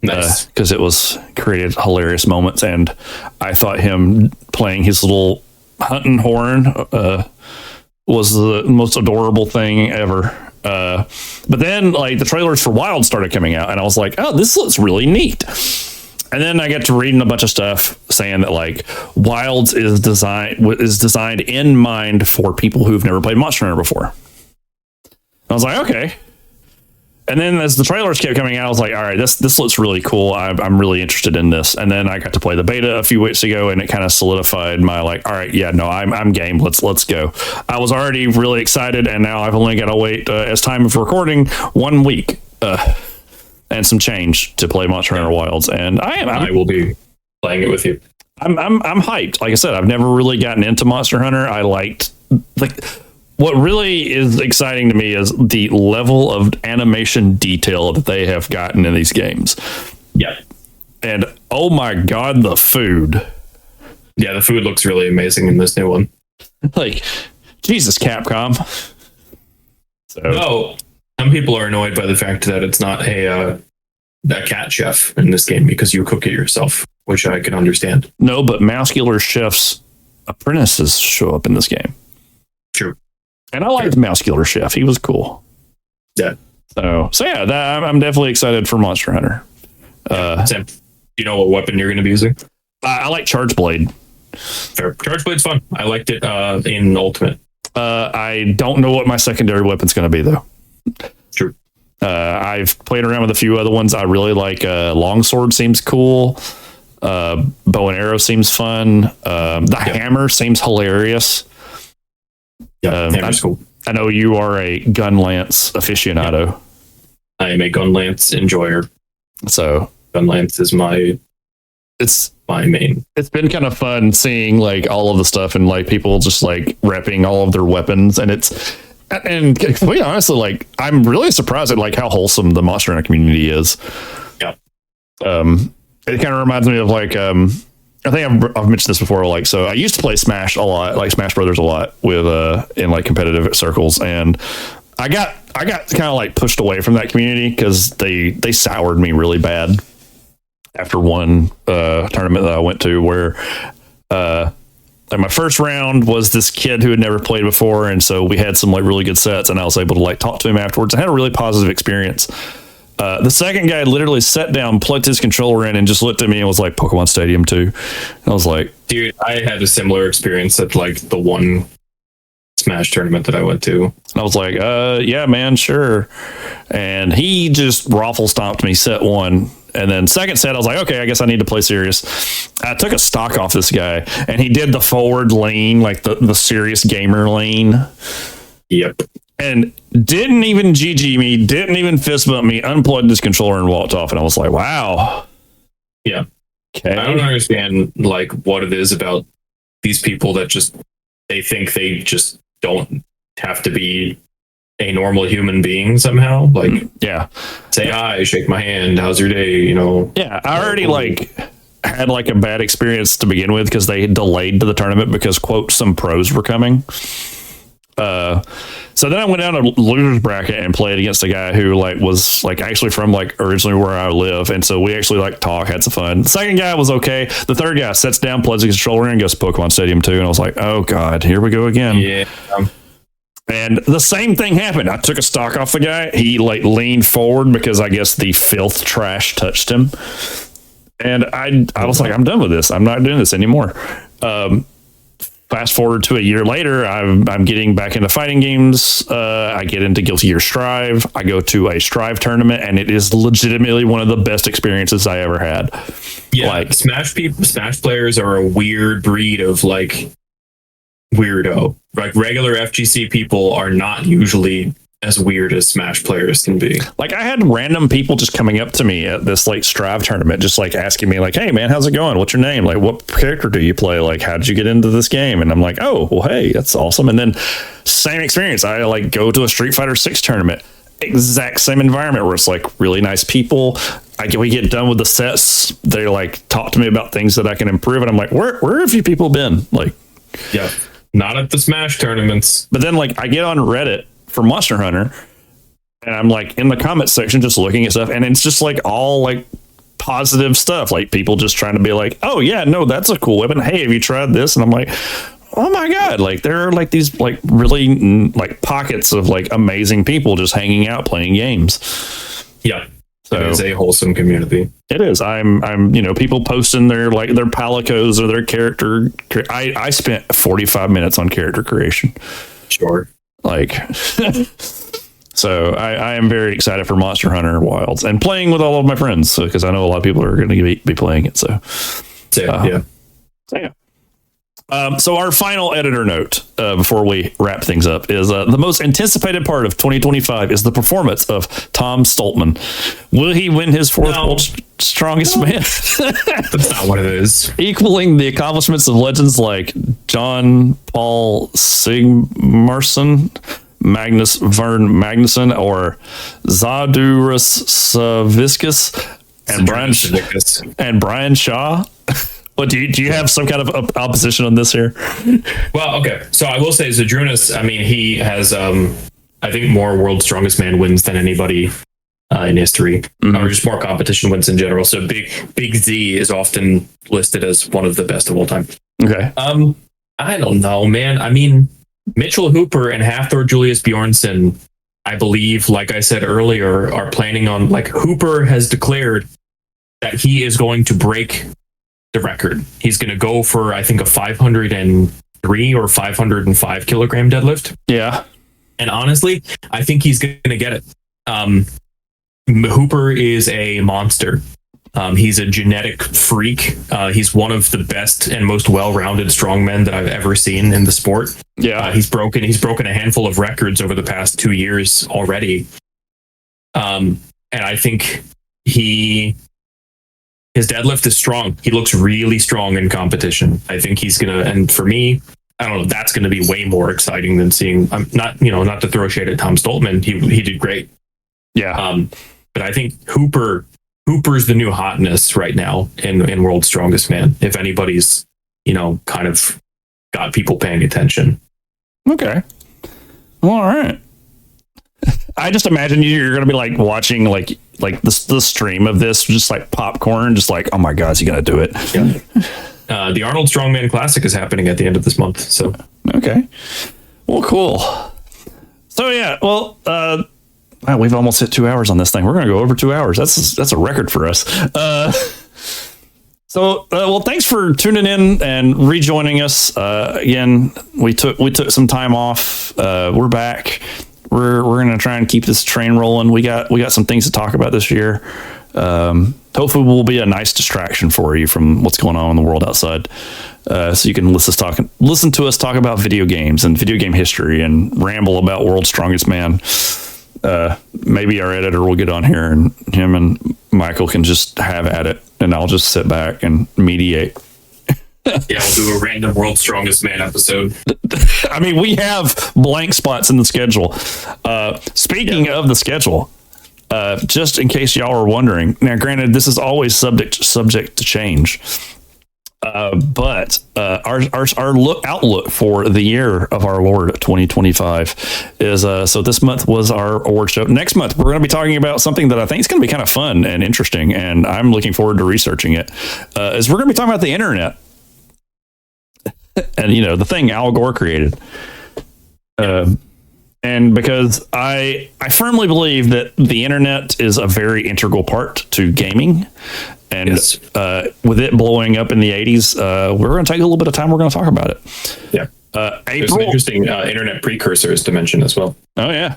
[SPEAKER 2] Nice.
[SPEAKER 1] Because it was created hilarious moments, and I thought him playing his little hunting horn was the most adorable thing ever. But then like the trailers for Wild started coming out, and I was like, oh, this looks really neat. And then I got to reading a bunch of stuff saying that like Wilds is designed in mind for people who've never played Monster Hunter before. I was like, okay. And then as the trailers kept coming out, I was like, all right, this looks really cool. I'm really interested in this. And then I got to play the beta a few weeks ago, and it kind of solidified my like, all right, yeah, no, I'm game. Let's go. I was already really excited, and now I've only got to wait as time of recording 1 week and some change to play Monster Hunter Wilds. And I
[SPEAKER 2] will be playing it with you.
[SPEAKER 1] I'm hyped. Like I said, I've never really gotten into Monster Hunter. I liked what really is exciting to me is the level of animation detail that they have gotten in these games.
[SPEAKER 2] Yeah.
[SPEAKER 1] And oh my God, the food.
[SPEAKER 2] Yeah, the food looks really amazing in this new one.
[SPEAKER 1] Like, Jesus, Capcom. So.
[SPEAKER 2] No, some people are annoyed by the fact that it's not a cat chef in this game because you cook it yourself, which I can understand.
[SPEAKER 1] No, but Muscular Chef's apprentices show up in this game.
[SPEAKER 2] True.
[SPEAKER 1] And I liked Muscular Chef. He was cool.
[SPEAKER 2] Yeah.
[SPEAKER 1] So yeah, I'm definitely excited for Monster Hunter.
[SPEAKER 2] Sam, do you know what weapon you're going to be using?
[SPEAKER 1] I like Charge Blade.
[SPEAKER 2] Fair. Charge Blade's fun. I liked it in Ultimate.
[SPEAKER 1] I don't know what my secondary weapon's going to be, though.
[SPEAKER 2] True.
[SPEAKER 1] I've played around with a few other ones. I really like Longsword seems cool. Bow and arrow seems fun. Hammer seems hilarious.
[SPEAKER 2] Yeah, hammer's cool.
[SPEAKER 1] I know you are a gun lance aficionado.
[SPEAKER 2] Yeah. I am a gun lance enjoyer.
[SPEAKER 1] So
[SPEAKER 2] gun lance is my main.
[SPEAKER 1] It's been kind of fun seeing like all of the stuff and like people just like repping all of their weapons, and quite honestly, like I'm really surprised at like how wholesome the Monster Hunter community is.
[SPEAKER 2] Yeah.
[SPEAKER 1] It kind of reminds me of like I think I've mentioned this before. Like, so I used to play Smash a lot, like Smash Brothers a lot with in like competitive circles, and I got kind of like pushed away from that community because they soured me really bad after one tournament that I went to where like my first round was this kid who had never played before, and so we had some like really good sets, and I was able to like talk to him afterwards. I had a really positive experience. The second guy literally sat down, plugged his controller in, and just looked at me and was like, Pokemon Stadium 2. And I was like,
[SPEAKER 2] dude, I had a similar experience at like the one Smash tournament that I went to.
[SPEAKER 1] And I was like, yeah, man, sure. And he just raffle stomped me set one. And then second set, I was like, okay, I guess I need to play serious. I took a stock off this guy, and he did the forward lean, like the serious gamer lean.
[SPEAKER 2] Yep.
[SPEAKER 1] And didn't even GG me, didn't even fist bump me, unplugged his controller and walked off. And I was like, wow.
[SPEAKER 2] Yeah.
[SPEAKER 1] Okay.
[SPEAKER 2] I don't understand like what it is about these people that just, they think they just don't have to be a normal human being somehow. Like,
[SPEAKER 1] yeah.
[SPEAKER 2] Say hi, shake my hand. How's your day? You know?
[SPEAKER 1] Yeah. I already like had like a bad experience to begin with because they delayed to the tournament because quote, some pros were coming. So then I went down to losers bracket and played against a guy who like was like actually from like originally where I live, and so we actually like talked, had some fun. The second guy was okay. The third guy sits down, plugs the controller in, and goes to Pokemon Stadium 2, and I was like, oh god, here we go again.
[SPEAKER 2] Yeah.
[SPEAKER 1] And the same thing happened. I took a stock off the guy. He like leaned forward because I guess the filth trash touched him. And I was like, I'm done with this. I'm not doing this anymore. Fast forward to a year later, I'm getting back into fighting games. I get into Guilty Gear Strive. I go to a Strive tournament, and it is legitimately one of the best experiences I ever had.
[SPEAKER 2] Yeah, like Smash players are a weird breed of like weirdo. Like regular FGC people are not usually as weird as Smash players can be. Like
[SPEAKER 1] I had random people just coming up to me at this like Strive tournament, just like asking me like, hey man, how's it going? What's your name? Like what character do you play? Like how did you get into this game? And I'm like, oh, well, hey, that's awesome. And then same experience. I like go to a Street Fighter 6 tournament, exact same environment where it's like really nice people. We get done with the sets. They like talk to me about things that I can improve. And I'm like, where have you people been? Like,
[SPEAKER 2] yeah, not at the Smash tournaments.
[SPEAKER 1] But then like I get on Reddit for Monster Hunter, and I'm like in the comment section just looking at stuff, and it's just like all like positive stuff, like people just trying to be like, oh yeah, no, that's a cool weapon, hey, have you tried this? And I'm like, oh my god, like there are like these like really like pockets of like amazing people just hanging out playing games.
[SPEAKER 2] Yeah, so it is a wholesome community.
[SPEAKER 1] It is. I'm people posting their like their palicos or their character. I spent 45 minutes on character creation.
[SPEAKER 2] Sure.
[SPEAKER 1] Like, so I am very excited for Monster Hunter Wilds and playing with all of my friends because I know a lot of people are going to be playing it. So So our final editor note before we wrap things up is the most anticipated part of 2025 is the performance of Tom Stoltman. Will he win his fourth World's Strongest Man?
[SPEAKER 2] That's not what it is.
[SPEAKER 1] Equaling the accomplishments of legends like John Paul Sigmarsson, Magnus Vern Magnusson, or Zadurus Savickas, and Brian Shaw. Well, do you have some kind of opposition on this here?
[SPEAKER 2] Well, okay. So I will say Zadrunas, I mean, he has, I think, more World's Strongest Man wins than anybody in history, or just more competition wins in general. So Big Z is often listed as one of the best of all time.
[SPEAKER 1] Okay.
[SPEAKER 2] I don't know, man. I mean, Mitchell Hooper and Hafthor Julius Bjornsson, I believe, like I said earlier, are planning on, like, Hooper has declared that he is going to break the record. He's going to go for, I think, a 503 or 505 kilogram deadlift.
[SPEAKER 1] Yeah.
[SPEAKER 2] And honestly, I think he's going to get it. Hooper is a monster. He's a genetic freak. He's one of the best and most well-rounded strongmen that I've ever seen in the sport.
[SPEAKER 1] Yeah.
[SPEAKER 2] He's broken a handful of records over the past 2 years already. And I think his deadlift is strong. He looks really strong in competition. I think he's gonna, and for me, I don't know, that's gonna be way more exciting than seeing. Not to throw shade at Tom Stoltman. He did great.
[SPEAKER 1] Yeah.
[SPEAKER 2] But I think Hooper's the new hotness right now in World's Strongest Man. If anybody's, kind of got people paying attention.
[SPEAKER 1] Okay. Well, all right. I just imagine you're going to be like watching like the stream of this, just like popcorn, just like, oh my God, is he going to do it?
[SPEAKER 2] Yeah. The Arnold Strongman Classic is happening at the end of this month. So,
[SPEAKER 1] okay. Well, cool. So yeah, well, wow, we've almost hit 2 hours on this thing. We're going to go over 2 hours. That's a record for us. Well, thanks for tuning in and rejoining us. Again, we took some time off. We're back. We're going to try and keep this train rolling. We got some things to talk about this year. Hopefully we'll be a nice distraction for you from what's going on in the world outside. So you can listen to us talk about video games and video game history and ramble about World's Strongest Man. Maybe our editor will get on here and him and Michael can just have at it, and I'll just sit back and mediate.
[SPEAKER 2] Yeah, we'll do a random World's Strongest Man episode.
[SPEAKER 1] I mean, we have blank spots in the schedule. Speaking of the schedule, just in case y'all are wondering, now granted, this is always subject to change. But our outlook for the year of our Lord 2025 is so this month was our award show. Next month we're going to be talking about something that I think is going to be kind of fun and interesting, and I'm looking forward to researching it. Is we're going to be talking about the internet and the thing Al Gore created. And because I firmly believe that the internet is a very integral part to gaming. And yes. With it blowing up in the 80s, we're going to take a little bit of time. We're going to talk about it.
[SPEAKER 2] Yeah. There's some interesting internet precursors to mention as well.
[SPEAKER 1] Oh, yeah.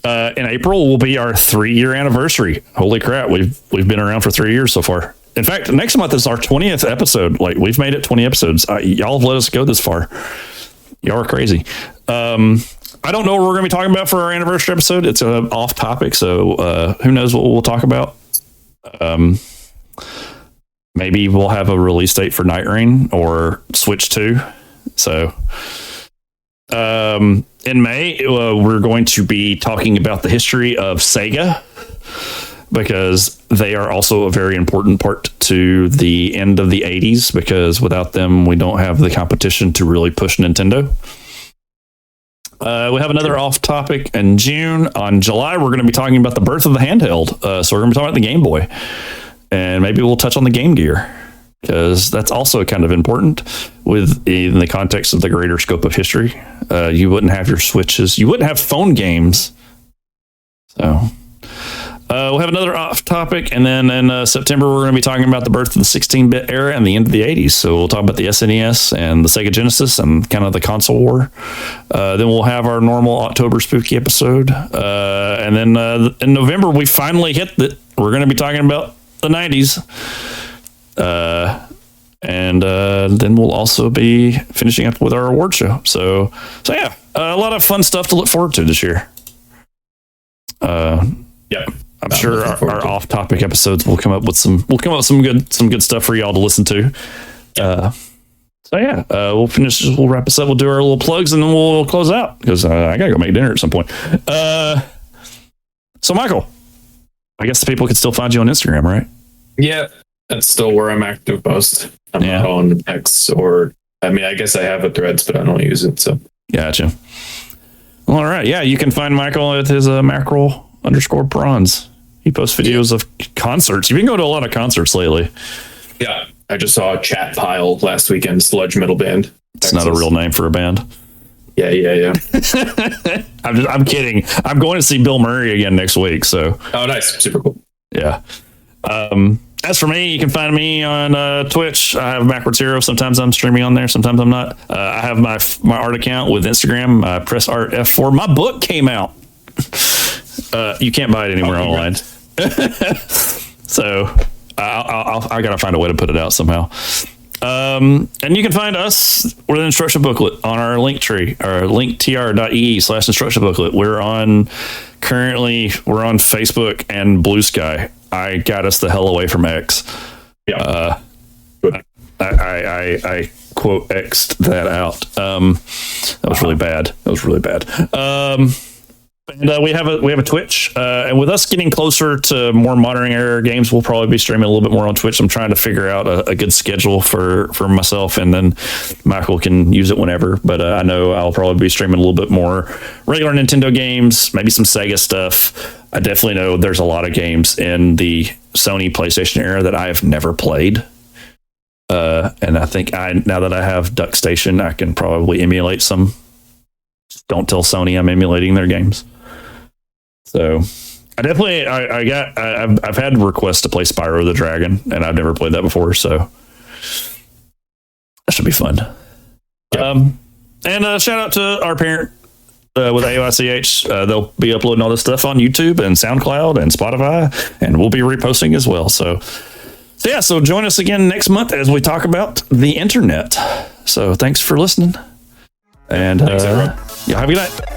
[SPEAKER 1] In April will be our 3-year anniversary. Holy crap. We've been around for 3 years so far. In fact, next month is our 20th episode. Like, we've made it 20 episodes. Y'all have let us go this far. Y'all are crazy. I don't know what we're going to be talking about for our anniversary episode. It's off topic. So who knows what we'll talk about. Maybe we'll have a release date for Night Rain or Switch 2. So, in May, we're going to be talking about the history of Sega, because they are also a very important part to the end of the 80s, because without them, we don't have the competition to really push Nintendo. We have another off topic in June. On July, we're going to be talking about the birth of the handheld. So we're going to be talking about the Game Boy. And maybe we'll touch on the Game Gear, because that's also kind of important in the context of the greater scope of history. You wouldn't have your Switches. You wouldn't have phone games. So we'll have another off topic. And then in September, we're going to be talking about the birth of the 16-bit era and the end of the 80s. So we'll talk about the SNES and the Sega Genesis and kind of the console war. Then we'll have our normal October spooky episode. And then in November, we finally hit that. We're going to be talking about the 90s. And then we'll also be finishing up with our award show. So yeah, a lot of fun stuff to look forward to this year.
[SPEAKER 2] Yep.
[SPEAKER 1] I'm sure our off-topic episodes will come up with some good stuff for y'all to listen to. So yeah, we'll wrap this up. We'll do our little plugs and then we'll close out, because I gotta go make dinner at some point. So Michael, I guess the people can still find you on Instagram, right?
[SPEAKER 2] Yeah, that's still where I'm active most. I'm not on X I guess I have a Threads, but I don't use it. So
[SPEAKER 1] gotcha. Well, all right. Yeah, you can find Michael at his mackerel_prawns. He posts videos of concerts. You've been going to a lot of concerts lately.
[SPEAKER 2] Yeah, I just saw a Chat Pile last weekend, sludge metal band.
[SPEAKER 1] It's not a real name for a band.
[SPEAKER 2] Yeah.
[SPEAKER 1] I'm kidding. I'm going to see Bill Murray again next week. So.
[SPEAKER 2] Oh, nice. Super cool.
[SPEAKER 1] Yeah. As for me, you can find me on Twitch. I have Backward Zero. Sometimes I'm streaming on there. Sometimes I'm not. I have my art account with Instagram. Press Art F4. My book came out. You can't buy it anywhere online. So I got to find a way to put it out somehow. And you can find us with an instruction booklet on our link tree, or linktr.ee/instruction booklet. We're on Facebook and Bluesky. I got us the hell away from X.
[SPEAKER 2] Yeah.
[SPEAKER 1] I quote X'd that out. That was really bad. And we have a Twitch, and with us getting closer to more modern era games, we'll probably be streaming a little bit more on Twitch. I'm trying to figure out a good schedule for myself, and then Michael can use it whenever. But I know I'll probably be streaming a little bit more regular Nintendo games, maybe some Sega stuff. I definitely know there's a lot of games in the Sony PlayStation era that I have never played. And I think now that I have DuckStation, I can probably emulate some. Don't tell Sony I'm emulating their games. So I definitely I've had requests to play Spyro the Dragon, and I've never played that before, so that should be fun. Yep. And shout out to our parent with AOICH. They'll be uploading all this stuff on YouTube and SoundCloud and Spotify, and we'll be reposting as well. So join us again next month as we talk about the internet. So thanks for listening, and
[SPEAKER 2] thanks, everyone.
[SPEAKER 1] Yeah, have a good night.